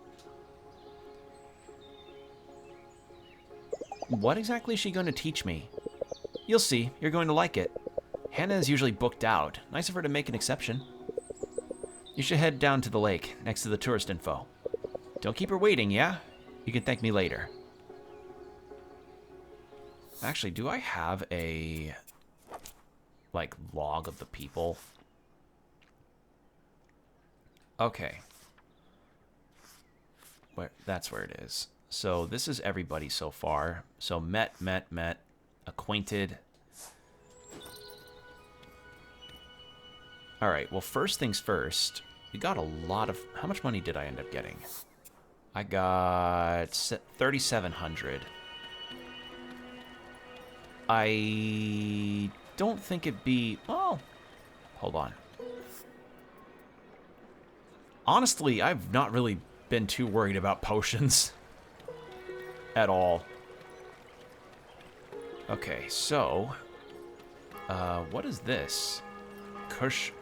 What exactly is she going to teach me? You'll see. You're going to like it. Hannah is usually booked out. Nice of her to make an exception. You should head down to the lake, next to the tourist info. Don't keep her waiting, yeah? You can thank me later. Actually, do I have a, like, log of the people? Okay. That's where it is. So this is everybody so far. So met, acquainted. Alright, well, first things first. We got a lot of... How much money did I end up getting? I got 3,700. I don't think it'd be... Oh, hold on. Honestly, I've not really been too worried about potions. At all. Okay, so... what is this? Kirchenwart?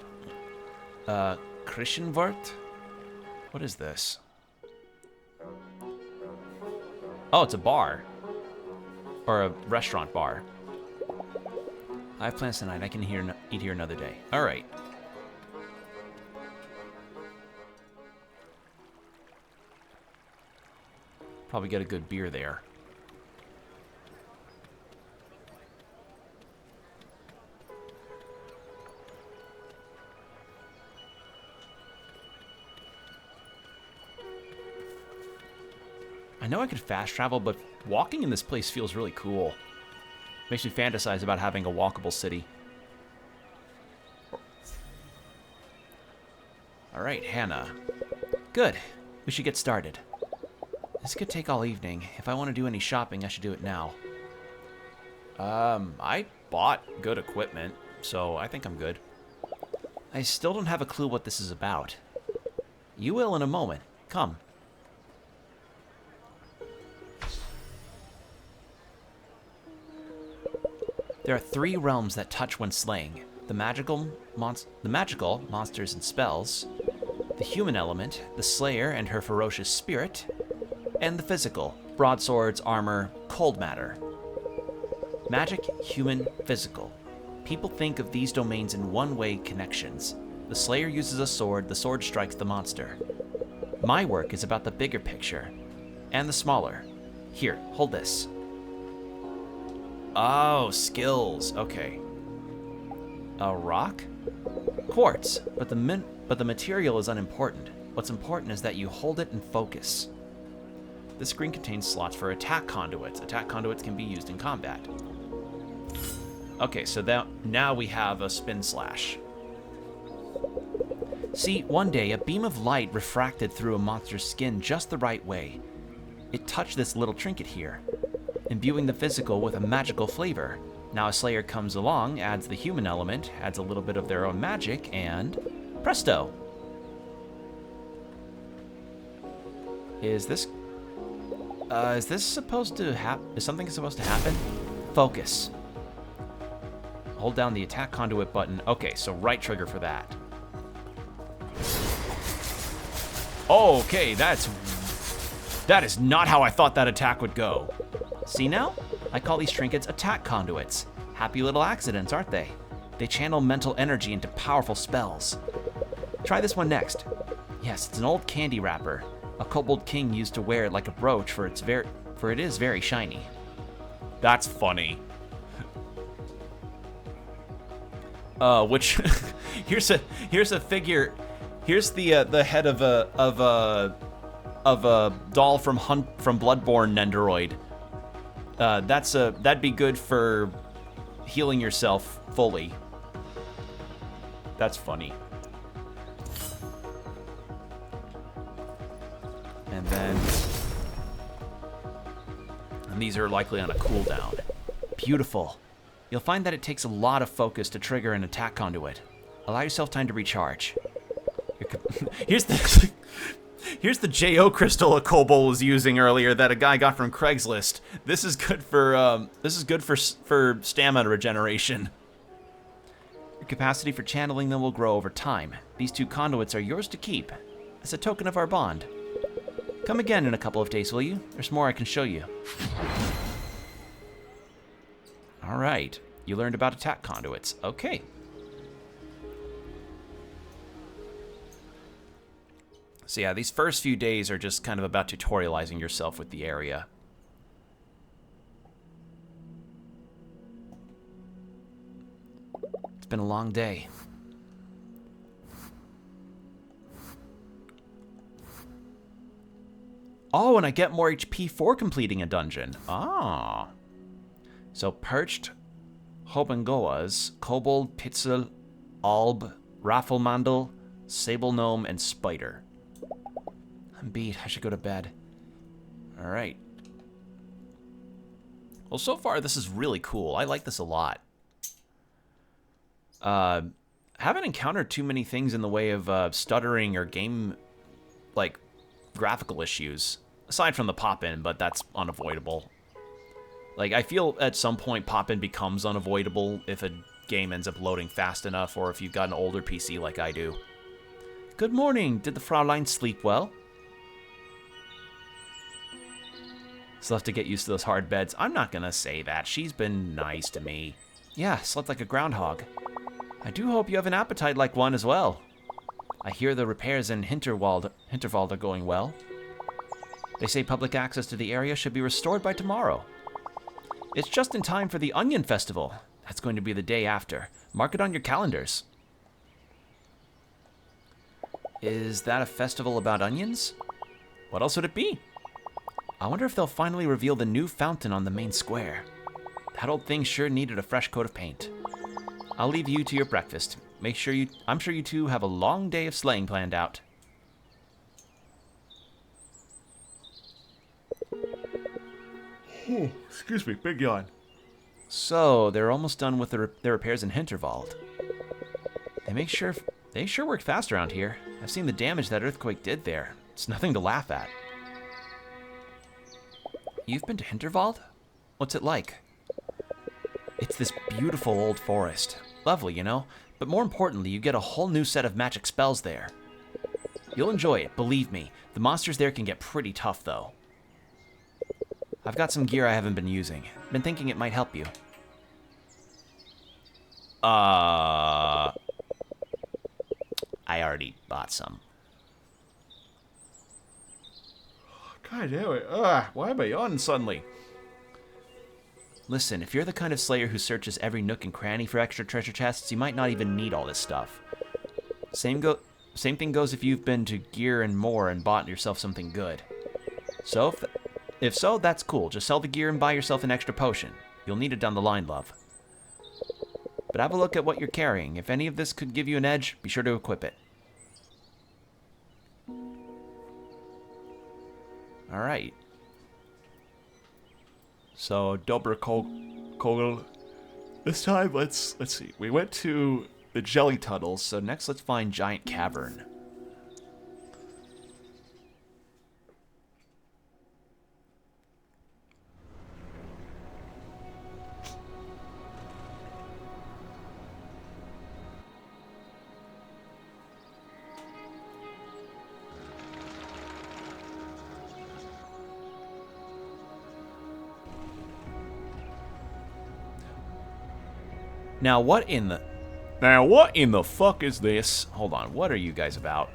What is this? Oh, it's a bar. Or a restaurant bar. I have plans tonight. I can eat here another day. Alright. Probably get a good beer there. I know I could fast travel, but walking in this place feels really cool. Makes me fantasize about having a walkable city. Alright, Hannah. Good. We should get started. This could take all evening. If I want to do any shopping, I should do it now. I bought good equipment, so I think I'm good. I still don't have a clue what this is about. You will in a moment. Come. There are 3 realms that touch when slaying. The magical monsters and spells, the human element, the slayer and her ferocious spirit, And the physical, broadswords, armor, cold matter. Magic, human, physical. People think of these domains in one-way connections. The Slayer uses a sword, the sword strikes the monster. My work is about the bigger picture, and the smaller. Here, hold this. Oh, skills, okay. A rock? Quartz, but the material is unimportant. What's important is that you hold it and focus. This screen contains slots for attack conduits. Attack conduits can be used in combat. Okay, so now we have a spin slash. See, one day a beam of light refracted through a monster's skin just the right way. It touched this little trinket here, imbuing the physical with a magical flavor. Now a Slayer comes along, adds the human element, adds a little bit of their own magic, and presto! Is this supposed to happen? Is something supposed to happen? Focus. Hold down the attack conduit button. Okay, so right trigger for that. Okay, that is not how I thought that attack would go. See now? I call these trinkets attack conduits. Happy little accidents, aren't they? They channel mental energy into powerful spells. Try this one next. Yes, it's an old candy wrapper. A kobold king used to wear it like a brooch for it is very shiny. That's funny. Which here's a figure. Here's the head of a doll from Bloodborne Nendoroid. That'd be good for healing yourself fully. That's funny. And these are likely on a cooldown. Beautiful. You'll find that it takes a lot of focus to trigger an attack conduit. Allow yourself time to recharge. Here's the JO crystal a kobold was using earlier that a guy got from Craigslist. This is good for stamina regeneration. Your capacity for channeling them will grow over time. These 2 conduits are yours to keep as a token of our bond. Come again in a couple of days, will you? There's more I can show you. All right, you learned about attack conduits. Okay. So yeah, these first few days are just kind of about tutorializing yourself with the area. It's been a long day. Oh, and I get more HP for completing a dungeon. Ah. So Perched, Hobengoas, Kobold, Pitzel, Alb, Rafflemandel, Sable Gnome, and Spider. I'm beat. I should go to bed. Alright. Well, so far this is really cool. I like this a lot. Haven't encountered too many things in the way of stuttering or game, like, graphical issues. Aside from the pop-in, but that's unavoidable. Like, I feel at some point pop-in becomes unavoidable if a game ends up loading fast enough, or if you've got an older PC like I do. Good morning. Did the Fraulein sleep well? Still have to get used to those hard beds. I'm not gonna say that. She's been nice to me. Yeah, slept like a groundhog. I do hope you have an appetite like one as well. I hear the repairs in Hinterwald are going well. They say public access to the area should be restored by tomorrow. It's just in time for the Onion Festival. That's going to be the day after. Mark it on your calendars. Is that a festival about onions? What else would it be? I wonder if they'll finally reveal the new fountain on the main square. That old thing sure needed a fresh coat of paint. I'll leave you to your breakfast. I'm sure you two have a long day of slaying planned out. Excuse me, big yawn. So, they're almost done with their repairs in Hinterwald. They sure work fast around here. I've seen the damage that earthquake did there. It's nothing to laugh at. You've been to Hinterwald? What's it like? It's this beautiful old forest. Lovely, you know? But more importantly, you get a whole new set of magic spells there. You'll enjoy it, believe me. The monsters there can get pretty tough, though. I've got some gear I haven't been using. Been thinking it might help you. I already bought some. God damn it. Why am I on suddenly? Listen, if you're the kind of slayer who searches every nook and cranny for extra treasure chests, you might not even need all this stuff. Same thing goes if you've been to Gear and More and bought yourself something good. So, if so, that's cool. Just sell the gear and buy yourself an extra potion. You'll need it down the line, love. But have a look at what you're carrying. If any of this could give you an edge, be sure to equip it. Alright. So, Kogel. This time, let's see. We went to the jelly tunnels. So next let's find Giant Cavern. Now what in the fuck is this? Hold on, what are you guys about?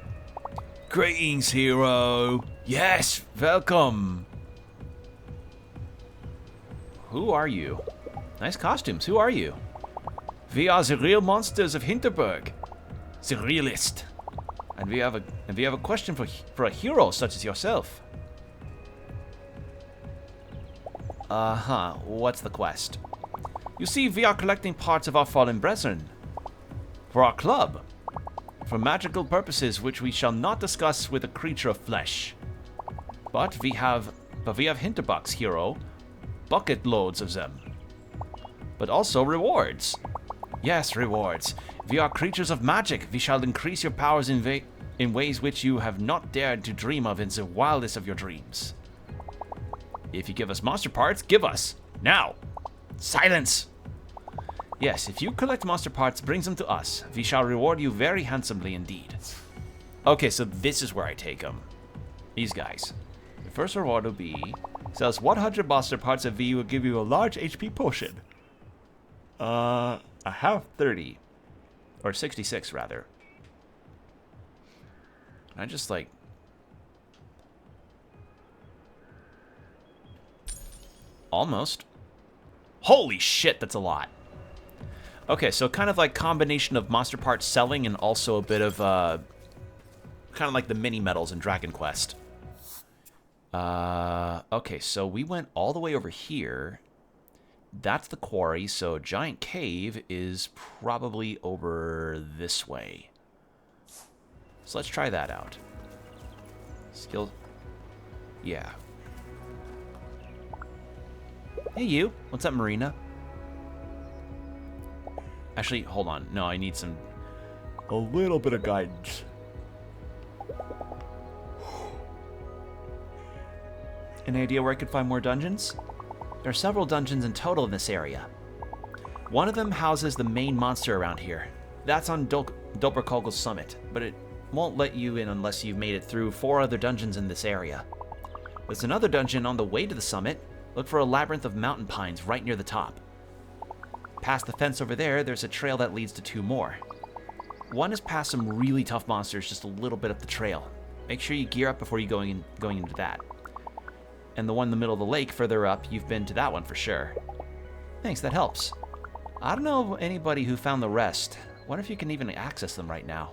Greetings, hero. Yes, welcome. Who are you? Nice costumes. Who are you? We are the real monsters of Hinterberg. The realist. And we have a question for a hero such as yourself. What's the quest? You see, we are collecting parts of our fallen brethren. For our club. For magical purposes which we shall not discuss with a creature of flesh. But we have Hinterbucks, hero. Bucket loads of them. But also rewards. Yes, rewards. We are creatures of magic. We shall increase your powers in ways which you have not dared to dream of in the wildest of your dreams. If you give us monster parts, give us. Now. Silence! Yes, if you collect monster parts, bring them to us. We shall reward you very handsomely indeed. Okay, so this is where I take them. These guys. The first reward will be... Sells 100 monster parts and V will give you a large HP potion. I have 30. Or 66, rather. I just, like... Almost. Holy shit, that's a lot. Okay, so kind of like combination of monster parts selling and also a bit of, kind of like the mini medals in Dragon Quest. Okay, so we went all the way over here. That's the quarry, so Giant Cave is probably over this way. So let's try that out. Skill. Yeah. Hey, you. What's up, Marina? Actually, hold on. No, I need some... A little bit of guidance. Any idea where I could find more dungeons? There are several dungeons in total in this area. One of them houses the main monster around here. That's on Dobrkogel's summit, but it won't let you in unless you've made it through 4 other dungeons in this area. There's another dungeon on the way to the summit. Look for a labyrinth of mountain pines right near the top. Past the fence over there, there's a trail that leads to 2 more. One is past some really tough monsters just a little bit up the trail. Make sure you gear up before you going into that. And the one in the middle of the lake further up, you've been to that one for sure. Thanks, that helps. I don't know of anybody who found the rest. Wonder if you can even access them right now.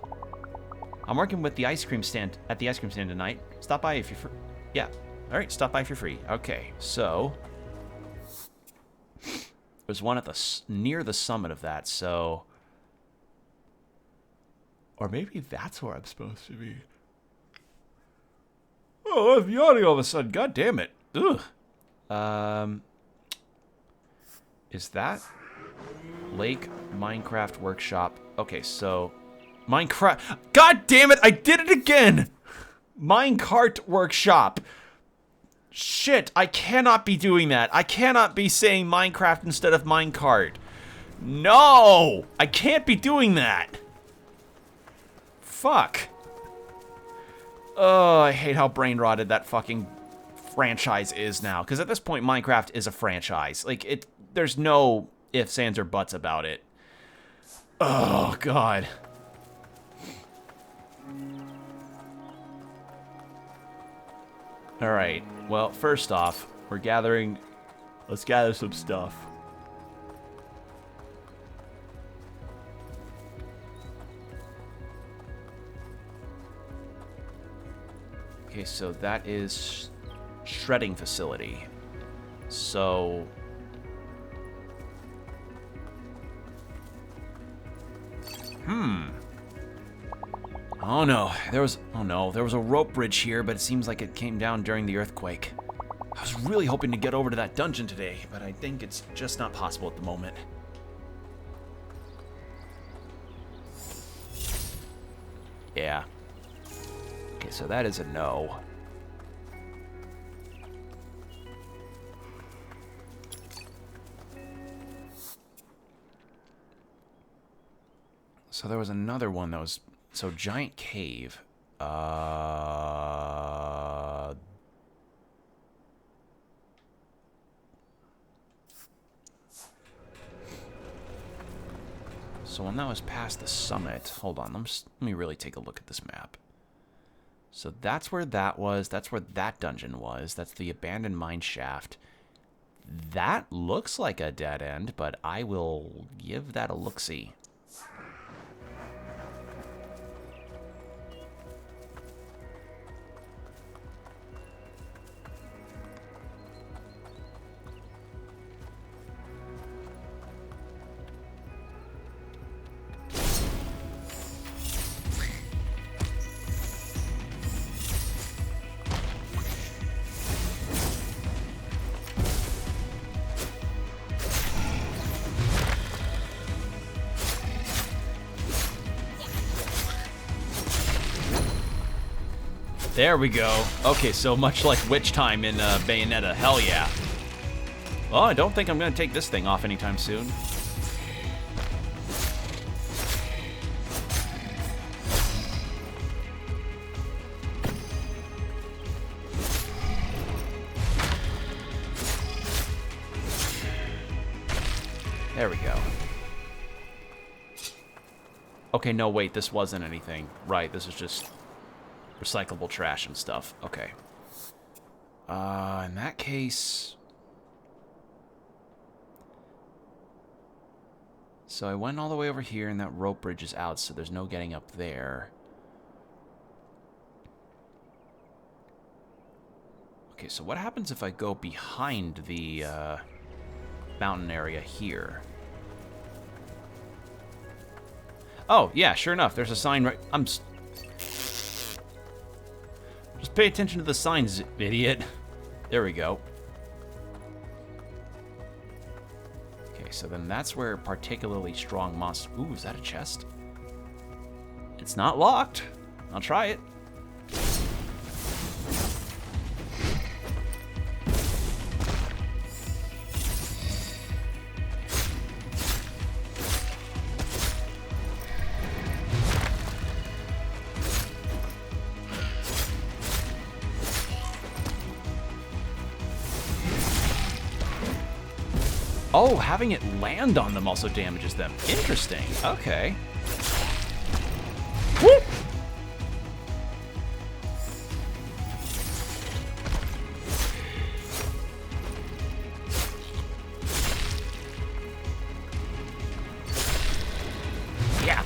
I'm working with the ice cream stand at the ice cream stand tonight. Stop by if you're free. Yeah. All right, stop by if you're free. Okay, so there's one at near the summit of that. So, or maybe that's where I'm supposed to be. Oh, I'm yawning all of a sudden. God damn it. Ugh. Is that Lake Minecraft Workshop? Okay, so Minecraft. God damn it! I did it again. Minecart Workshop. Shit! I cannot be doing that. I cannot be saying Minecraft instead of Minecart. No! I can't be doing that. Fuck. Oh, I hate how brain rotted that fucking franchise is now. Because at this point, Minecraft is a franchise. Like, there's no ifs, ands, or buts about it. Oh, God. Alright, well, first off, we're gathering... Let's gather some stuff. Okay, so that is shredding facility. So... Oh no, there was a rope bridge here, but it seems like it came down during the earthquake. I was really hoping to get over to that dungeon today, but I think it's just not possible at the moment. Yeah. Okay, so that is a no. So there was another one that was... So, giant cave. So when that was past the summit... Hold on, let me really take a look at this map. So that's where that was. That's where that dungeon was. That's the abandoned mine shaft. That looks like a dead end, but I will give that a look-see. There we go. Okay, so much like Witch Time in Bayonetta. Hell yeah. Well, I don't think I'm going to take this thing off anytime soon. There we go. Okay, no, wait, this wasn't anything. Right, this is just... recyclable trash and stuff. Okay. In that case... So I went all the way over here, and that rope bridge is out, so there's no getting up there. Okay, so what happens if I go behind the mountain area here? Oh, yeah, sure enough. There's a sign right... Just pay attention to the signs, idiot. There we go. Okay, so then that's where particularly strong monsters... Ooh, is that a chest? It's not locked. I'll try it. Oh, having it land on them also damages them. Interesting. Okay. Woo! Yeah.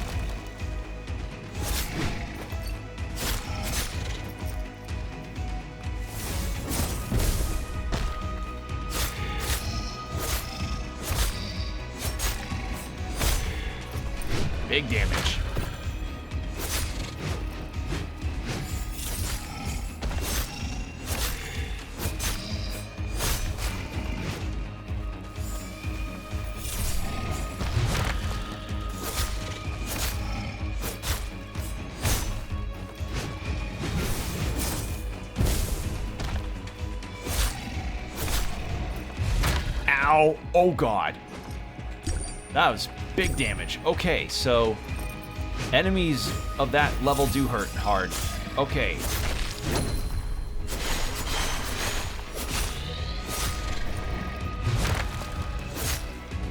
Big damage. Ow. Oh, God. That was big damage. Okay, so enemies of that level do hurt hard. Okay.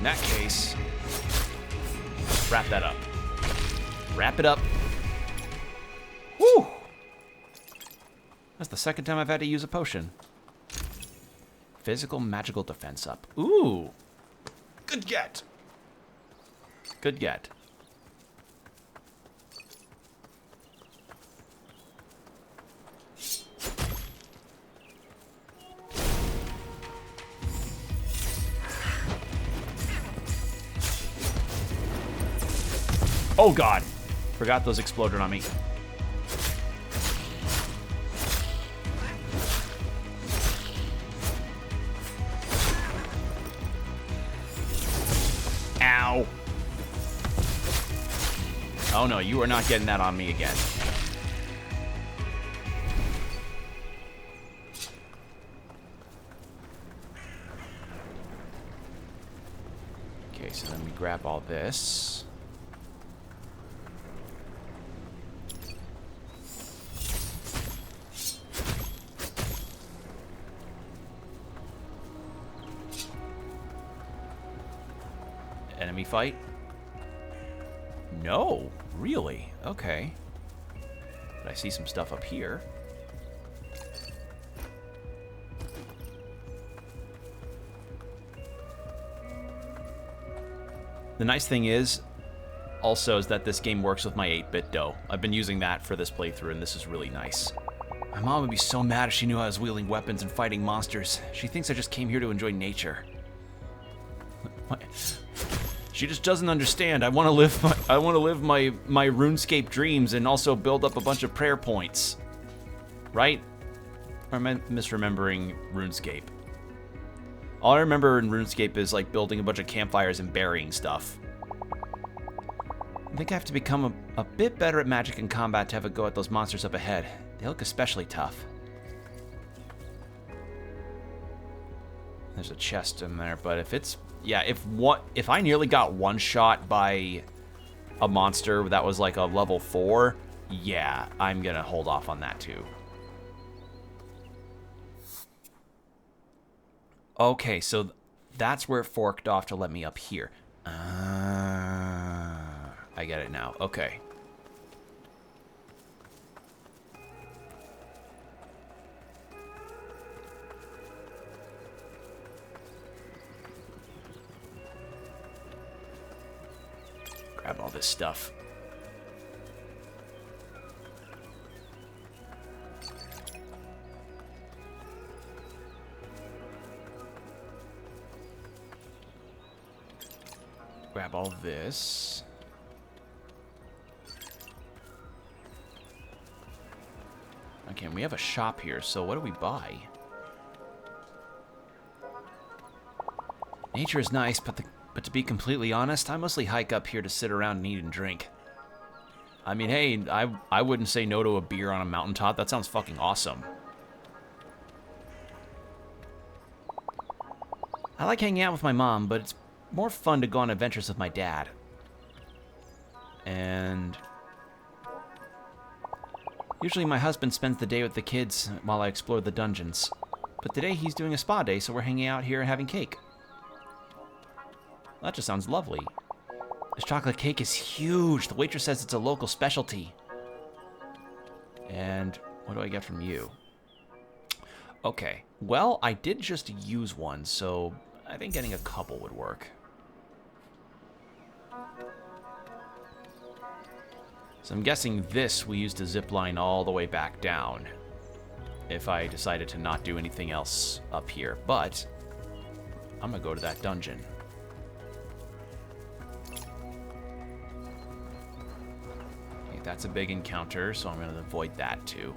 that case, wrap that up. Wrap it up. Woo! That's the second time I've had to use a potion. Physical magical defense up. Ooh! Good get. Good get. Oh god! Forgot those exploded on me. Ow! Oh no, you are not getting that on me again. Okay, so then we grab all this. Enemy fight? No, really? Okay. But I see some stuff up here. The nice thing is, also, is that this game works with my 8-bit dough. I've been using that for this playthrough, and this is really nice. My mom would be so mad if she knew I was wielding weapons and fighting monsters. She thinks I just came here to enjoy nature. What? She just doesn't understand. I want to live my RuneScape dreams and also build up a bunch of prayer points. Right? Or am I misremembering RuneScape? All I remember in RuneScape is like building a bunch of campfires and burying stuff. I think I have to become a bit better at magic and combat to have a go at those monsters up ahead. They look especially tough. There's a chest in there, but if it's... Yeah, if I nearly got one-shot by a monster that was like a level 4, yeah, I'm gonna hold off on that too. Okay, so that's where it forked off to let me up here. I get it now. Okay. Grab all this stuff. Grab all this. Okay, we have a shop here, so what do we buy? Nature is nice, but to be completely honest, I mostly hike up here to sit around and eat and drink. I mean, hey, I wouldn't say no to a beer on a mountaintop. That sounds fucking awesome. I like hanging out with my mom, but it's more fun to go on adventures with my dad. And usually my husband spends the day with the kids while I explore the dungeons. But today he's doing a spa day, so we're hanging out here and having cake. That just sounds lovely. This chocolate cake is huge. The waitress says it's a local specialty. And what do I get from you? Okay. Well, I did just use one, so I think getting a couple would work. So I'm guessing this we use to zip line all the way back down if I decided to not do anything else up here. But I'm going to go to that dungeon. Okay, that's a big encounter, so I'm going to avoid that too.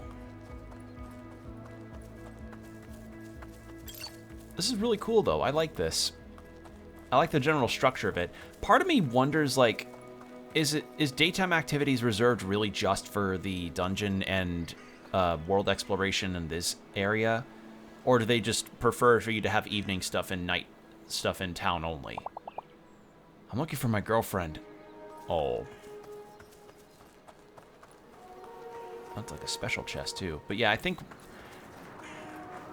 This is really cool, though. I like this. I like the general structure of it. Part of me wonders, like, is daytime activities reserved really just for the dungeon and world exploration in this area? Or do they just prefer for you to have evening stuff and night stuff in town only? I'm looking for my girlfriend. Oh. That's like a special chest, too. But yeah, I think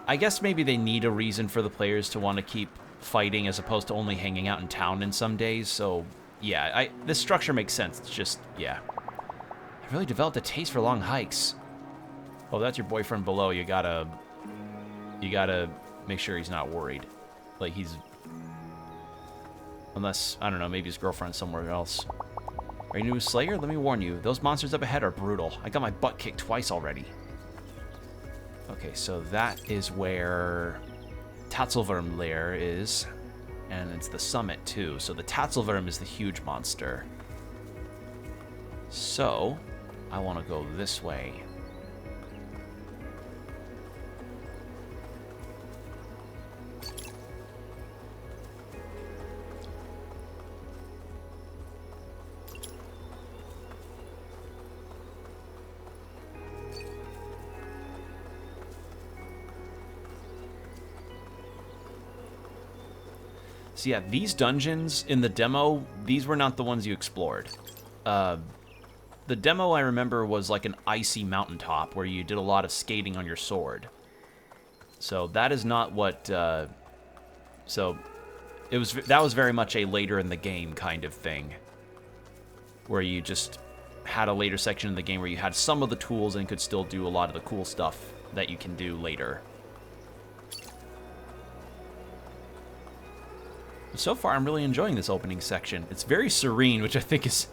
I guess maybe they need a reason for the players to want to keep fighting as opposed to only hanging out in town in some days. So, yeah, this structure makes sense. It's just, yeah. I've really developed a taste for long hikes. Oh, that's your boyfriend below. You gotta make sure he's not worried. Like, he's... Unless, I don't know, maybe his girlfriend's somewhere else. Are you new Slayer? Let me warn you, those monsters up ahead are brutal. I got my butt kicked twice already. Okay, so that is where Tatzelwurm Lair is. And it's the summit, too. So the Tatzelwurm is the huge monster. So, I want to go this way. So yeah, these dungeons in the demo, these were not the ones you explored. The demo I remember was like an icy mountaintop where you did a lot of skating on your sword. So that is not what, that was very much a later in the game kind of thing. Where you just had a later section in the game where you had some of the tools and could still do a lot of the cool stuff that you can do later. So far, I'm really enjoying this opening section. It's very serene, which I think is...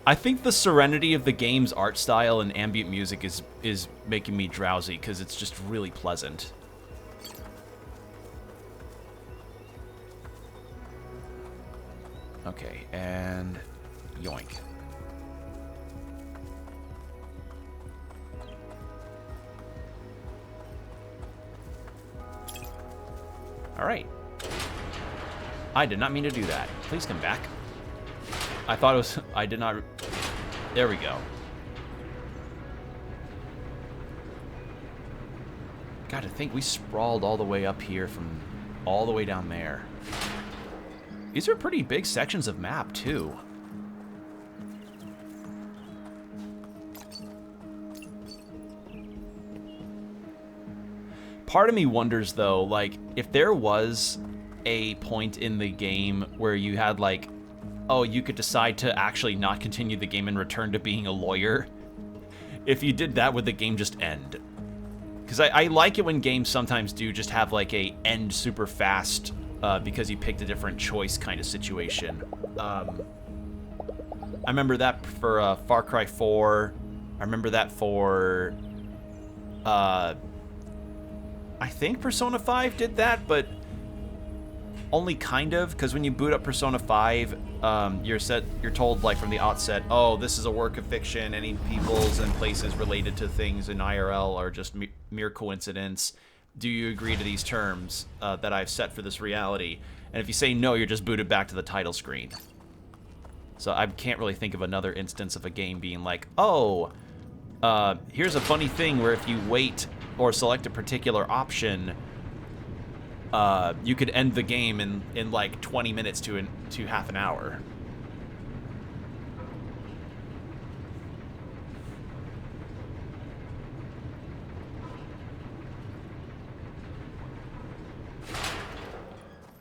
I think the serenity of the game's art style and ambient music is making me drowsy, because it's just really pleasant. Okay, and... yoink. Alright. I did not mean to do that. Please come back. I thought it was... I did not... There we go. God, I think we sprawled all the way up here from all the way down there. These are pretty big sections of map, too. Part of me wonders, though, like, if there was a point in the game where you had, like, oh, you could decide to actually not continue the game and return to being a lawyer. If you did that, would the game just end? Because I like it when games sometimes do just have, like, a end super fast because you picked a different choice kind of situation. I remember that for Far Cry 4. I remember that for... I think Persona 5 did that, but only kind of, because when you boot up Persona 5, you're told, like, from the outset, oh, this is a work of fiction, any peoples and places related to things in IRL are just mere coincidence. Do you agree to these terms that I've set for this reality? And if you say no, you're just booted back to the title screen. So I can't really think of another instance of a game being like, oh, here's a funny thing where if you wait or select a particular option, you could end the game in like 20 minutes to half an hour.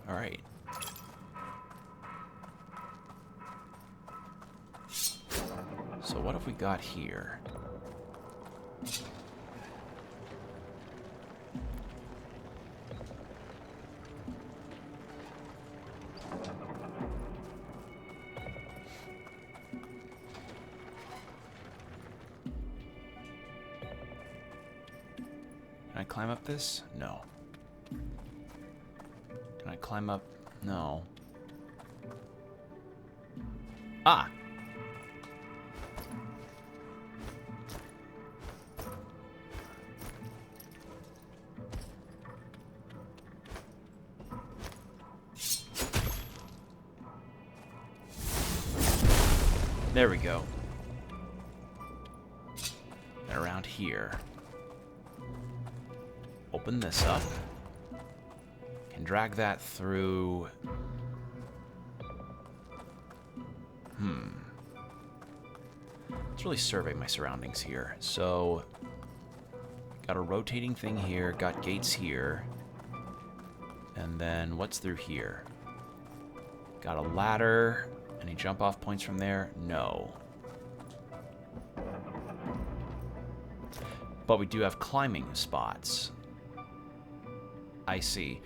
All right. So what have we got here? Can I climb up this? No. Can I climb up? No. Ah! There we go. And around here. Open this up. Can drag that through. Let's really survey my surroundings here. So, Got a rotating thing here. Got gates here. And then what's through here? Got a ladder. Any jump off points from there? No. But we do have climbing spots. I see.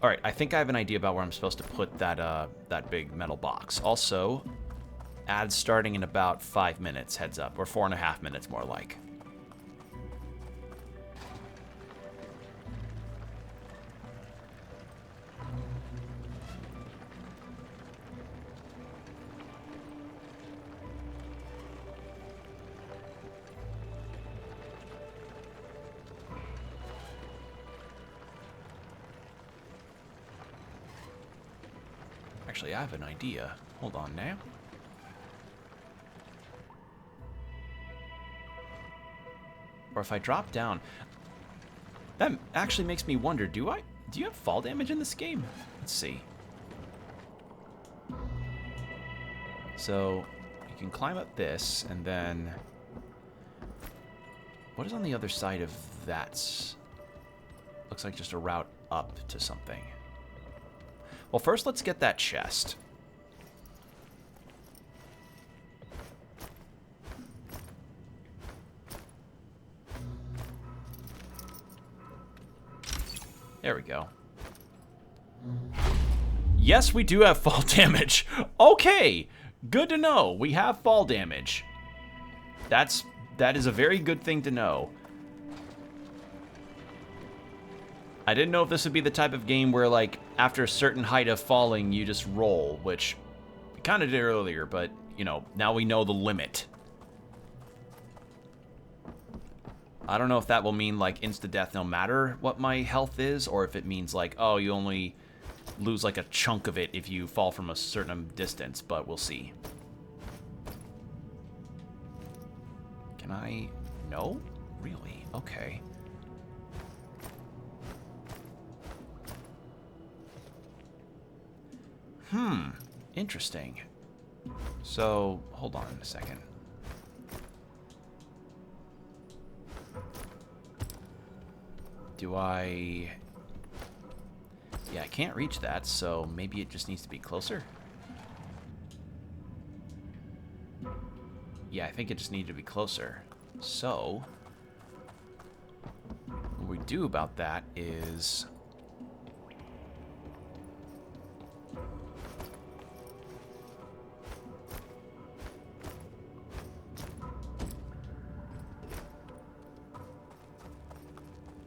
All right, I think I have an idea about where I'm supposed to put that big metal box. Also, ads starting in about 5 minutes, heads up. Or 4.5 minutes, more like. Actually, I have an idea. Hold on now. Or if I drop down... That actually makes me wonder, do you have fall damage in this game? Let's see. So, you can climb up this, and then... What is on the other side of that? Looks like just a route up to something. Well, first let's get that chest. There we go. Yes, we do have fall damage. Okay, good to know. We have fall damage. That is a very good thing to know. I didn't know if this would be the type of game where, like, after a certain height of falling, you just roll, which we kind of did earlier, but, you know, now we know the limit. I don't know if that will mean, like, insta-death no matter what my health is, or if it means, like, oh, you only lose, like, a chunk of it if you fall from a certain distance, but we'll see. Can I... No? Really? Okay. Interesting. So, hold on a second. Do I... Yeah, I can't reach that, so maybe it just needs to be closer? Yeah, I think it just needed to be closer. So, what we do about that is...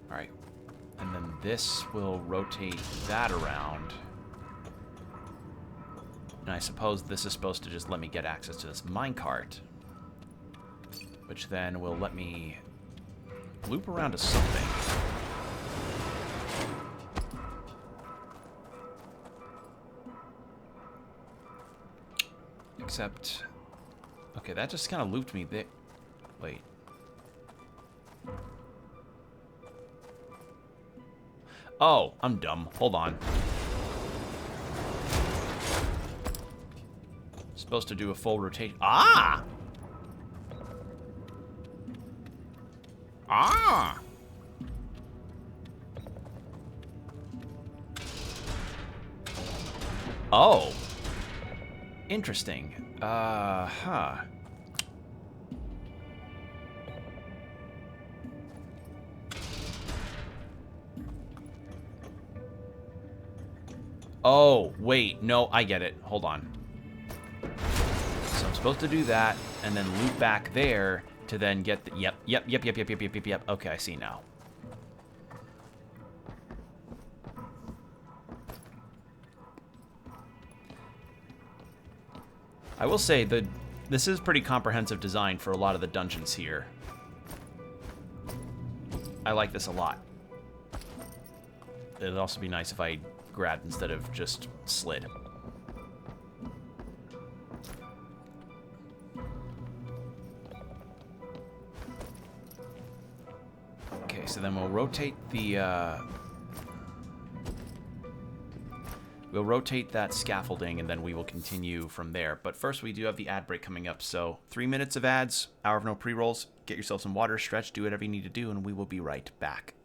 Alright, and then this will rotate that around. And I suppose this is supposed to just let me get access to this minecart. Which then will let me loop around to something. Except... Okay, that just kind of looped me there. Wait. Oh, I'm dumb. Hold on. Supposed to do a full rotation. Ah! Ah! Oh. Interesting. Huh. Oh, wait. No, I get it. Hold on. So I'm supposed to do that and then loop back there to then get the... Yep. Okay, I see now. I will say that this is pretty comprehensive design for a lot of the dungeons here. I like this a lot. It'd also be nice if I grabbed instead of just slid. Okay, so then we'll rotate the... We'll rotate that scaffolding, and then we will continue from there. But first, we do have the ad break coming up. So 3 minutes of ads, hour of no pre-rolls. Get yourself some water, stretch, do whatever you need to do, and we will be right back.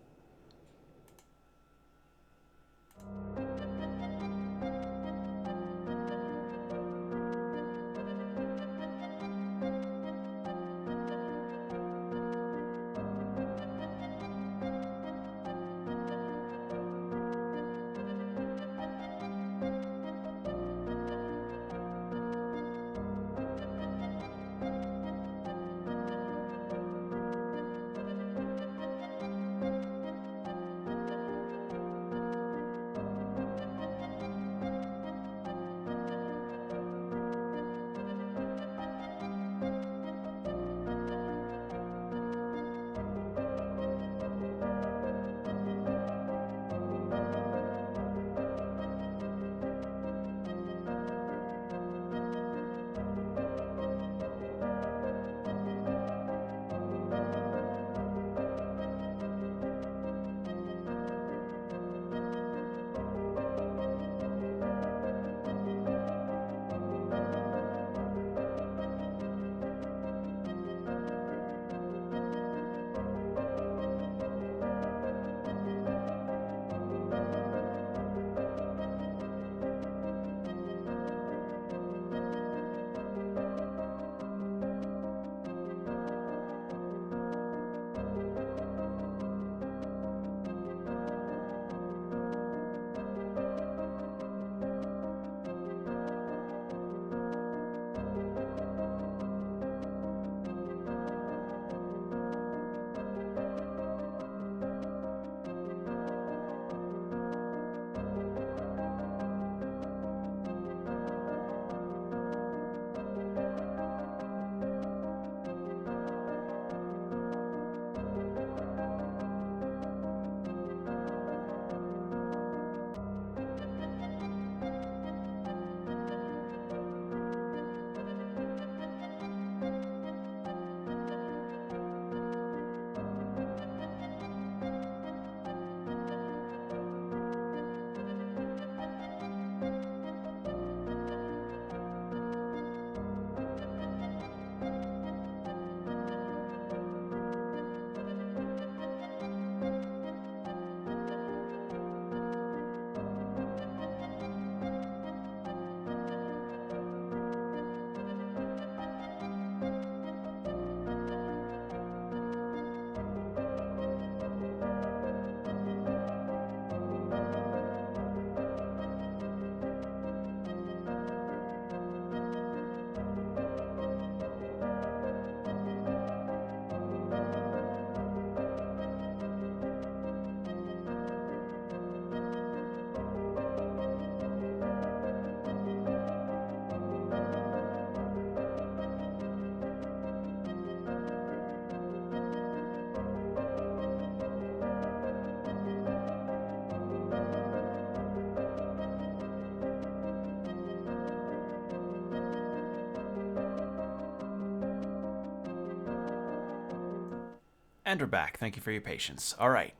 And we're back. Thank you for your patience. All right.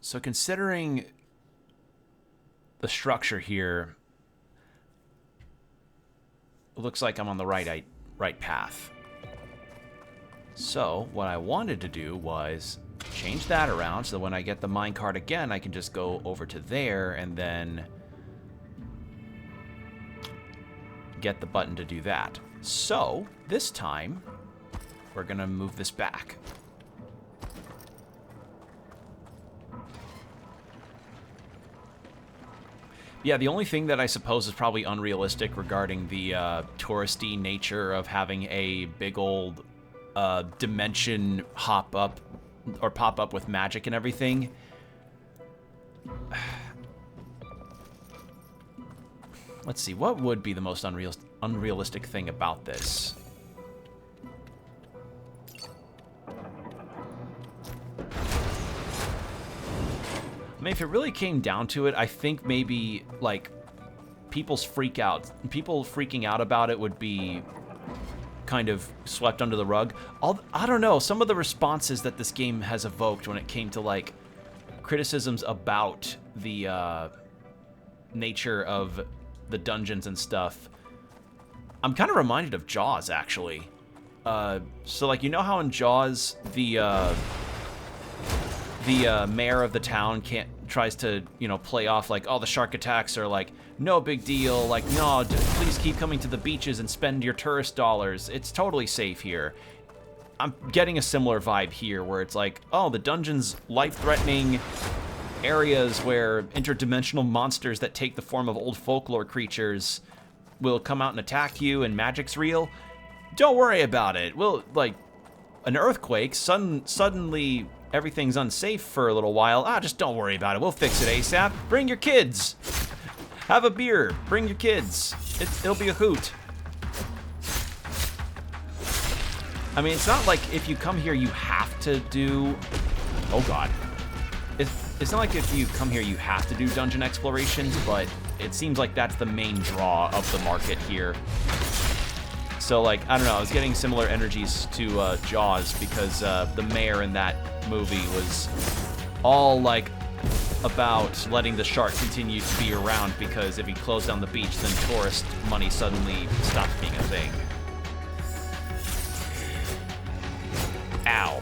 So considering the structure here, it looks like I'm on the right path. So what I wanted to do was change that around so that when I get the minecart again, I can just go over to there and then get the button to do that. So this time, we're gonna move this back. Yeah, the only thing that I suppose is probably unrealistic regarding the touristy nature of having a big old dimension hop up or pop up with magic and everything. Let's see, what would be the most unrealistic thing about this? I mean, if it really came down to it, I think maybe, like, people freaking out about it would be kind of swept under the rug. I don't know, some of the responses that this game has evoked when it came to, like, criticisms about the nature of the dungeons and stuff, I'm kind of reminded of Jaws, actually. So, like, you know how in Jaws, the mayor of the town tries to, you know, play off, like, oh, the shark attacks are, like, no big deal, like, no, please keep coming to the beaches and spend your tourist dollars. It's totally safe here. I'm getting a similar vibe here, where it's like, oh, the dungeon's life-threatening areas where interdimensional monsters that take the form of old folklore creatures will come out and attack you, and magic's real. Don't worry about it. Well, like, an earthquake, suddenly everything's unsafe for a little while. Just don't worry about it. We'll fix it ASAP. Bring your kids. Have a beer. Bring your kids. It'll be a hoot. I mean, it's not like if you come here, you have to do... Oh, God. It's not like if you come here, you have to do dungeon explorations, but it seems like that's the main draw of the market here. So, like, I don't know, I was getting similar energies to Jaws, because the mayor in that movie was all, like, about letting the shark continue to be around, because if he closed down the beach, then tourist money suddenly stops being a thing. Ow.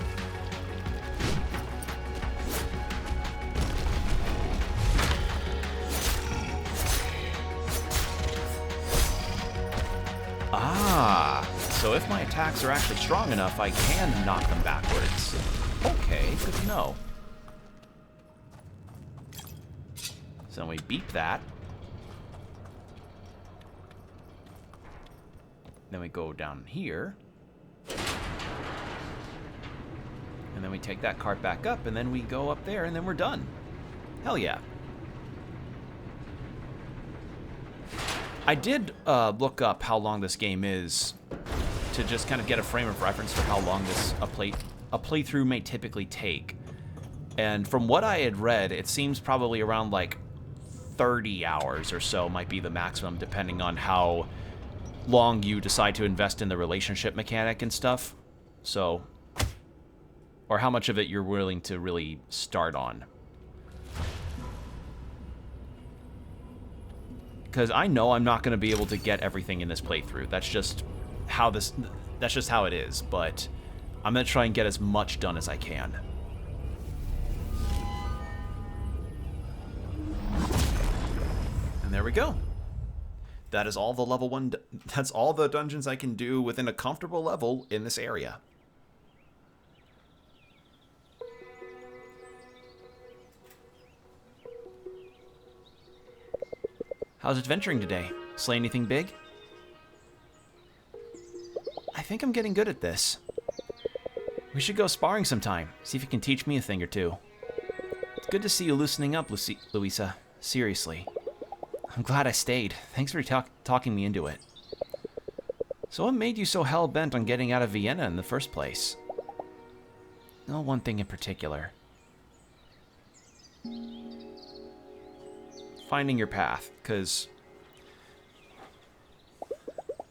So if my attacks are actually strong enough, I can knock them backwards. Okay, good to know. So we beep that. Then we go down here. And then we take that cart back up, and then we go up there, and then we're done. Hell yeah. I did look up how long this game is to just kind of get a frame of reference for how long a playthrough may typically take. And from what I had read, it seems probably around like 30 hours or so might be the maximum, depending on how long you decide to invest in the relationship mechanic and stuff. So, or how much of it you're willing to really start on. Because I know I'm not going to be able to get everything in this playthrough. That's just how it is, but I'm going to try and get as much done as I can. And there we go. That is all the level 1, that's all the dungeons I can do within a comfortable level in this area. How's adventuring today? Slay anything big? I think I'm getting good at this. We should go sparring sometime, see if you can teach me a thing or two. It's good to see you loosening up, Louisa. Seriously. I'm glad I stayed. Thanks for talking me into it. So what made you so hell-bent on getting out of Vienna in the first place? No one thing in particular. Finding your path, because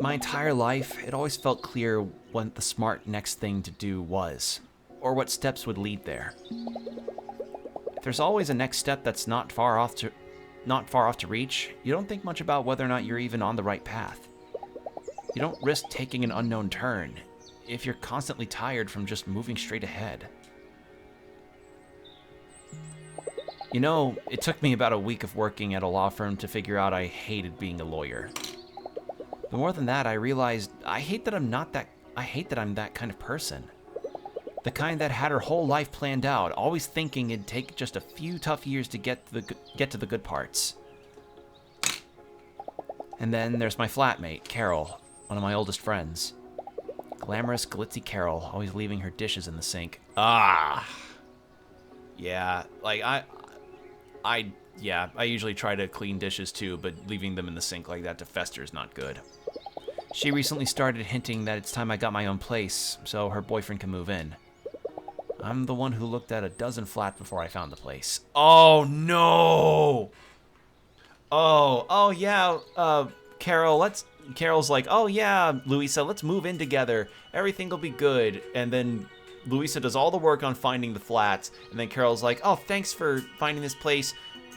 my entire life, it always felt clear what the smart next thing to do was, or what steps would lead there. If there's always a next step that's not far off to reach, you don't think much about whether or not you're even on the right path. You don't risk taking an unknown turn if you're constantly tired from just moving straight ahead. You know, it took me about a week of working at a law firm to figure out I hated being a lawyer. But more than that, I realized I hate that I'm that kind of person. The kind that had her whole life planned out, always thinking it'd take just a few tough years to get to the good parts. And then there's my flatmate, Carol, one of my oldest friends. Glamorous, glitzy Carol, always leaving her dishes in the sink. Yeah, like I usually try to clean dishes too, but leaving them in the sink like that to fester is not good. She recently started hinting that it's time I got my own place, so her boyfriend can move in. I'm the one who looked at a dozen flats before I found the place. Oh, no! Oh, yeah, Carol's like, oh, yeah, Louisa, let's move in together. Everything will be good. And then Louisa does all the work on finding the flats, and then Carol's like, oh, thanks for finding this place.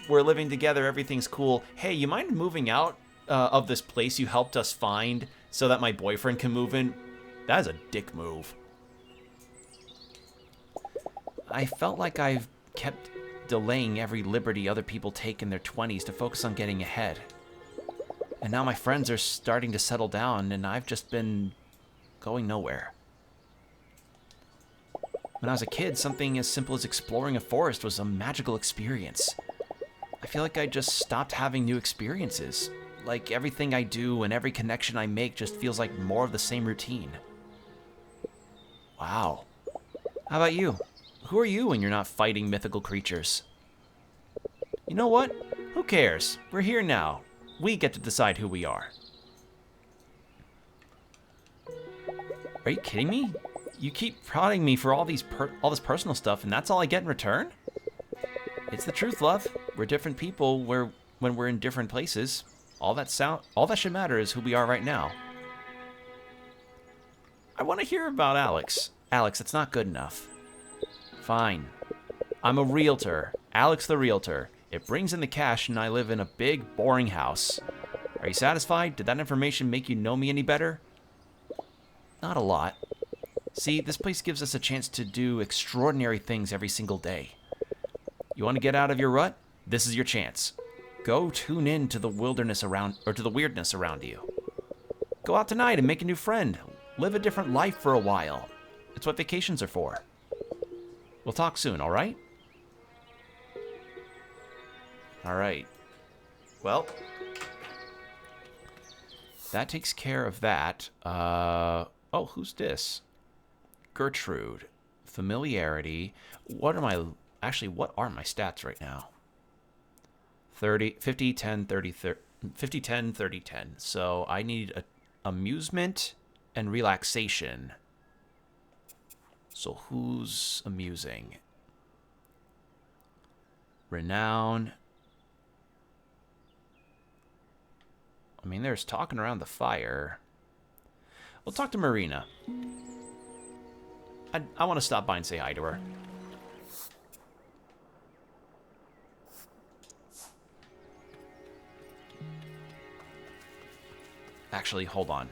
we're living together, everything's cool. Hey, you mind moving out of this place you helped us find so that my boyfriend can move in? That is a dick move. I felt like I've kept delaying every liberty other people take in their 20s to focus on getting ahead. And now my friends are starting to settle down, and I've just been going nowhere. When I was a kid, something as simple as exploring a forest was a magical experience. I feel like I just stopped having new experiences. Like everything I do and every connection I make just feels like more of the same routine. Wow. How about you? Who are you when you're not fighting mythical creatures? You know what? Who cares? We're here now. We get to decide who we are. Are you kidding me? You keep prodding me for all this personal stuff, and that's all I get in return? It's the truth, love. We're different people when we're in different places. All that should matter is who we are right now. I want to hear about Alex. Alex, it's not good enough. Fine. I'm a realtor. Alex the realtor. It brings in the cash, and I live in a big, boring house. Are you satisfied? Did that information make you know me any better? Not a lot. See, this place gives us a chance to do extraordinary things every single day. You want to get out of your rut? This is your chance. Go tune in to the weirdness around you. Go out tonight and make a new friend. Live a different life for a while. It's what vacations are for. We'll talk soon, all right? All right. Well, that takes care of that. Oh, who's this? Gertrude. Familiarity. What are my stats right now? 30, 50, 10, 30, 50, 10, 30, 10. So I need amusement and relaxation. So who's amusing? Renown. I mean, there's talking around the fire. We'll talk to Marina. I want to stop by and say hi to her. Actually, hold on.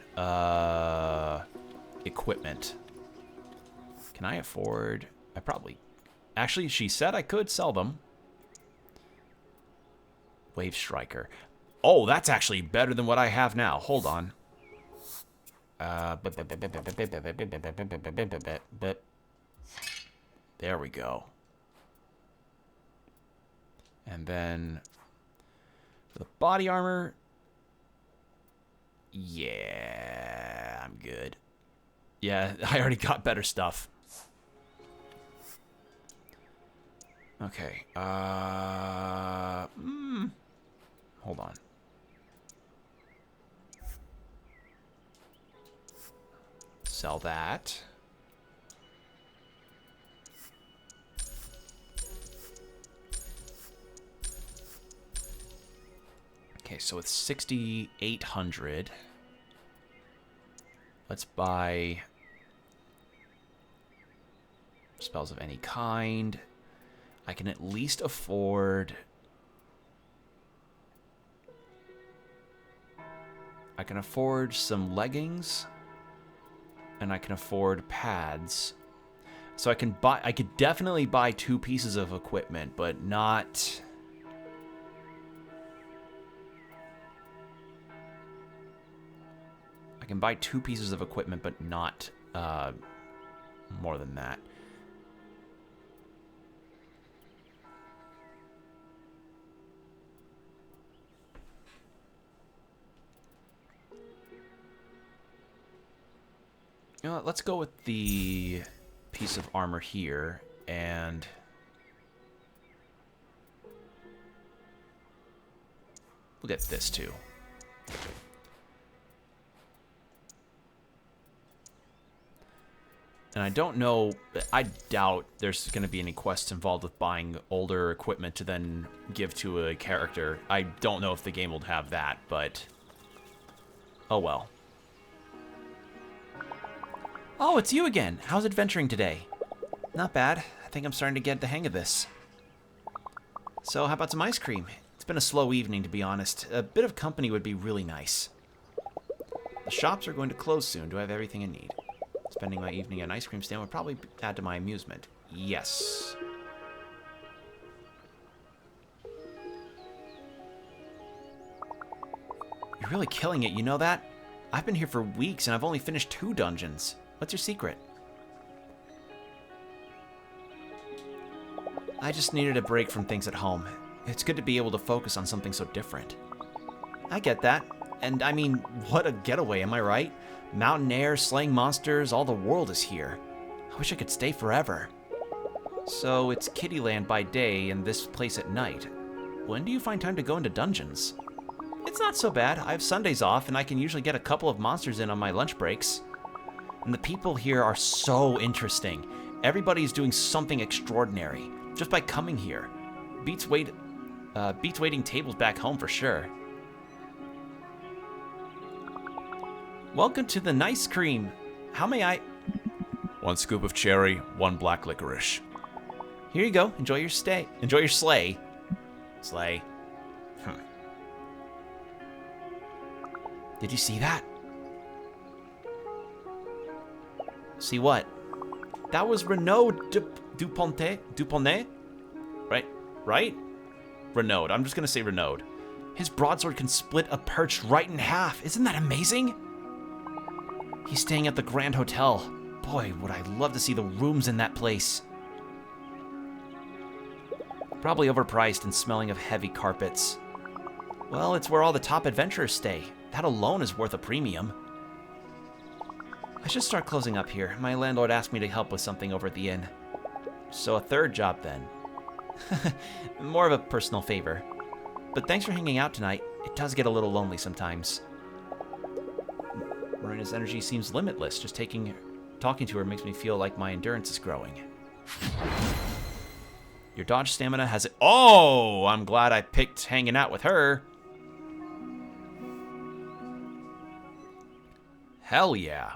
Equipment. Can I afford... Actually, she said I could sell them. Wave Striker. Oh, that's actually better than what I have now. Hold on. There we go. And then for the body armor, yeah, I'm good. Yeah, I already got better stuff. Okay. Hold on. Sell that. Okay, so it's 6,800. Let's buy spells of any kind. I can at least afford... I can afford some leggings. And I can afford pads. So I could definitely buy 2 pieces of equipment, but not... I can buy 2 pieces of equipment, but not more than that. You know what, let's go with the piece of armor here, and we'll get this too. And I don't know, I doubt there's going to be any quests involved with buying older equipment to then give to a character. I don't know if the game will have that, but oh well. Oh, it's you again. How's adventuring today? Not bad. I think I'm starting to get the hang of this. So, how about some ice cream? It's been a slow evening, to be honest. A bit of company would be really nice. The shops are going to close soon. Do I have everything I need? Spending my evening at an ice cream stand would probably add to my amusement. Yes. You're really killing it, you know that? I've been here for weeks and I've only finished 2 dungeons. What's your secret? I just needed a break from things at home. It's good to be able to focus on something so different. I get that. And I mean, what a getaway, am I right? Mountain air, slaying monsters, all the world is here. I wish I could stay forever. So it's Kittyland by day and this place at night. When do you find time to go into dungeons? It's not so bad. I have Sundays off and I can usually get a couple of monsters in on my lunch breaks. And the people here are so interesting. Everybody's doing something extraordinary just by coming here. Beats waiting tables back home for sure. Welcome to the Nice Cream. How may I... 1 scoop of cherry, 1 black licorice. Here you go. Enjoy your stay. Enjoy your sleigh. Sleigh. Did you see that? See what? That was Renaud Duponnet? Right? Renaud. I'm just gonna say Renaud. His broadsword can split a perch right in half. Isn't that amazing? He's staying at the Grand Hotel. Boy, would I love to see the rooms in that place. Probably overpriced and smelling of heavy carpets. Well, it's where all the top adventurers stay. That alone is worth a premium. I should start closing up here. My landlord asked me to help with something over at the inn. So a 3rd job then. More of a personal favor. But thanks for hanging out tonight. It does get a little lonely sometimes. Marina's energy seems limitless. Just talking to her makes me feel like my endurance is growing. Your dodge stamina has it. Oh, I'm glad I picked hanging out with her. Hell yeah.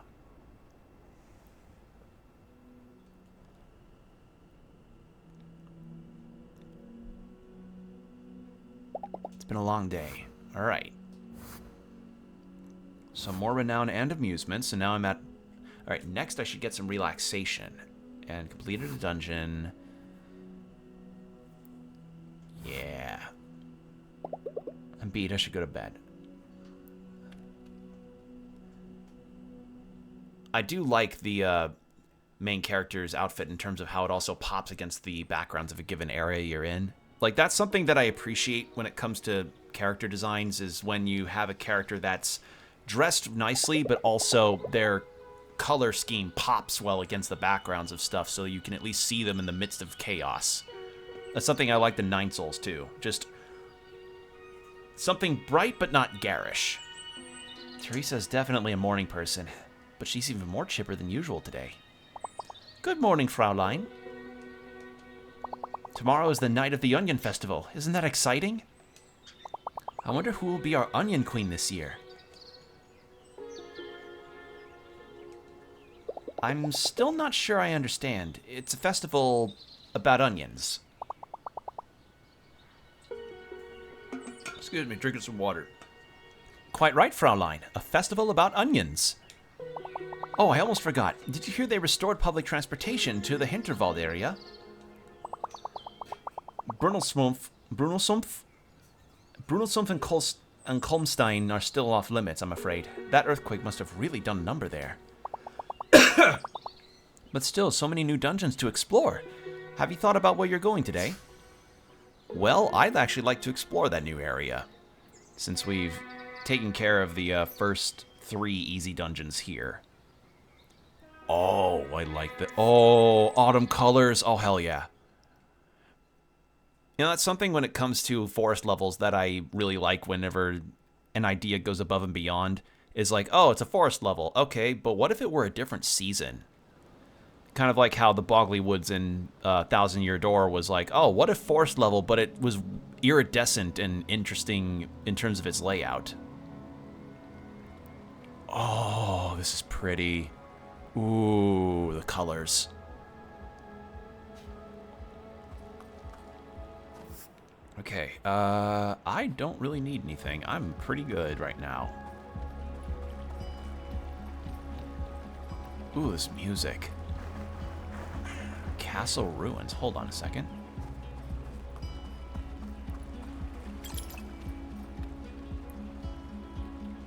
It's been a long day. All right. Some more renown and amusement. So now I'm at... All right, next I should get some relaxation. And completed a dungeon. Yeah. I'm beat. I should go to bed. I do like the main character's outfit in terms of how it also pops against the backgrounds of a given area you're in. Like, that's something that I appreciate when it comes to character designs, is when you have a character that's dressed nicely, but also their color scheme pops well against the backgrounds of stuff, so you can at least see them in the midst of chaos. That's something I like the Nine Souls too. Just something bright but not garish. Teresa's definitely a morning person, but she's even more chipper than usual today. Good morning, Fraulein. Tomorrow is the night of the Onion Festival. Isn't that exciting? I wonder who will be our Onion Queen this year. I'm still not sure I understand. It's a festival about onions. Excuse me, drinking some water. Quite right, Fraulein. A festival about onions. Oh, I almost forgot. Did you hear they restored public transportation to the Hinterwald area? Brunelssumpf and Kolmstein are still off limits, I'm afraid. That earthquake must have really done a number there. But still, so many new dungeons to explore. Have you thought about where you're going today? Well, I'd actually like to explore that new area, since we've taken care of the first 3 easy dungeons here. Oh, I like that. Oh, autumn colors. Oh, hell yeah. You know, that's something when it comes to forest levels that I really like whenever an idea goes above and beyond. Is like, oh, it's a forest level. Okay, but what if it were a different season? Kind of like how the Boggly Woods in Thousand Year Door was like, oh, what if forest level, but it was iridescent and interesting in terms of its layout. Oh, this is pretty. Ooh, the colors. Okay, I don't really need anything. I'm pretty good right now. Ooh, this music. Castle ruins. Hold on a second.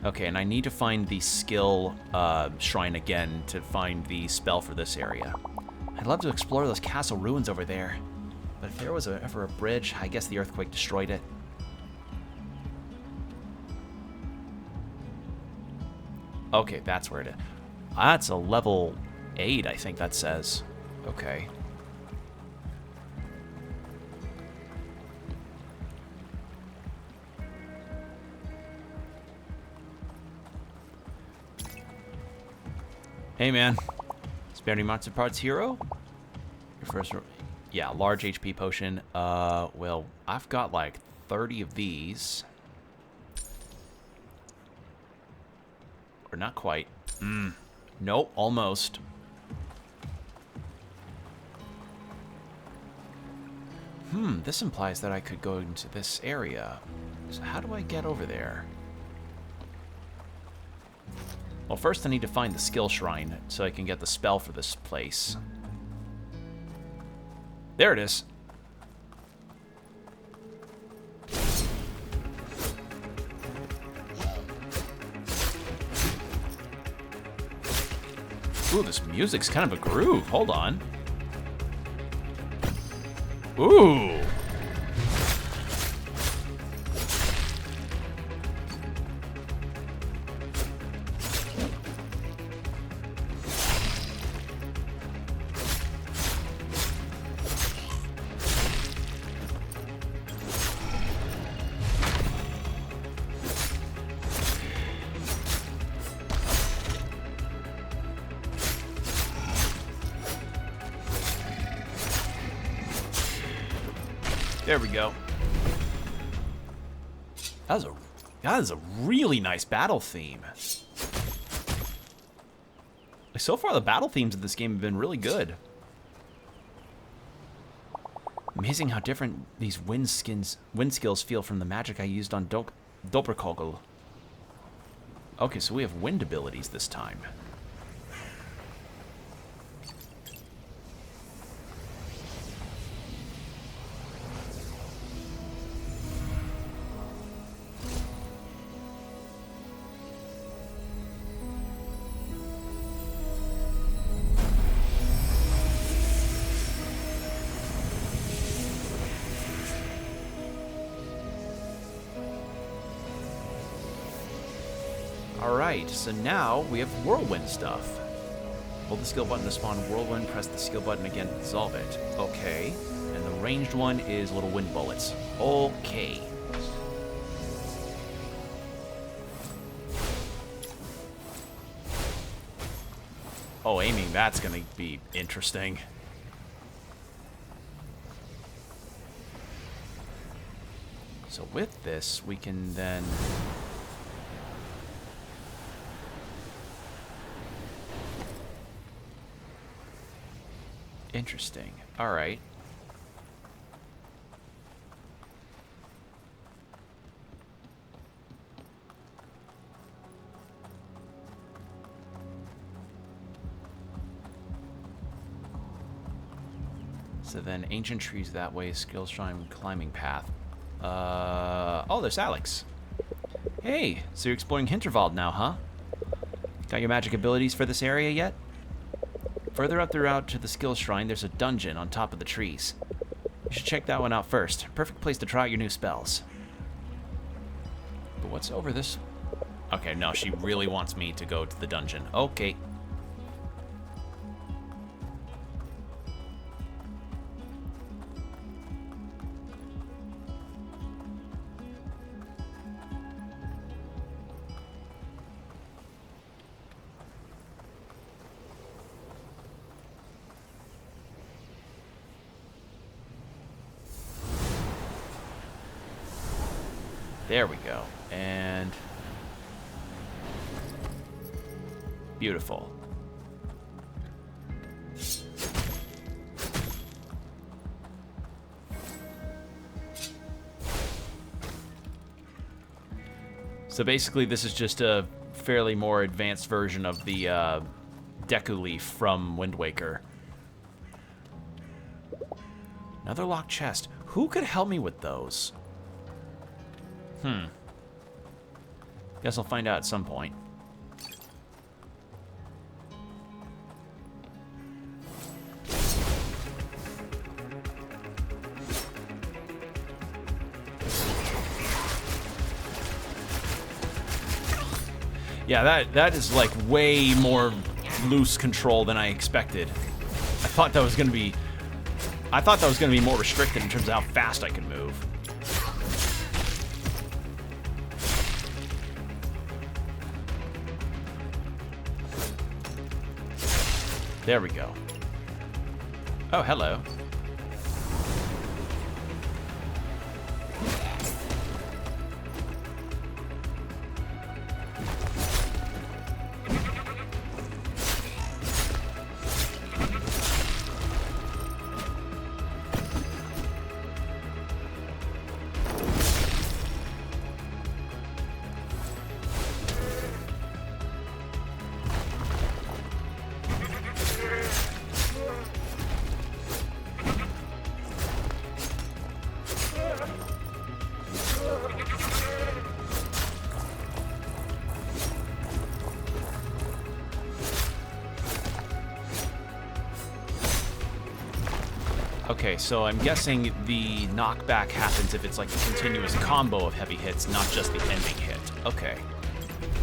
Okay, and I need to find the skill shrine again to find the spell for this area. I'd love to explore those castle ruins over there. But if there was ever a bridge, I guess the earthquake destroyed it. Okay, that's where it is. That's a level 8, I think that says. Okay. Hey, man. Spare any monster parts, hero? Your first... Yeah, large HP potion. Well, I've got like 30 of these. Or not quite. Nope, almost. This implies that I could go into this area. So how do I get over there? Well, first I need to find the skill shrine so I can get the spell for this place. There it is. Ooh, this music's kind of a groove. Hold on. Ooh. There we go. That is a really nice battle theme. So far, the battle themes of this game have been really good. Amazing how different these wind skills feel from the magic I used on Doppelkogel. Okay, so we have wind abilities this time. Alright, so now we have whirlwind stuff. Hold the skill button to spawn whirlwind, press the skill button again to dissolve it. Okay. And the ranged one is little wind bullets. Okay. Oh, aiming, that's gonna be interesting. So with this, we can then... Interesting. All right. So then ancient trees that way, skill shrine climbing path. Oh, there's Alex. Hey, so you're exploring Hinterberg now, huh? Got your magic abilities for this area yet? Further up the route to the skill shrine, there's a dungeon on top of the trees. You should check that one out first. Perfect place to try out your new spells. But what's over this? Okay, no, she really wants me to go to the dungeon. Okay. There we go. And... beautiful. So basically, this is just a fairly more advanced version of the Deku Leaf from Wind Waker. Another locked chest. Who could help me with those? Guess I'll find out at some point. Yeah, that is like way more loose control than I expected. I thought that was gonna be more restricted in terms of how fast I can move. There we go. Oh, hello. Okay, so I'm guessing the knockback happens if it's like a continuous combo of heavy hits, not just the ending hit. Okay.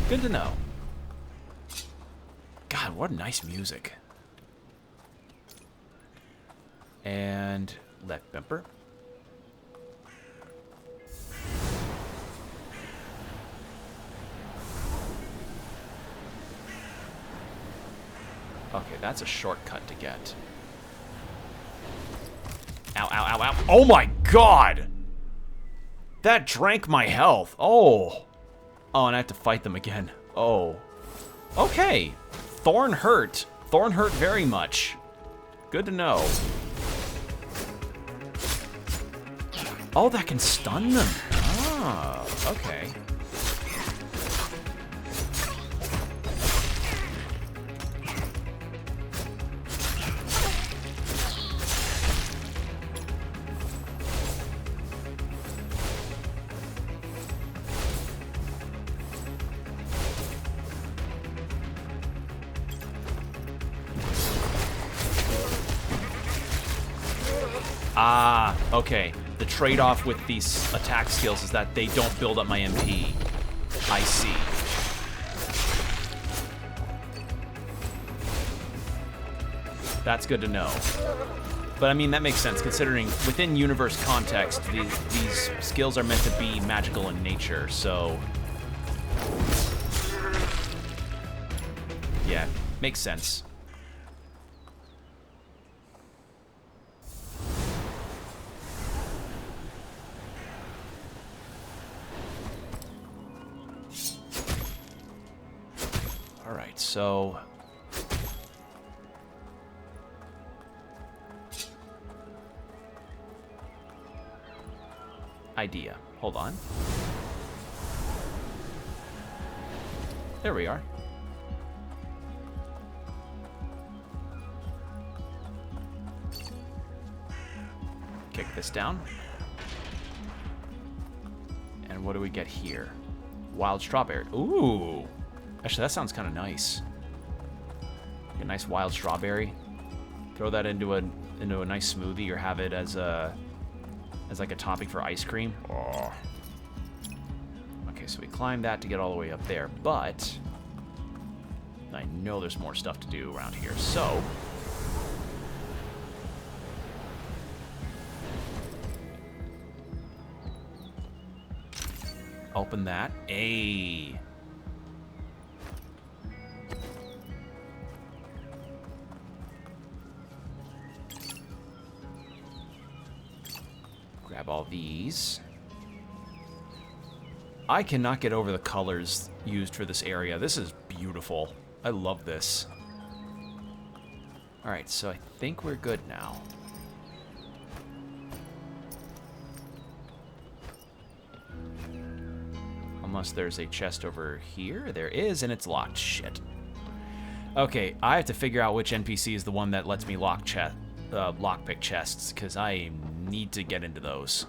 Good to know. God, what nice music. And left bumper. Okay, that's a shortcut to get. Ow, ow, ow, ow. Oh my god! That drank my health. Oh. Oh, and I have to fight them again. Oh. Okay. Thorn hurt. Thorn hurt very much. Good to know. Oh, that can stun them. Ah, okay. Ah, okay. The trade-off with these attack skills is that they don't build up my MP. I see. That's good to know. But I mean, that makes sense, considering within universe context, these skills are meant to be magical in nature, so... yeah, makes sense. Alright, so... idea. Hold on. There we are. Kick this down. And what do we get here? Wild strawberry. Ooh! Actually, that sounds kind of nice. A nice wild strawberry. Throw that into a nice smoothie, or have it as like a topping for ice cream. Oh. Okay, so we climb that to get all the way up there, but I know there's more stuff to do around here, so open that. Ayy. Grab all these. I cannot get over the colors used for this area. This is beautiful. I love this. Alright, so I think we're good now. Unless there's a chest over here. There is, and it's locked. Shit. Okay, I have to figure out which NPC is the one that lets me lockpick chests, because I need to get into those.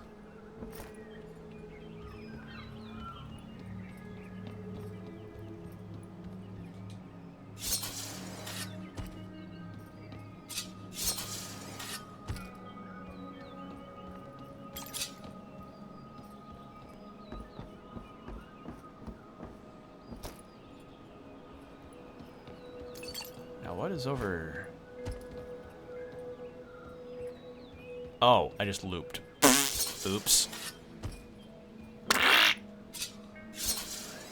What is over? Oh, I just looped. Oops.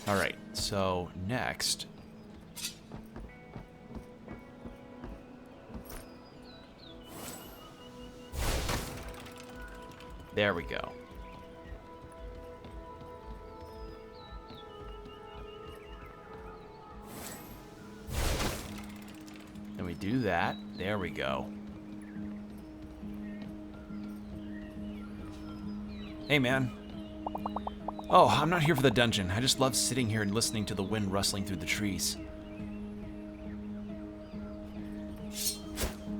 Alright, so next. There we go. Do that. There we go. Hey, man. Oh, I'm not here for the dungeon. I just love sitting here and listening to the wind rustling through the trees.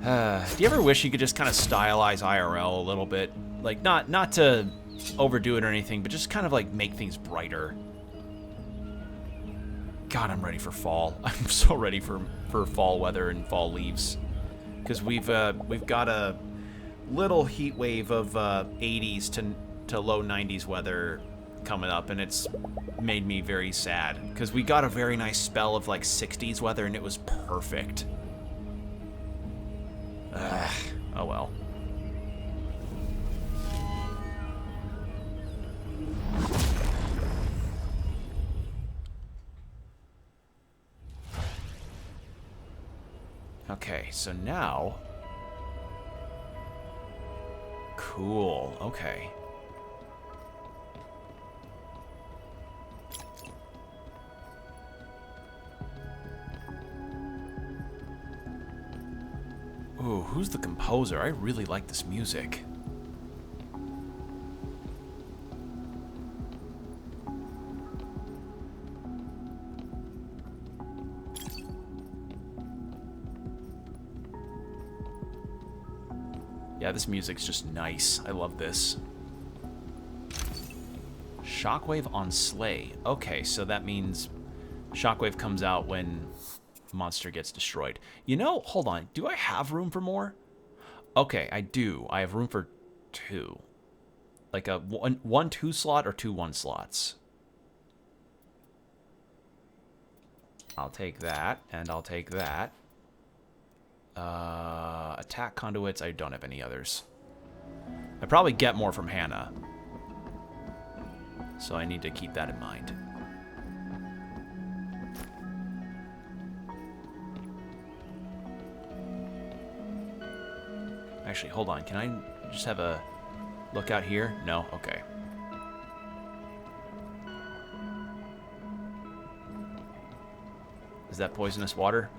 Do you ever wish you could just kind of stylize IRL a little bit? Like, not to overdo it or anything, but just kind of like make things brighter. God, I'm ready for fall. I'm so ready for fall weather and fall leaves, because we've got a little heat wave of 80s to low 90s weather coming up, and it's made me very sad, because we got a very nice spell of like 60s weather, and it was perfect. Oh well. Okay, so now... Cool, okay. Ooh, who's the composer? I really like this music. Yeah, this music's just nice. I love this. Shockwave on Slay. Okay, so that means Shockwave comes out when monster gets destroyed. You know, hold on. Do I have room for more? Okay, I do. I have room for 2. Like a 1-2 slot or 2 1 slots. I'll take that, and I'll take that. Attack conduits, I don't have any others. I probably get more from Hannah, so I need to keep that in mind. Actually, hold on. Can I just have a look out here? No? Okay. Is that poisonous water?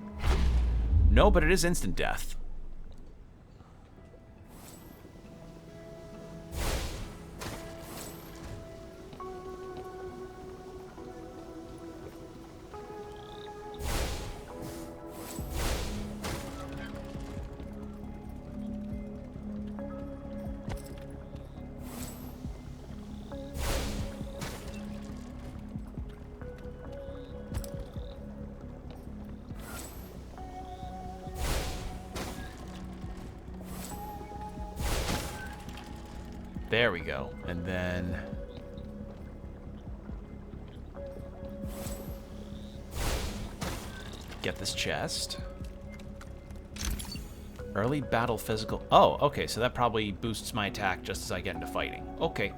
No, but it is instant death. There we go. And then... get this chest. Early battle physical... Oh, okay, so that probably boosts my attack just as I get into fighting. Okay.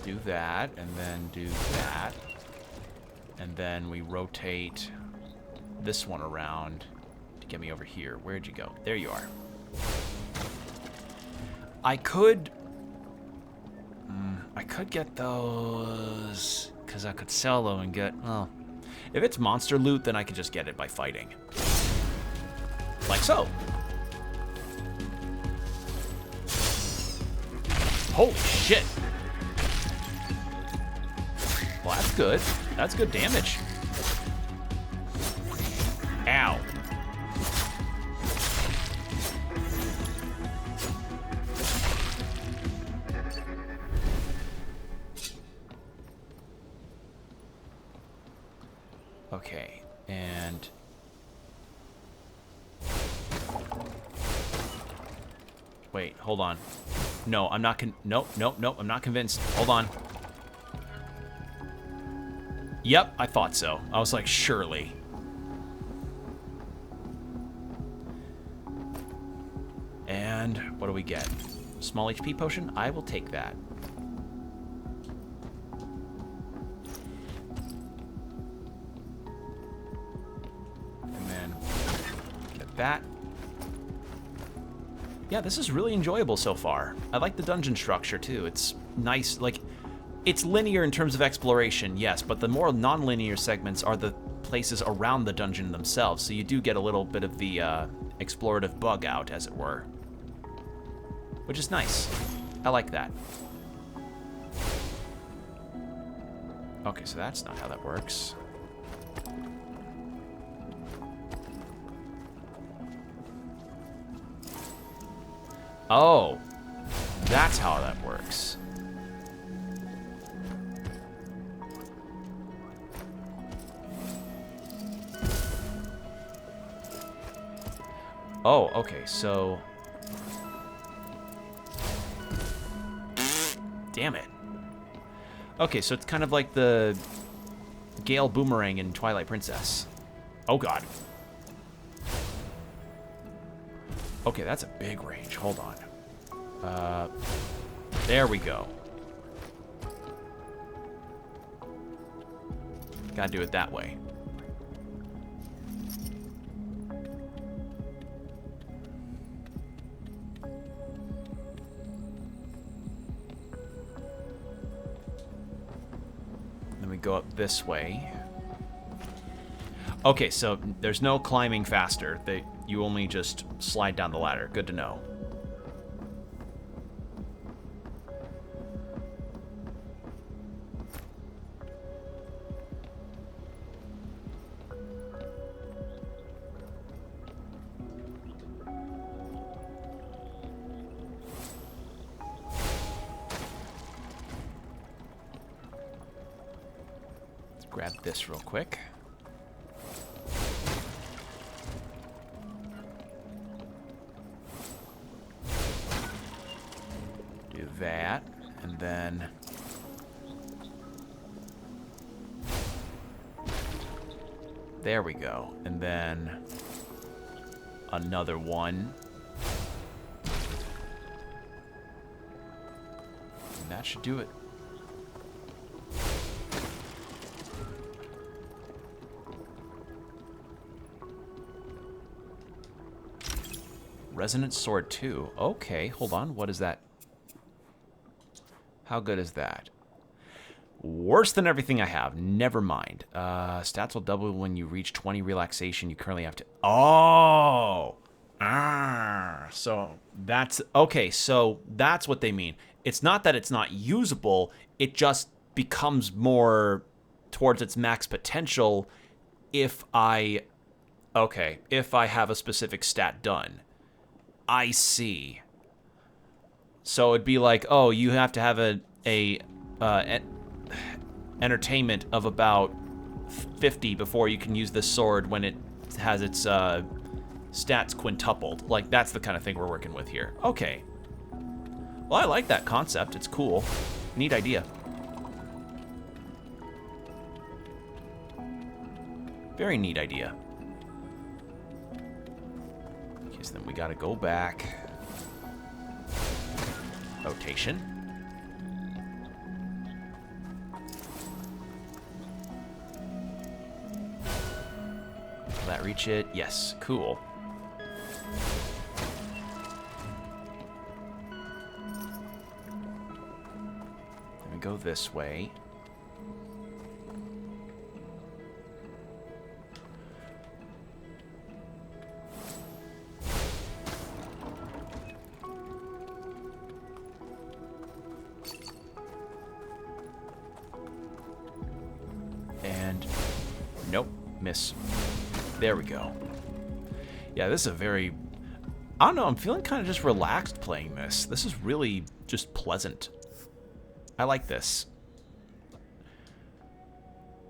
Do that, and then do that. And then we rotate this one around to get me over here. Where'd you go? There you are. I could get those, because I could sell them and get, well, if it's monster loot, then I could just get it by fighting. Like so. Holy shit. Well, that's good. That's good damage. Ow. Okay, and... Wait, hold on. No, I'm not nope, I'm not convinced. Hold on. Yep, I thought so. I was like, surely. And what do we get? Small HP potion? I will take that. And then get that. Yeah, this is really enjoyable so far. I like the dungeon structure too. It's nice, like, it's linear in terms of exploration, yes, but the more non-linear segments are the places around the dungeon themselves, so you do get a little bit of the explorative bug out, as it were. Which is nice. I like that. Okay, so that's not how that works. Oh, that's how that works. Oh, okay, so... Damn it. Okay, so it's kind of like the Gale Boomerang in Twilight Princess. Oh, God. Okay, that's a big range. Hold on. There we go. Gotta do it that way. Then we go up this way. Okay, so there's no climbing faster. You only just slide down the ladder. Good to know. Let's grab this real quick. That, and then there we go, and then another one, and that should do it. Resonant Sword 2. Okay, hold on, what is that? How good is that? Worse than everything I have. Never mind. Stats will double when you reach 20 relaxation. You currently have to... Oh! So that's... Okay, so that's what they mean. It's not that it's not usable. It just becomes more towards its max potential if I... Okay, if I have a specific stat done. I see. So it'd be like, oh, you have to have a entertainment of about 50 before you can use this sword when it has its stats quintupled. Like, that's the kind of thing we're working with here. Okay. Well, I like that concept. It's cool. Neat idea. Very neat idea. Okay, so then we gotta go back. Rotation. Will that reach it? Yes. Cool. Then we go this way. miss. There we go. Yeah, this is a very... I don't know, I'm feeling kind of just relaxed playing this. This is really just pleasant. I like this.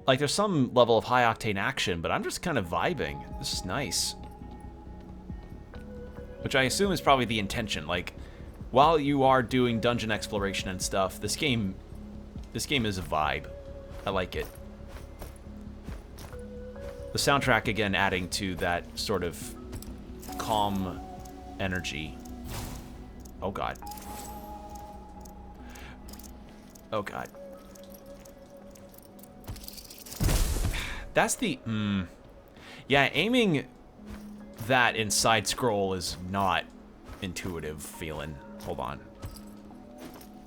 Like, there's some level of high-octane action, but I'm just kind of vibing. This is nice. Which I assume is probably the intention. Like, while you are doing dungeon exploration and stuff, this game is a vibe. I like it. The soundtrack, again, adding to that sort of calm energy. Oh, God. Oh, God. That's the... Yeah, aiming that in side-scroll is not intuitive feeling. Hold on.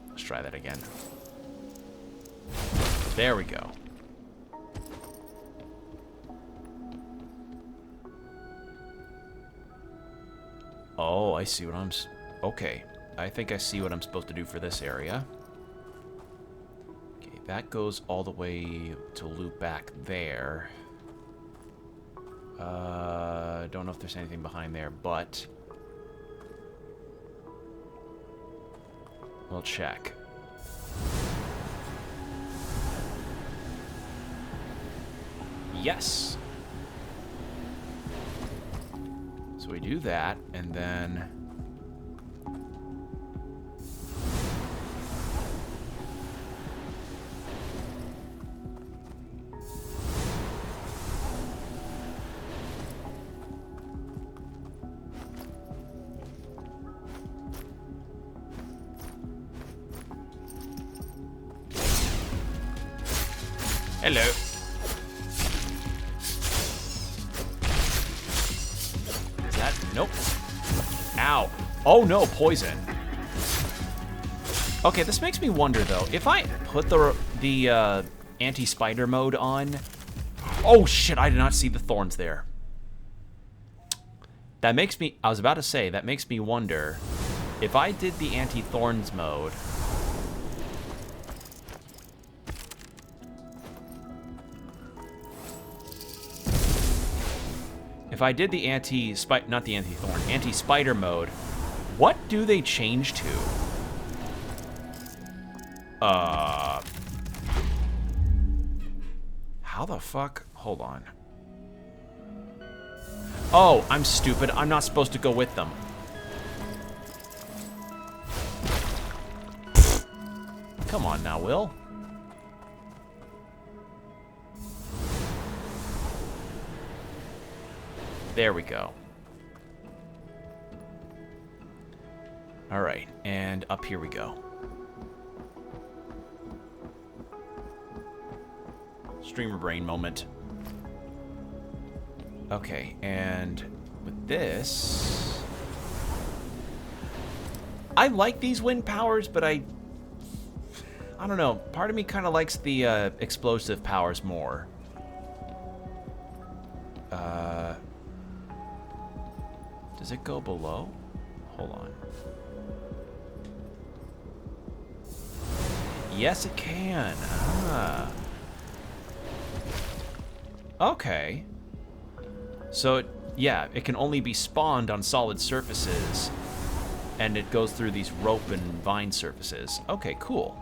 Let's try that again. There we go. Oh, I see what I'm... Okay. I think I see what I'm supposed to do for this area. Okay, that goes all the way to loop back there. Don't know if there's anything behind there, but... we'll check. Yes! So we do that, and then... Hello. Is that... Nope. Ow. Oh no, poison. Okay, this makes me wonder though. If I put the anti-spider mode on... Oh shit, I did not see the thorns there. That makes me... I was about to say, that makes me wonder if I did the anti-thorns mode... If I did the anti-spider mode, what do they change to? How the fuck? Hold on. Oh, I'm stupid. I'm not supposed to go with them. Come on now, Will. There we go. Alright, and up here we go. Streamer brain moment. Okay, and with this... I like these wind powers, but I don't know. Part of me kind of likes the explosive powers more. Does it go below? Hold on. Yes, it can. Ah. Okay. So, yeah, it can only be spawned on solid surfaces, and it goes through these rope and vine surfaces. Okay, cool.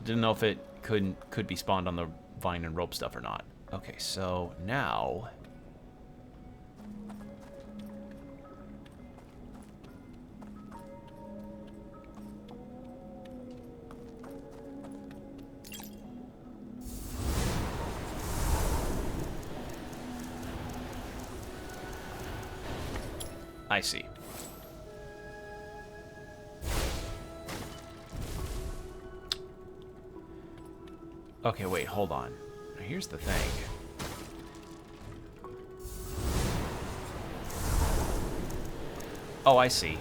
Didn't know if it could be spawned on the vine and rope stuff or not. Okay, so now... I see. Okay, wait, hold on. Now, here's the thing. Oh, I see.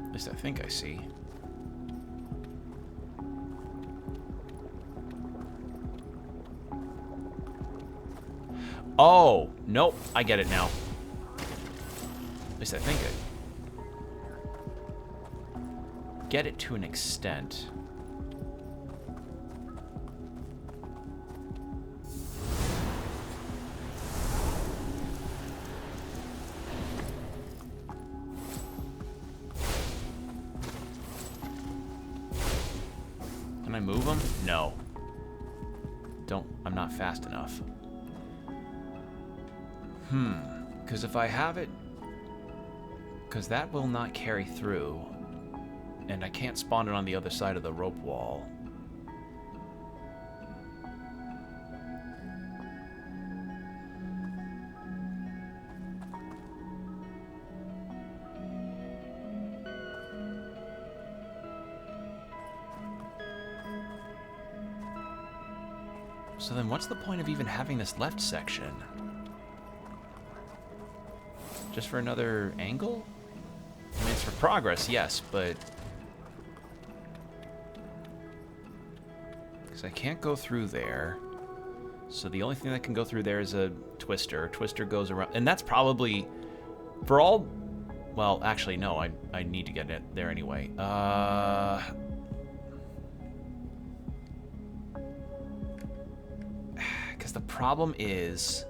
At least I think I see. Oh, nope. I get it now. At least I think it. get it to an extent. Can I move them? No. I'm not fast enough. Because if I have it... Because that will not carry through. And I can't spawn it on the other side of the rope wall. So then what's the point of even having this left section? Just for another angle? I mean, it's for progress, yes, but... Because I can't go through there. So the only thing that can go through there is a twister. Twister goes around... And that's probably... For all... Well, actually, no. I need to get it there anyway. Because the problem is...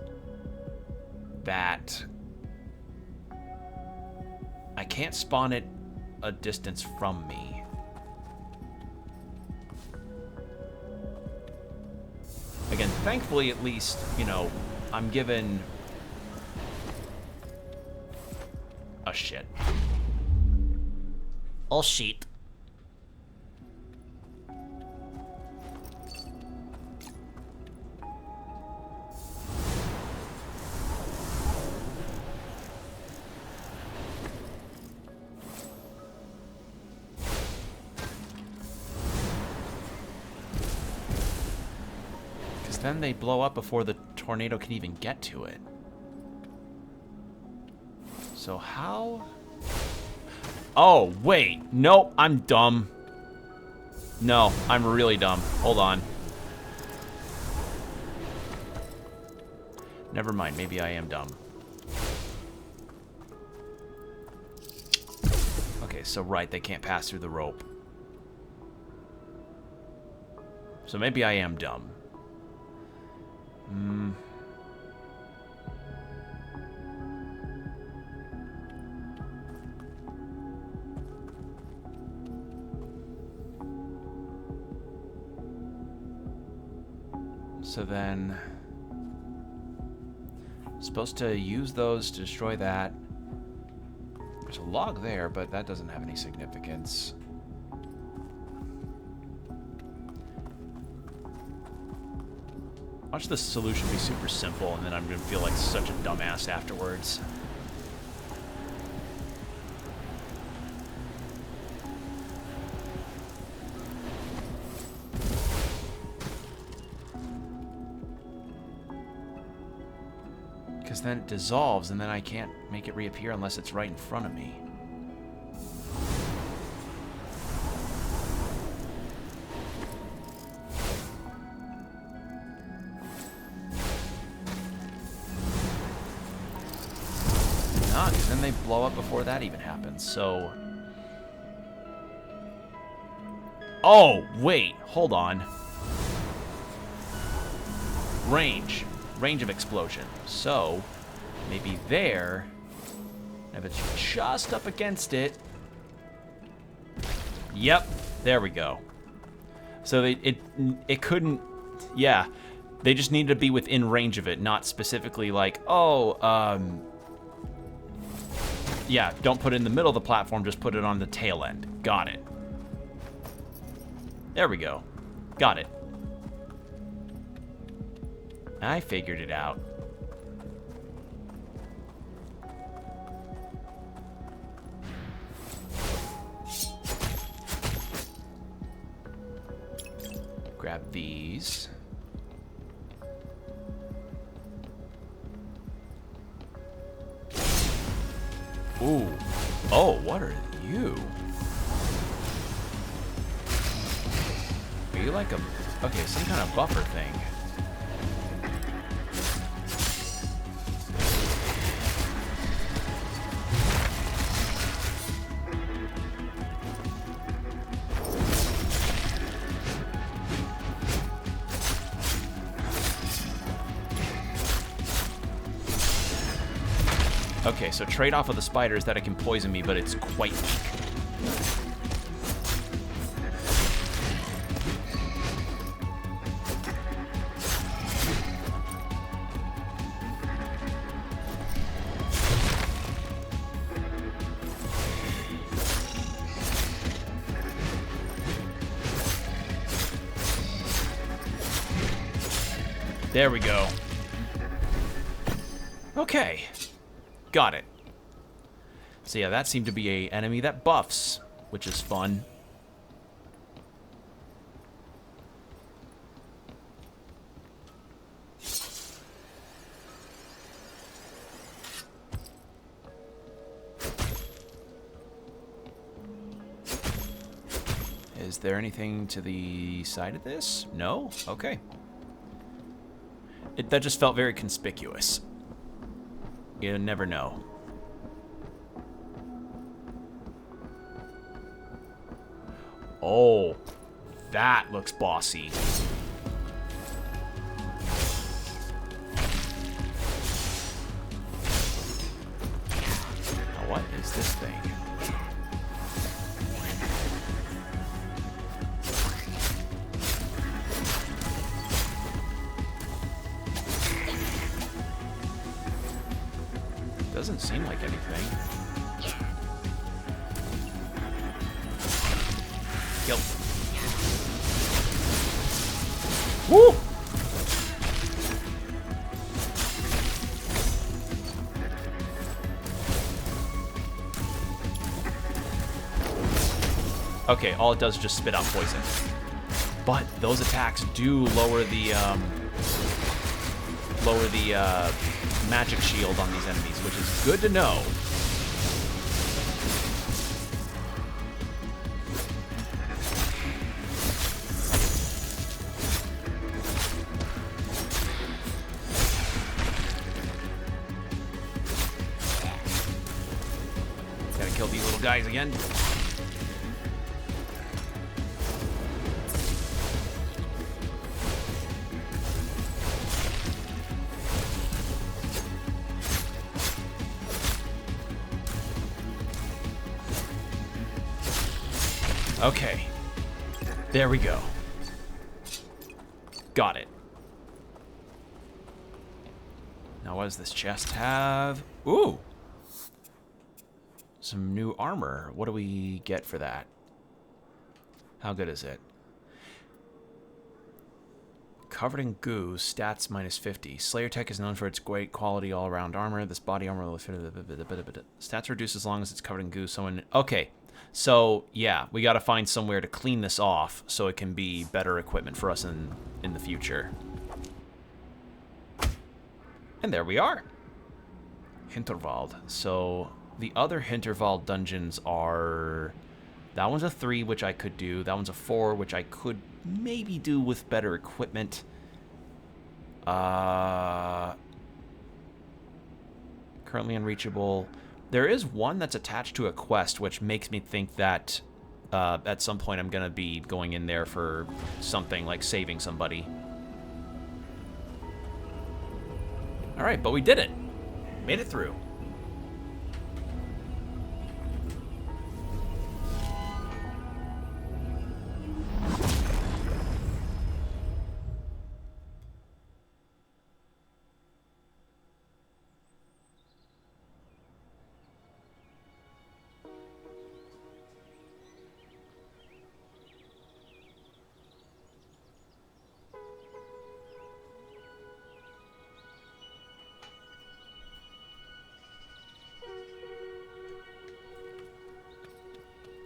that... I can't spawn it a distance from me. Again, thankfully, at least, you know, I'm given a shit. Oh, shit. Then they blow up before the tornado can even get to it. So how... Oh, wait. Nope, I'm dumb. No, I'm really dumb. Hold on. Never mind, maybe I am dumb. Okay, so right, they can't pass through the rope. So maybe I am dumb. So then, supposed to use those to destroy that. There's a log there, but that doesn't have any significance. Watch the solution be super simple, and then I'm going to feel like such a dumbass afterwards. Because then it dissolves, and then I can't make it reappear unless it's right in front of me. Because then they blow up before that even happens, so... Oh, wait, hold on. Range of explosion. So, maybe there, if it's just up against it... Yep, there we go. So it couldn't... Yeah, they just needed to be within range of it, not specifically like, oh, yeah, don't put it in the middle of the platform, just put it on the tail end. Got it. There we go. Got it. I figured it out. Grab these. Ooh. Oh, what are you? Are you like a... Okay, some kind of buffer thing. Okay, so trade-off of the spider is that it can poison me, but it's quite weak. There we go. Okay. Got it. So yeah, that seemed to be a enemy that buffs, which is fun. Is there anything to the side of this? No? Okay. That just felt very conspicuous. You never know. Oh, that looks bossy. Now what is this thing? Doesn't seem like anything. Kill. Woo! Okay, all it does is just spit out poison. But those attacks do lower the magic shield on these enemies, which is good to know. Gotta kill these little guys again. Okay. There we go. Got it. Now what does this chest have? Ooh! Some new armor. What do we get for that? How good is it? Covered in goo, stats minus 50. Slayer Tech is known for its great quality all-around armor. This body armor will fit. Stats reduce as long as it's covered in goo. Okay. So, yeah, we got to find somewhere to clean this off so it can be better equipment for us in the future. And there we are. Hinterwald. So, the other Hinterwald dungeons are... That one's a 3, which I could do. That one's a 4, which I could maybe do with better equipment. Currently unreachable. There is one that's attached to a quest, which makes me think that at some point I'm going to be going in there for something like saving somebody. Alright, but we did it. Made it through.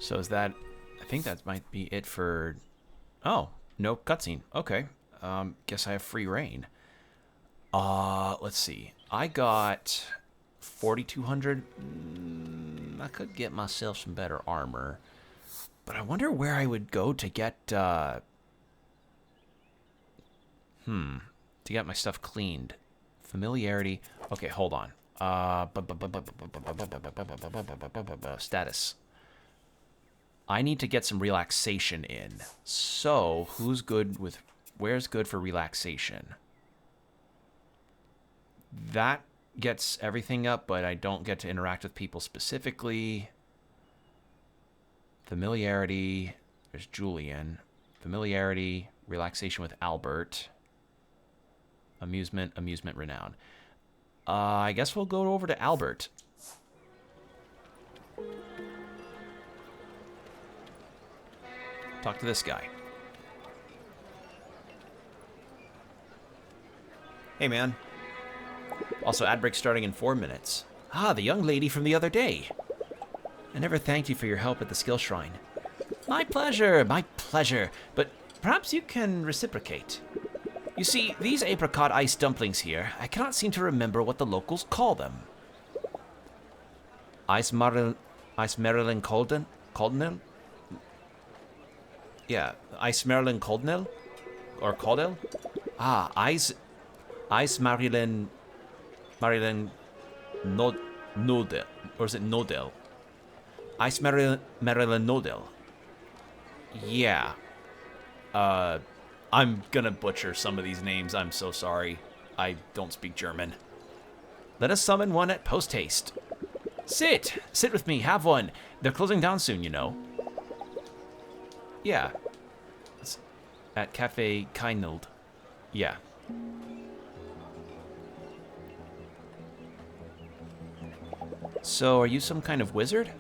So is that... I think that might be it for... Oh, no cutscene. Okay. Guess I have free reign. Let's see. I got 4,200. I could get myself some better armor. But I wonder where I would go to get... to get my stuff cleaned. Familiarity. Okay, hold on. Status. I need to get some relaxation in. So, where's good for relaxation? That gets everything up, but I don't get to interact with people specifically. Familiarity. There's Julian. Familiarity. Relaxation with Albert. Amusement. Amusement renown. I guess we'll go over to Albert. Talk to this guy. Hey, man. Also, ad break starting in 4 minutes. Ah, the young lady from the other day. I never thanked you for your help at the skill shrine. My pleasure, my pleasure. But perhaps you can reciprocate. You see, these apricot ice dumplings here, I cannot seem to remember what the locals call them. Ice Marilyn Coldenel? Yeah, Ice Marilyn Coldenel? Or Caudel? Ah, Ice Marilyn Nodel. Or is it Nodel? Ice Marilyn Nodel. Yeah. I'm gonna butcher some of these names. I'm so sorry. I don't speak German. Let us summon one at post-haste. Sit! Sit with me, have one. They're closing down soon, you know. Yeah. It's at Cafe Keineld. Yeah. So, are you some kind of wizard?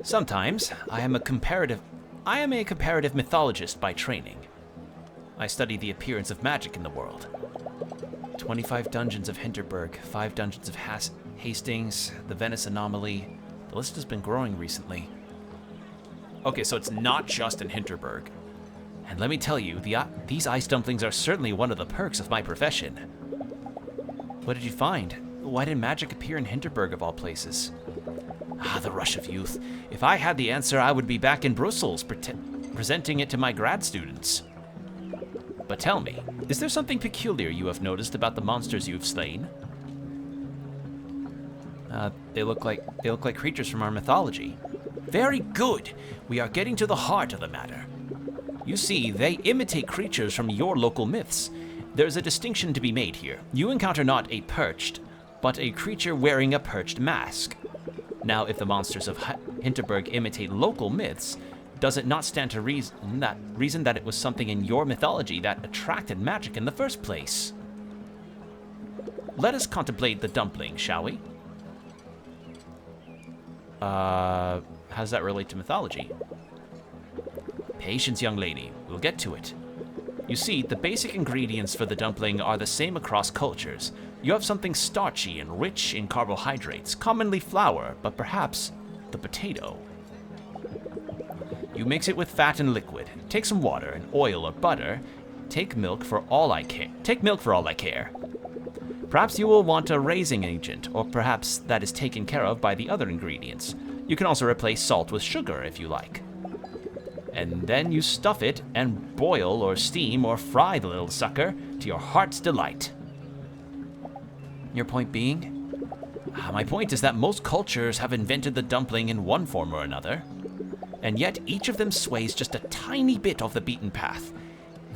Sometimes. I am a comparative mythologist by training. I study the appearance of magic in the world. 25 dungeons of Hinterberg, 5 dungeons of Hastings, the Venice anomaly. The list has been growing recently. Okay, so it's not just in Hinterberg. And let me tell you, these ice dumplings are certainly one of the perks of my profession. What did you find? Why did magic appear in Hinterberg of all places? Ah, the rush of youth. If I had the answer, I would be back in Brussels, presenting it to my grad students. But tell me, is there something peculiar you have noticed about the monsters you've slain? They look like creatures from our mythology. Very good. We are getting to the heart of the matter. You see, they imitate creatures from your local myths. There's a distinction to be made here. You encounter not a perched, but a creature wearing a perched mask. Now, if the monsters of Hinterberg imitate local myths, does it not stand to reason that it was something in your mythology that attracted magic in the first place? Let us contemplate the dumpling, shall we? How does that relate to mythology? Patience, young lady. We'll get to it. You see, the basic ingredients for the dumpling are the same across cultures. You have something starchy and rich in carbohydrates, commonly flour, but perhaps the potato. You mix it with fat and liquid. Take some water and oil or butter. Take milk for all I care. Perhaps you will want a raising agent, or perhaps that is taken care of by the other ingredients. You can also replace salt with sugar if you like. And then you stuff it and boil or steam or fry the little sucker to your heart's delight. Your point being? My point is that most cultures have invented the dumpling in one form or another, and yet each of them sways just a tiny bit off the beaten path.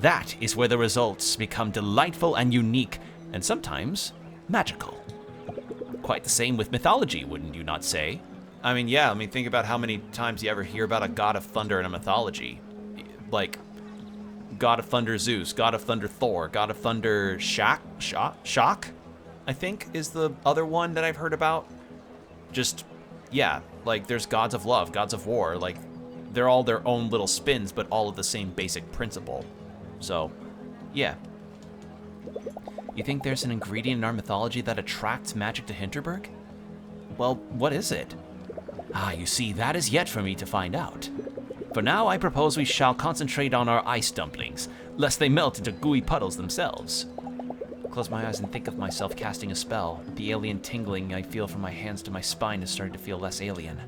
That is where the results become delightful and unique, and sometimes magical. Quite the same with mythology, wouldn't you not say? I mean, yeah, think about how many times you ever hear about a god of thunder in a mythology. Like, god of thunder Zeus, god of thunder Thor, god of thunder Shock, I think, is the other one that I've heard about. Just, yeah, like, there's gods of love, gods of war, like, they're all their own little spins, but all of the same basic principle. So, yeah. You think there's an ingredient in our mythology that attracts magic to Hinterberg? Well, what is it? You see, that is yet for me to find out. For now, I propose we shall concentrate on our ice dumplings, lest they melt into gooey puddles themselves. Close my eyes and think of myself casting a spell. The alien tingling I feel from my hands to my spine is starting to feel less alien.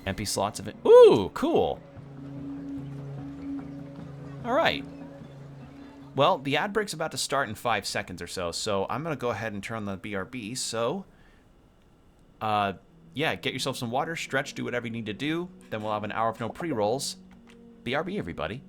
Empty slots of it. Ooh, cool. All right. Well, the ad break's about to start in 5 seconds or so I'm going to go ahead and turn on the BRB. So, yeah, get yourself some water, stretch, do whatever you need to do. Then we'll have an hour of no pre-rolls. BRB, everybody.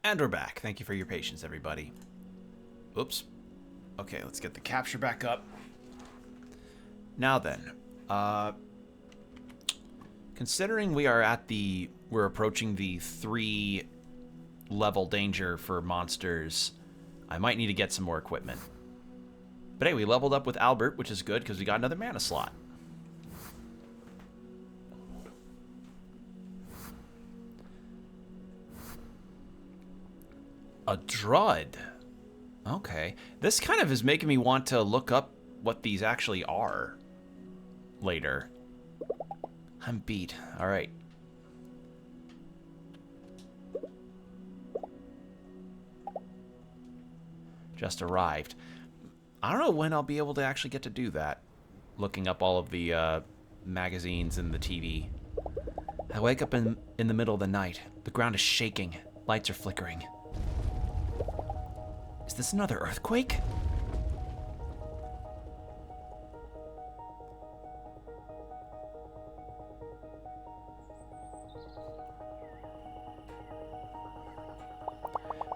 And we're back. Thank you for your patience, everybody. Oops. Okay, let's get the capture back up. Now then, considering we're approaching the 3-level danger for monsters, I might need to get some more equipment. But hey, we leveled up with Albert, which is good because we got another mana slot. A Druid. Okay. This kind of is making me want to look up what these actually are later. I'm beat. Alright. Just arrived. I don't know when I'll be able to actually get to do that. Looking up all of the magazines and the TV. I wake up in the middle of the night. The ground is shaking. Lights are flickering. Is this another earthquake?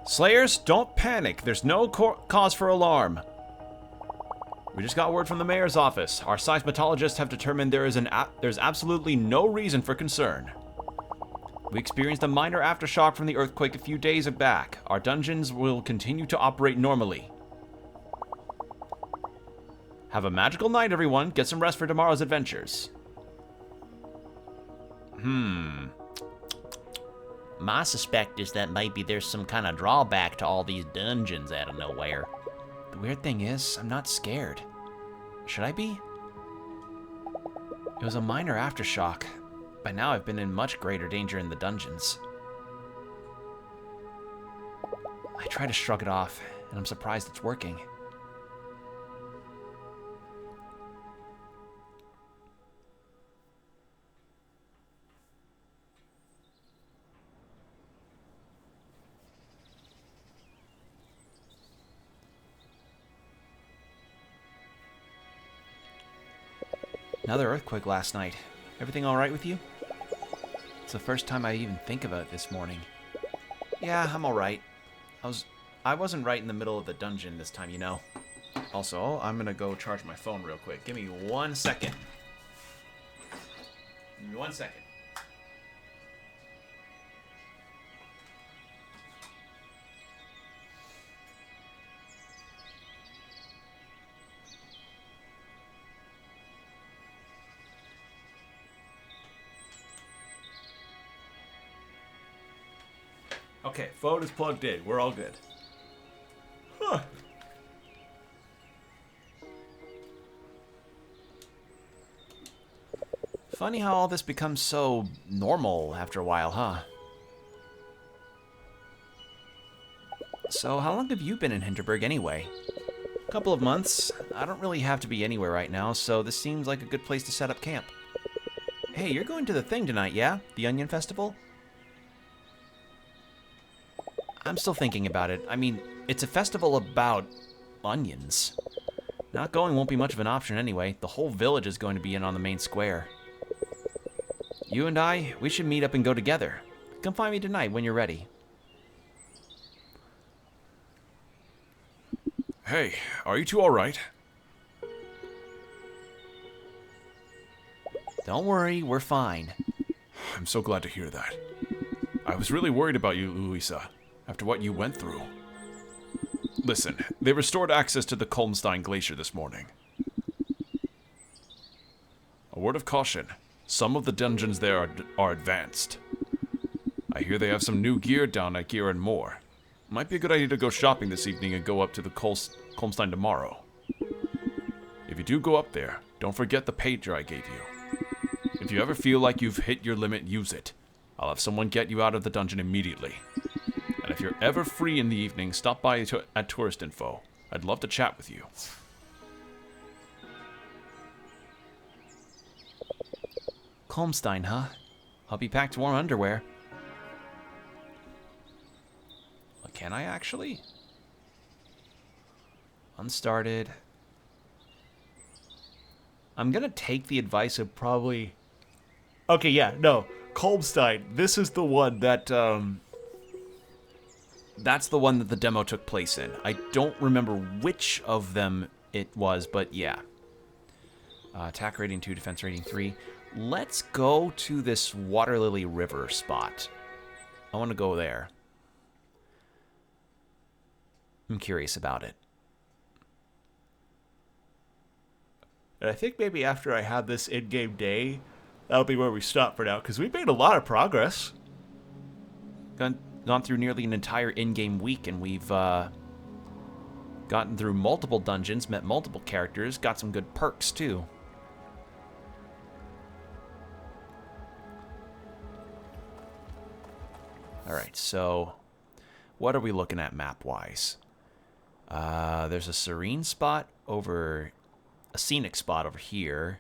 Slayers, don't panic. There's no cause for alarm. We just got word from the mayor's office. Our seismologists have determined there's absolutely no reason for concern. We experienced a minor aftershock from the earthquake a few days back. Our dungeons will continue to operate normally. Have a magical night, everyone. Get some rest for tomorrow's adventures. My suspect is that maybe there's some kind of drawback to all these dungeons out of nowhere. The weird thing is, I'm not scared. Should I be? It was a minor aftershock. By now, I've been in much greater danger in the dungeons. I try to shrug it off, and I'm surprised it's working. Another earthquake last night. Everything all right with you? It's the first time I even think about it this morning. Yeah, I'm all right. I wasn't right in the middle of the dungeon this time, you know. Also, I'm gonna go charge my phone real quick. Give me 1 second. Give me 1 second. Okay, phone is plugged in. We're all good. Huh. Funny how all this becomes so normal after a while, huh? So, how long have you been in Hinterberg anyway? A couple of months. I don't really have to be anywhere right now, so this seems like a good place to set up camp. Hey, you're going to the thing tonight, yeah? The Onion Festival? I'm still thinking about it. I mean, it's a festival about onions. Not going won't be much of an option anyway. The whole village is going to be in on the main square. You and I, we should meet up and go together. Come find me tonight when you're ready. Hey, are you two alright? Don't worry, we're fine. I'm so glad to hear that. I was really worried about you, Louisa, after what you went through. Listen, they restored access to the Kulmstein Glacier this morning. A word of caution. Some of the dungeons there are advanced. I hear they have some new gear down at Gear and More. Might be a good idea to go shopping this evening and go up to the Kulmstein tomorrow. If you do go up there, don't forget the pager I gave you. If you ever feel like you've hit your limit, use it. I'll have someone get you out of the dungeon immediately. And if you're ever free in the evening, stop by at Tourist Info. I'd love to chat with you. Kulmstein, huh? Hope you packed warm underwear. Well, can I actually? Unstarted. I'm gonna take the advice of probably... Okay, yeah, no. Kulmstein. This is the one that, That's the one that the demo took place in. I don't remember which of them it was, but yeah. Attack rating 2, defense rating 3. Let's go to this Water Lily River spot. I want to go there. I'm curious about it. And I think maybe after I have this in-game day, that'll be where we stop for now, because we've made a lot of progress. Gone through nearly an entire in-game week, and we've gotten through multiple dungeons, met multiple characters, got some good perks, too. Alright, so what are we looking at map-wise? There's a serene spot over... a scenic spot over here.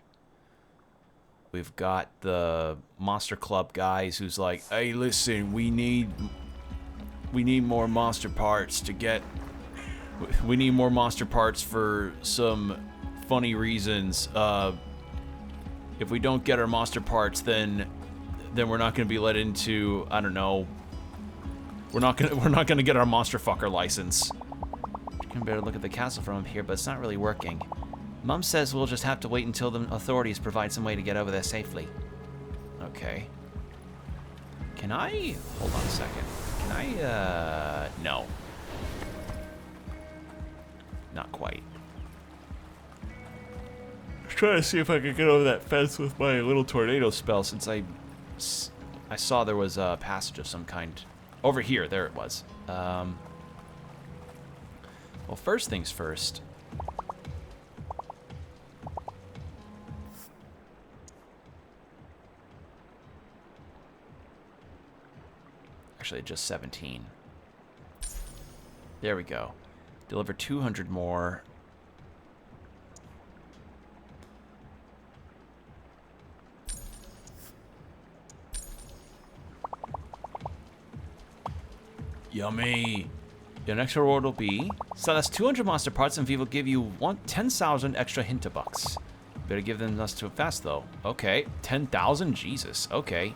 We've got the Monster Club guys who's like, hey, listen, we need more monster parts to get... We need more monster parts for some funny reasons. If we don't get our monster parts, then we're not going to be let into, I don't know... We're not gonna get our monster fucker license. You can better look at the castle from up here, but it's not really working. Mom says we'll just have to wait until the authorities provide some way to get over there safely. Okay. Can I... Hold on a second. Can I, no. Not quite. I was trying to see if I could get over that fence with my little tornado spell, since I saw there was a passage of some kind. Over here, there it was. Well, first things first. Actually, just 17. There we go. Deliver 200 more. Yummy. Your next reward will be sell us 200 monster parts and we will give you 10,000 extra Hinterbucks. Better give them us to fast though. Okay, 10,000? Jesus. Okay.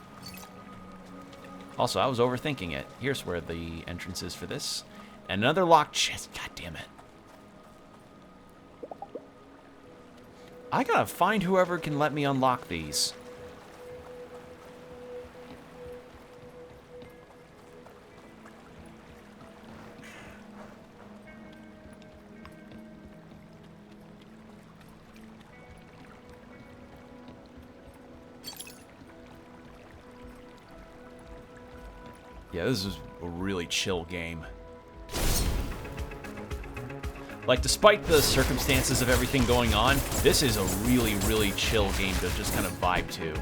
Also, I was overthinking it. Here's where the entrance is for this. Another locked chest. God damn it. I gotta find whoever can let me unlock these. Yeah, this is a really chill game. Like, despite the circumstances of everything going on, this is a really, really chill game to just kind of vibe to.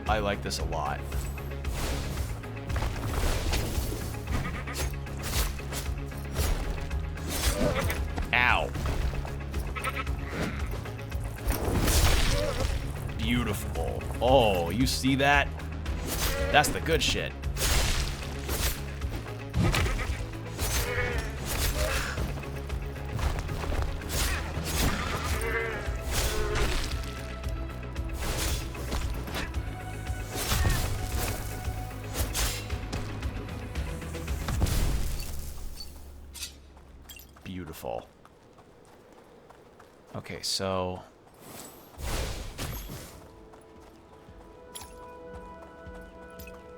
I like this a lot. Ow. Beautiful. Oh, you see that? That's the good shit. Beautiful. Okay, so...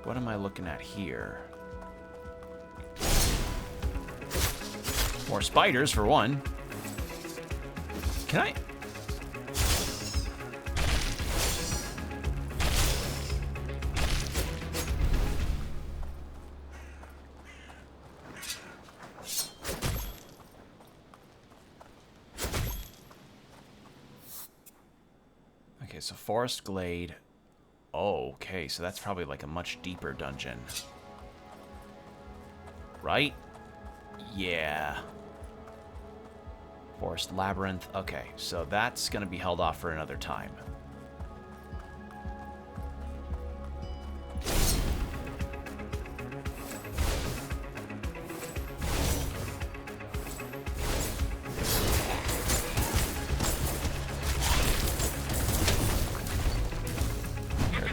what am I looking at here? More spiders, for one. Can I... Okay, so Forest Glade. Oh, okay, so that's probably like a much deeper dungeon. Right? Yeah. Forest Labyrinth. Okay, so that's going to be held off for another time.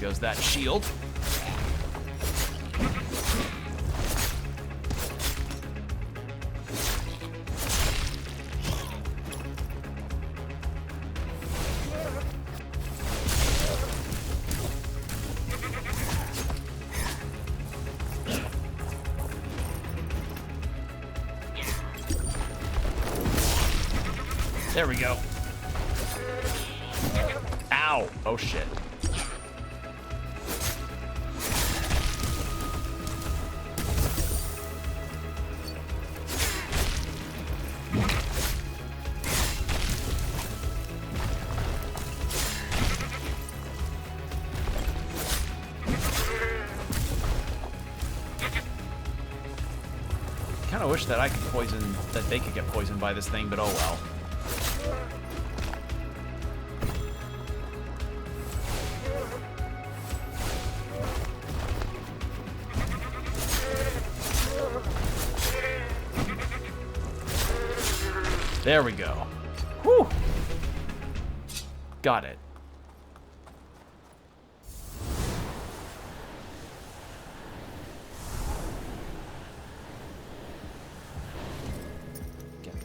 Goes that shield. There we go. Ow! Oh shit. I wish that I could poison, that they could get poisoned by this thing, but oh well. There we go. Whew. Got it.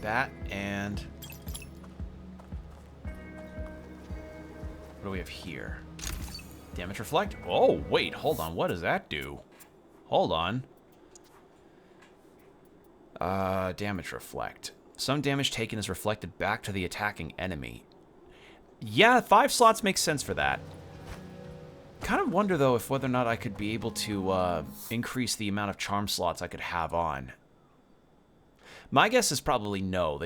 That, and what do we have here? Damage reflect? Oh, wait, hold on. What does that do? Hold on. Damage reflect. Some damage taken is reflected back to the attacking enemy. Yeah, 5 slots makes sense for that. Kind of wonder, though, if whether or not I could be able to increase the amount of charm slots I could have on. My guess is probably no.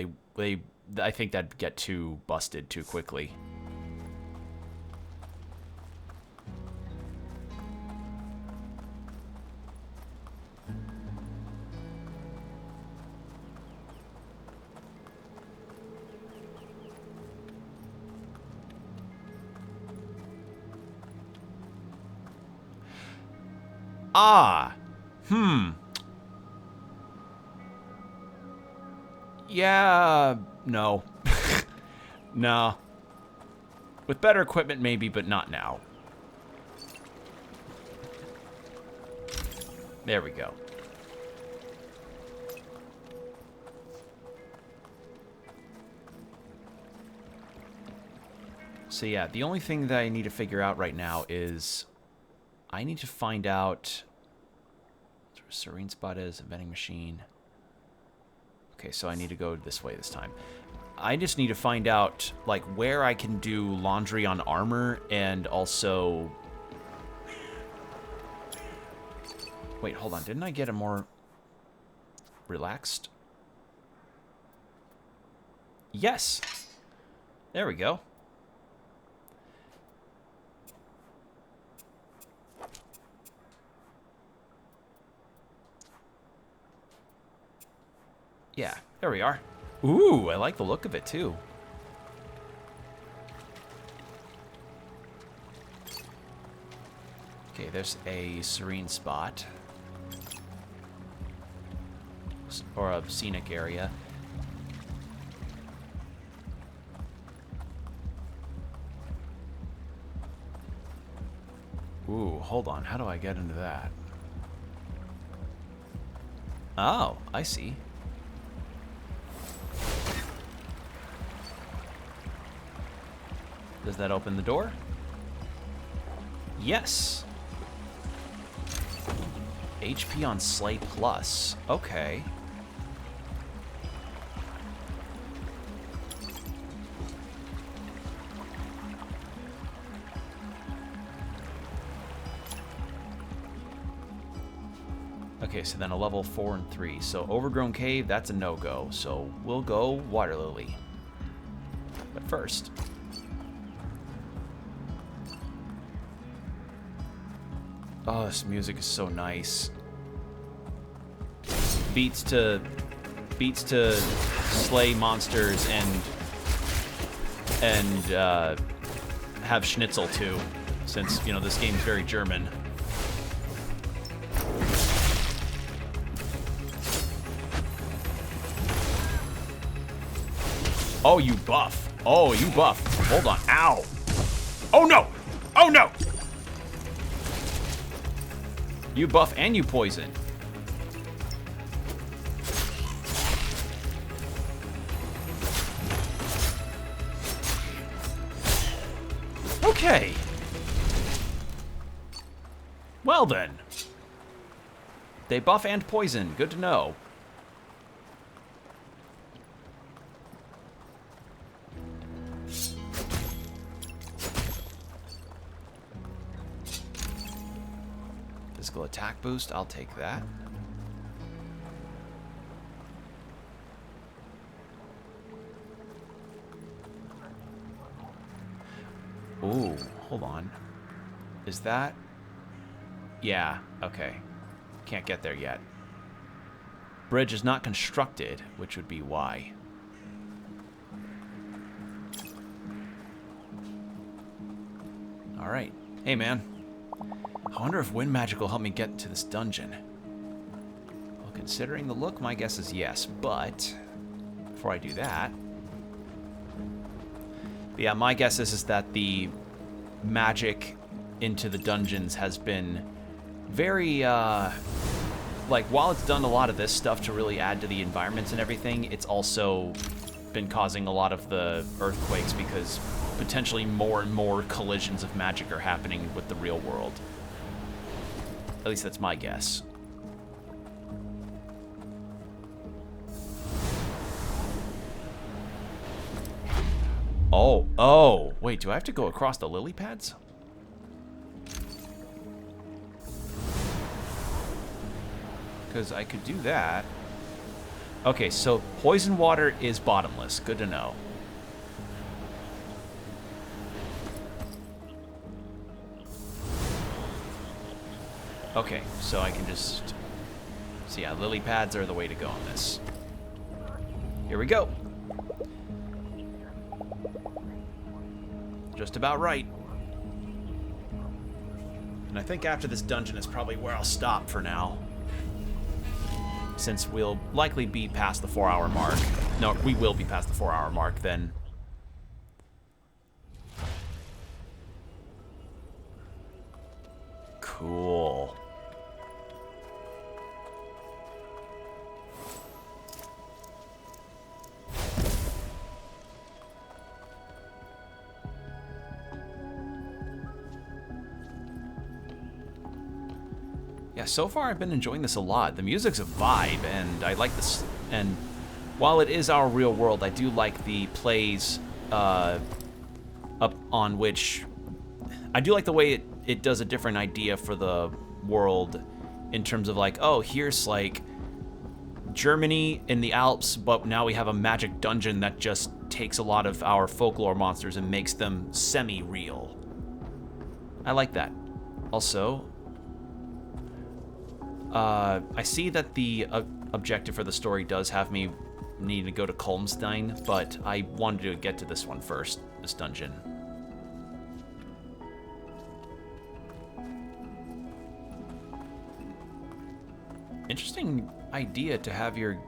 I think that'd get too busted too quickly. Ah. Yeah, no. No. With better equipment, maybe, but not now. There we go. So yeah, the only thing that I need to figure out right now is I need to find out where a serene spot is, a vending machine. Okay, so I need to go this way this time. I just need to find out, like, where I can do laundry on armor and also... Wait, hold on. Didn't I get a more relaxed? Yes! There we go. Yeah, there we are. Ooh, I like the look of it, too. Okay, there's a serene spot. Or a scenic area. Ooh, hold on. How do I get into that? Oh, I see. Does that open the door? Yes. HP on Slay Plus. Okay. Okay, so then a level 4 and 3. So Overgrown Cave, that's a no-go. So we'll go Water Lily. But first... Oh, this music is so nice. Beats to slay monsters and have Schnitzel too, since you know this game's very German. Oh, you buff. Oh, you buff. Hold on. Ow. Oh no. Oh no. You buff and you poison. Okay. Well then. They buff and poison. Good to know. Physical attack boost, I'll take that. Ooh, hold on. Is that... Yeah, okay. Can't get there yet. Bridge is not constructed, which would be why. Alright. Hey, man. I wonder if wind magic will help me get into this dungeon. Well, considering the look, my guess is yes, but... Before I do that... But yeah, my guess is that the magic into the dungeons has been very, like, while it's done a lot of this stuff to really add to the environments and everything, it's also been causing a lot of the earthquakes because potentially more and more collisions of magic are happening with the real world. At least that's my guess. Oh, wait, do I have to go across the lily pads? Because I could do that. Okay, so poison water is bottomless. Good to know. Okay, so I can just... So yeah, lily pads are the way to go on this. Here we go. Just about right. And I think after this dungeon is probably where I'll stop for now. Since we'll likely be past the 4-hour mark. No, we will be past the 4-hour mark then. Cool. Yeah, so far I've been enjoying this a lot. The music's a vibe, and I like this. And while it is our real world, I do like the plays up on which... I do like the way it does a different idea for the world in terms of like, oh, here's like Germany in the Alps, but now we have a magic dungeon that just takes a lot of our folklore monsters and makes them semi-real. I like that. Also... I see that the objective for the story does have me needing to go to Kolmstein, but I wanted to get to this one first, this dungeon. Interesting idea to have your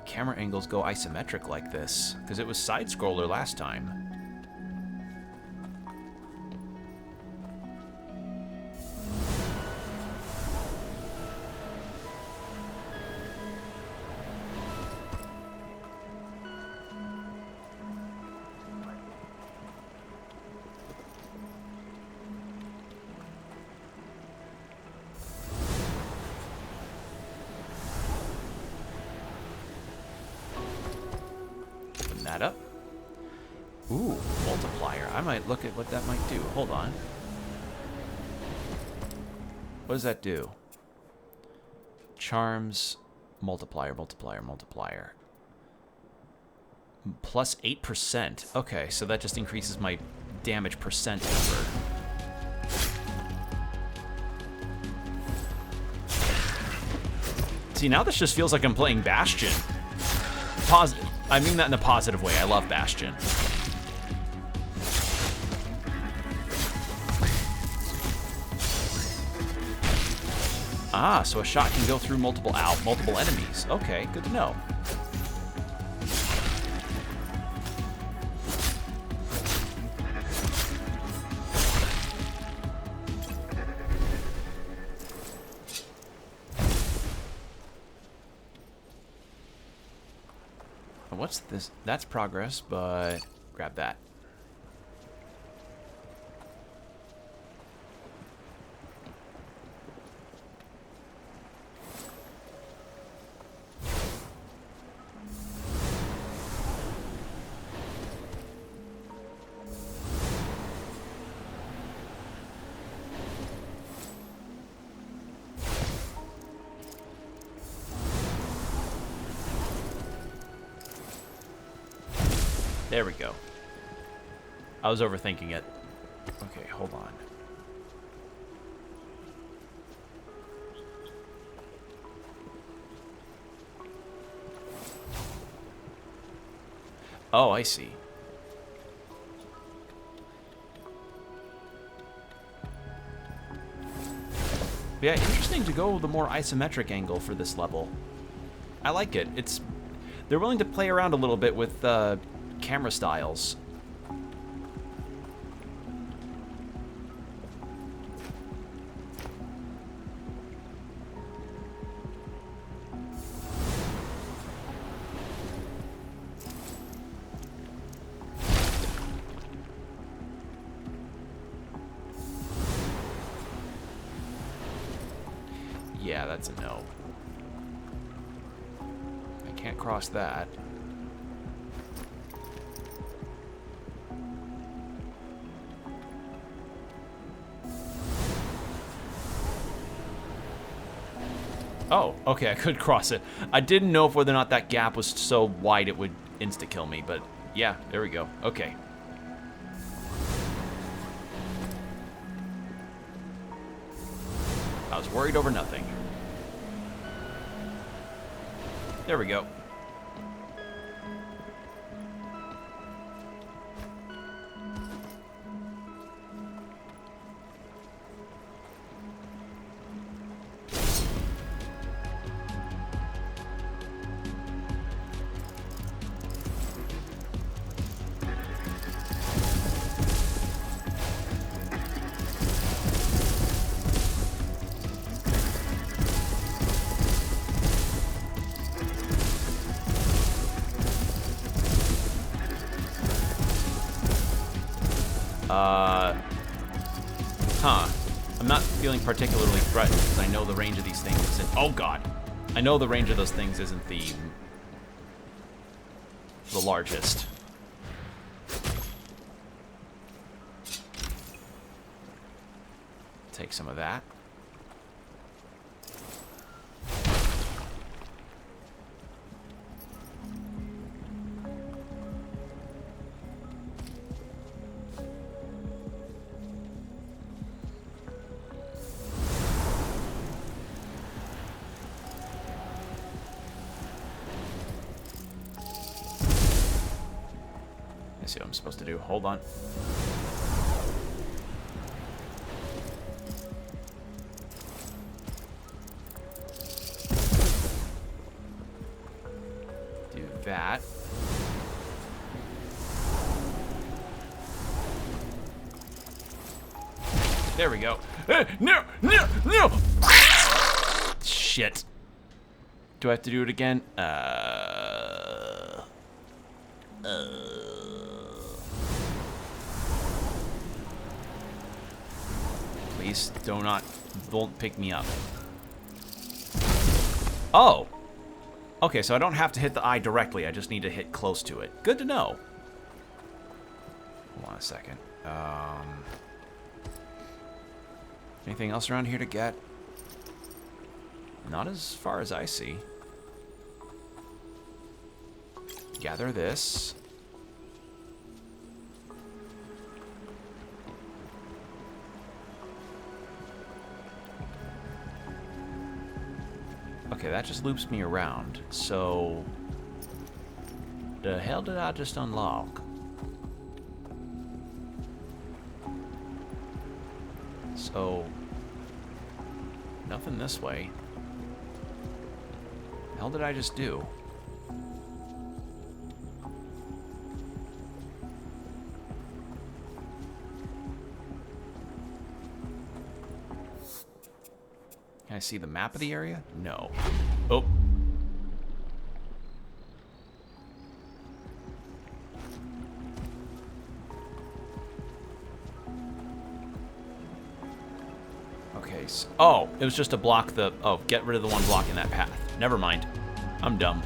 camera angles go isometric like this, because it was side-scroller last time. That up. Ooh, multiplier. I might look at what that might do. Hold on. What does that do? Charms, multiplier, multiplier, multiplier. Plus 8%. Okay, so that just increases my damage percent number. See, now this just feels like I'm playing Bastion. I mean that in a positive way. I love Bastion. Ah, so a shot can go through multiple enemies. Okay, good to know. What's this? That's progress, but grab that. There we go. I was overthinking it. Okay, hold on. Oh, I see. Yeah, interesting to go the more isometric angle for this level. I like it. They're willing to play around a little bit with camera styles. Yeah, that's a no. I can't cross that. Oh, okay, I could cross it. I didn't know whether or not that gap was so wide it would insta-kill me, but yeah, there we go. Okay. I was worried over nothing. There we go. I'm not feeling particularly threatened because I know the range of these things isn't... Oh, God. I know the range of those things isn't the largest. Take some of that. I see what I'm supposed to do. Hold on. Do that. There we go. No! No! No! Shit. Do I have to do it again? Please don't pick me up. Oh! Okay, so I don't have to hit the eye directly, I just need to hit close to it. Good to know. Hold on a second. Anything else around here to get? Not as far as I see. Gather this. Okay, that just loops me around. So, the hell did I just unlock? So, nothing this way. The hell did I just do? Can I see the map of the area? No. Oh. Okay, so, oh, it was just to block the... Oh, get rid of the one blocking that path. Never mind. I'm dumb.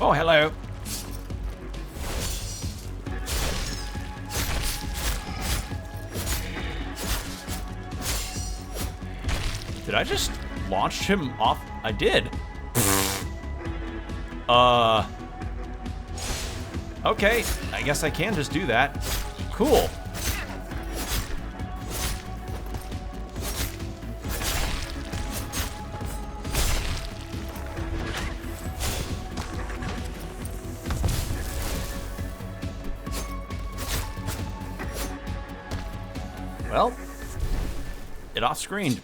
Oh, hello. Did I just launch him off? I did. Okay, I guess I can just do that. Cool. Well, it off-screened.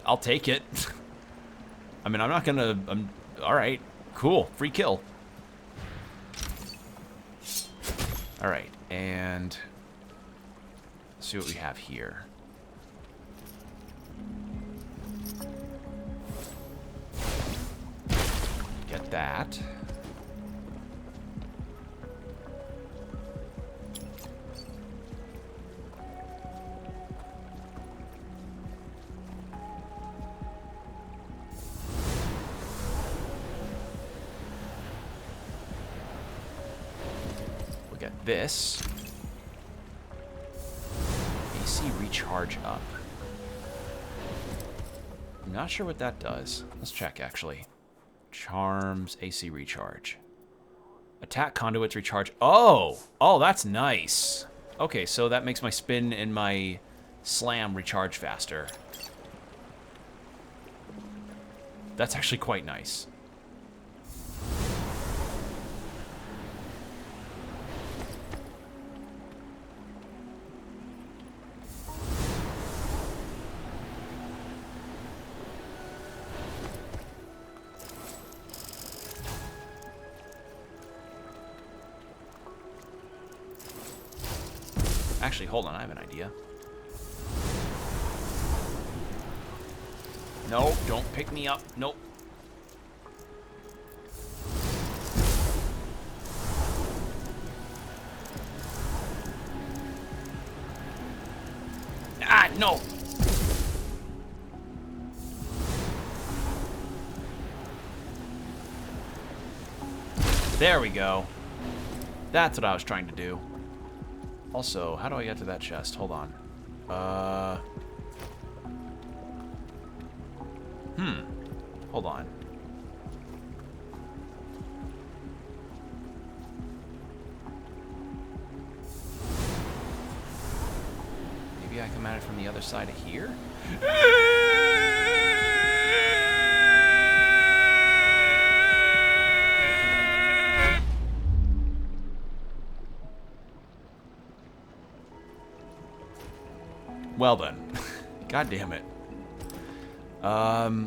I'll take it. I mean, I'm not gonna... Alright, cool. Free kill. Alright, and... let's see what we have here. Get that. Get this. AC recharge up. I'm not sure what that does. Let's check, actually. Charms, AC recharge. Attack conduits recharge. Oh! Oh, that's nice. Okay, so that makes my spin and my slam recharge faster. That's actually quite nice. Actually, hold on, I have an idea. No, don't pick me up. Nope. Ah, no! There we go. That's what I was trying to do. Also, how do I get to that chest? Hold on. Hold on. Maybe I come at it from the other side of here? Well then. God damn it. I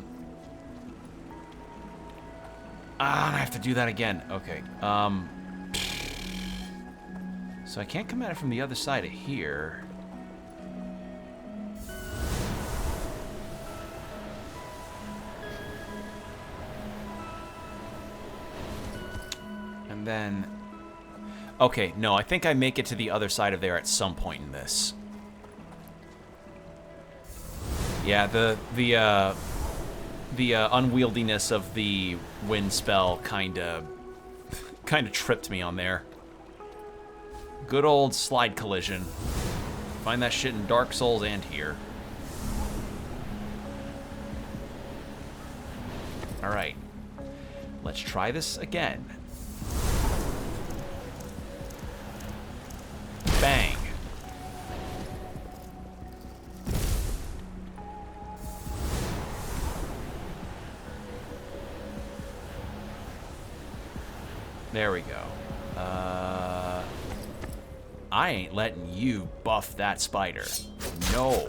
have to do that again. Okay. So I can't come at it from the other side of here. And then... okay, no, I think I make it to the other side of there at some point in this. Yeah, the unwieldiness of the wind spell kind of tripped me on there. Good old slide collision. Find that shit in Dark Souls and here. All right, let's try this again. Bang. There we go. I ain't letting you buff that spider. No.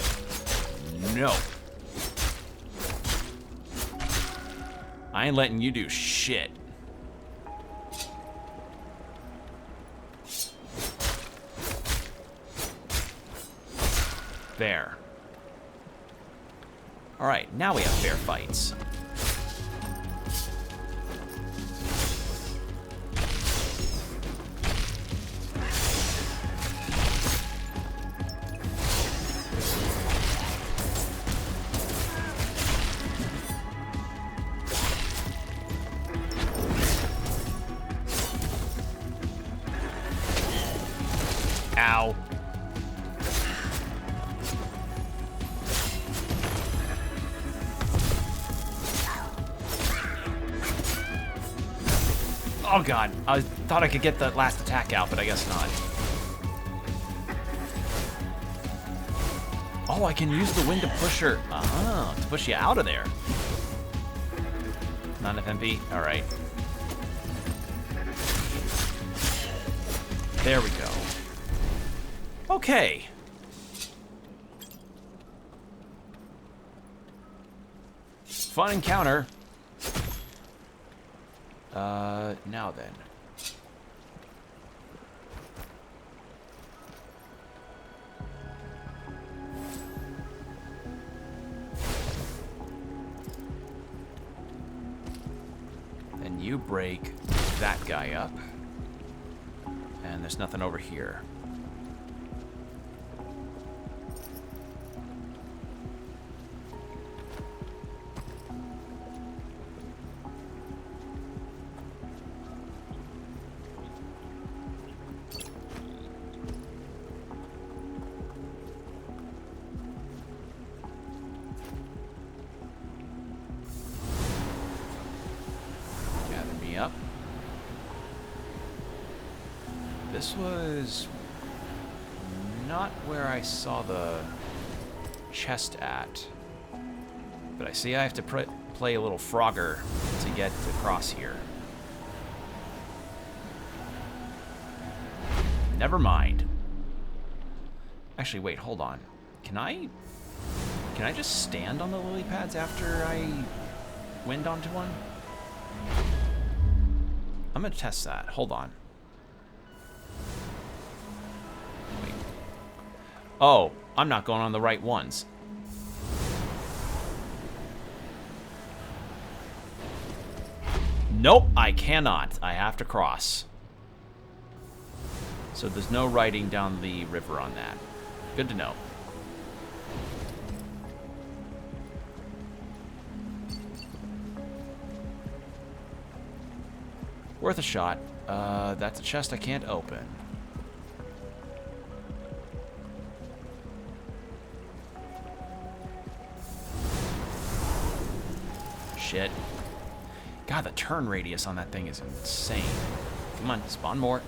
No. I ain't letting you do shit. There. Alright, now we have fair fights. Ow. Oh god, I thought I could get the last attack out, but I guess not. Oh, I can use the wind to push her. To push you out of there. Not enough MP? Alright. There we go. Okay. Fun encounter. Now then. Then you break that guy up. And there's nothing over here. Up. This was not where I saw the chest at, but I see I have to play a little Frogger to get across here. Never mind. Actually, wait, hold on. Can I just stand on the lily pads after I wind onto one? I'm gonna test that. Hold on. Wait. Oh, I'm not going on the right ones. Nope, I cannot. I have to cross. So there's no riding down the river on that. Good to know. Worth a shot. That's a chest I can't open. Shit. God, the turn radius on that thing is insane. Come on, spawn more.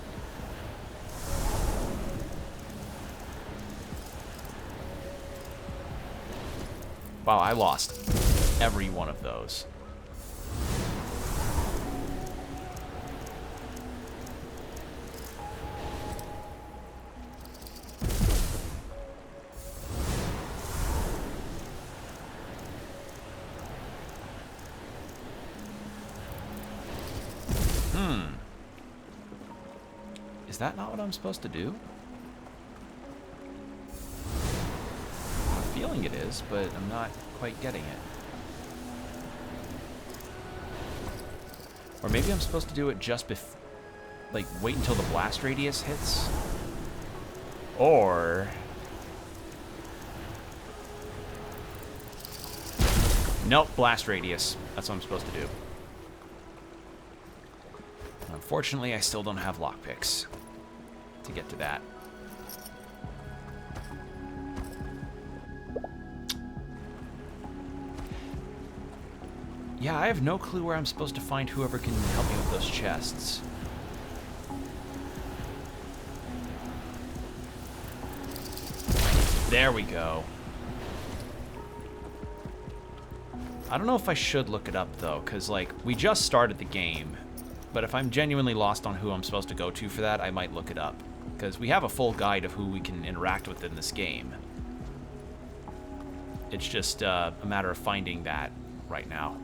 Wow, I lost every one of those. Is that not what I'm supposed to do? I'm feeling it is, but I'm not quite getting it. Or maybe I'm supposed to do it just like, wait until the blast radius hits? Or... Nope, blast radius. That's what I'm supposed to do. Unfortunately, I still don't have lockpicks to get to that. Yeah, I have no clue where I'm supposed to find whoever can help me with those chests. There we go. I don't know if I should look it up, though, because, like, we just started the game. But if I'm genuinely lost on who I'm supposed to go to for that, I might look it up. Because we have a full guide of who we can interact with in this game. It's just a matter of finding that right now.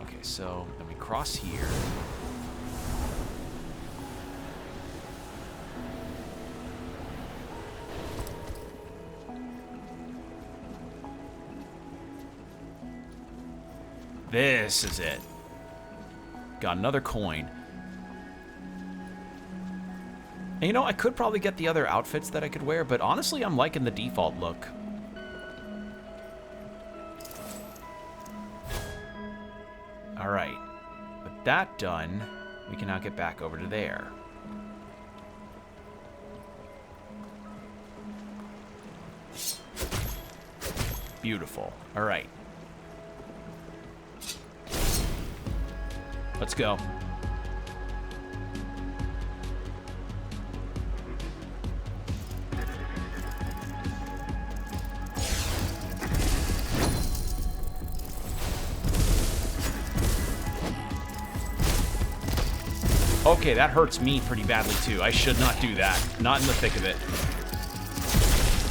Okay, so then we cross here. This is it. Got another coin. And you know, I could probably get the other outfits that I could wear, but honestly, I'm liking the default look. Alright. With that done, we can now get back over to there. Beautiful. Alright. let's go. Okay, that hurts me pretty badly too. I should not do that. Not in the thick of it.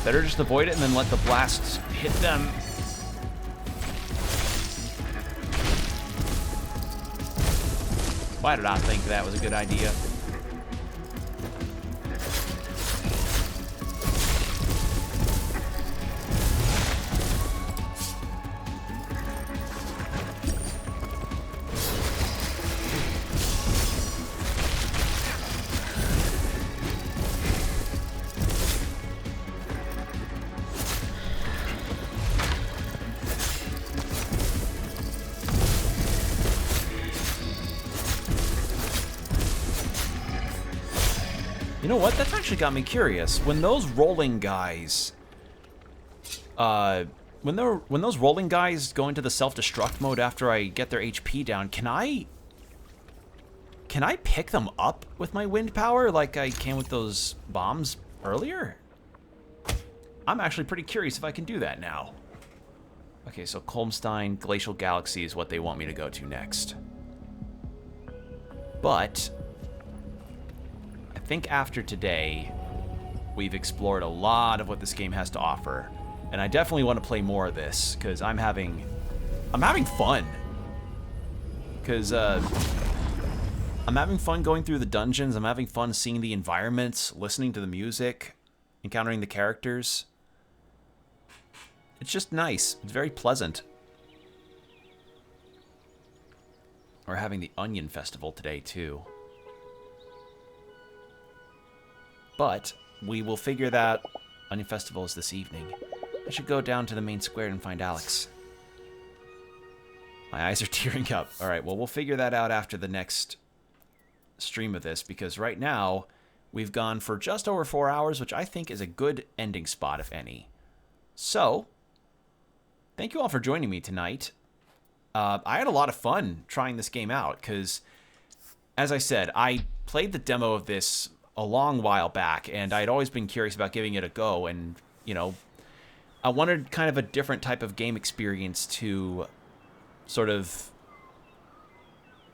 Better just avoid it and then let the blasts hit them. Why did I think that was a good idea? You know what? That's actually got me curious. When those rolling guys, when those rolling guys go into the self-destruct mode after I get their HP down, can I pick them up with my wind power like I can with those bombs earlier? I'm actually pretty curious if I can do that now. Okay, so Kolmstein Glacial Galaxy is what they want me to go to next. But I think after today, we've explored a lot of what this game has to offer, and I definitely want to play more of this because I'm having fun. Because I'm having fun going through the dungeons. I'm having fun seeing the environments, listening to the music, encountering the characters. It's just nice. It's very pleasant. We're having the Onion Festival today too. But we will figure that Onion Festival is this evening. I should go down to the main square and find Alex. My eyes are tearing up. All right, well, we'll figure that out after the next stream of this, because right now we've gone for just over 4 hours, which I think is a good ending spot, if any. So, thank you all for joining me tonight. I had a lot of fun trying this game out, because, as I said, I played the demo of this a long while back, and I'd always been curious about giving it a go, and, you know, I wanted kind of a different type of game experience to sort of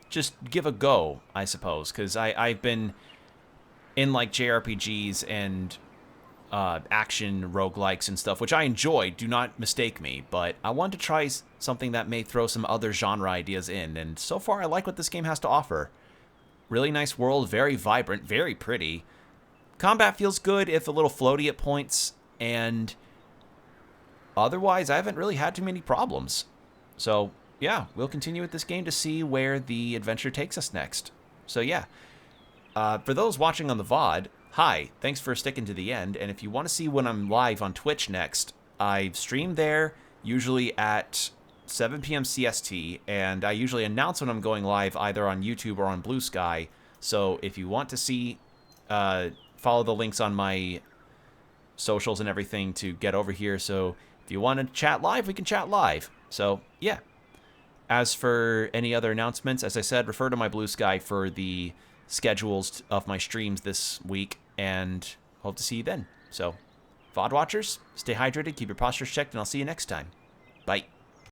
just give a go, I suppose, because I've been in, like, JRPGs and action roguelikes and stuff, which I enjoy, do not mistake me, but I want to try something that may throw some other genre ideas in, and so far I like what this game has to offer. Really nice world, very vibrant, very pretty. Combat feels good, if a little floaty at points, and otherwise I haven't really had too many problems. So, yeah, we'll continue with this game to see where the adventure takes us next. So, yeah. For those watching on the VOD, hi, thanks for sticking to the end, and if you want to see when I'm live on Twitch next, I stream there, usually at 7 p.m. CST, and I usually announce when I'm going live either on YouTube or on Blue Sky. So if you want to see, follow the links on my socials and everything to get over here. So if you want to chat live, we can chat live. So yeah. As for any other announcements, as I said, refer to my Blue Sky for the schedules of my streams this week, and hope to see you then. So, VOD watchers, stay hydrated, keep your postures checked, and I'll see you next time. Bye.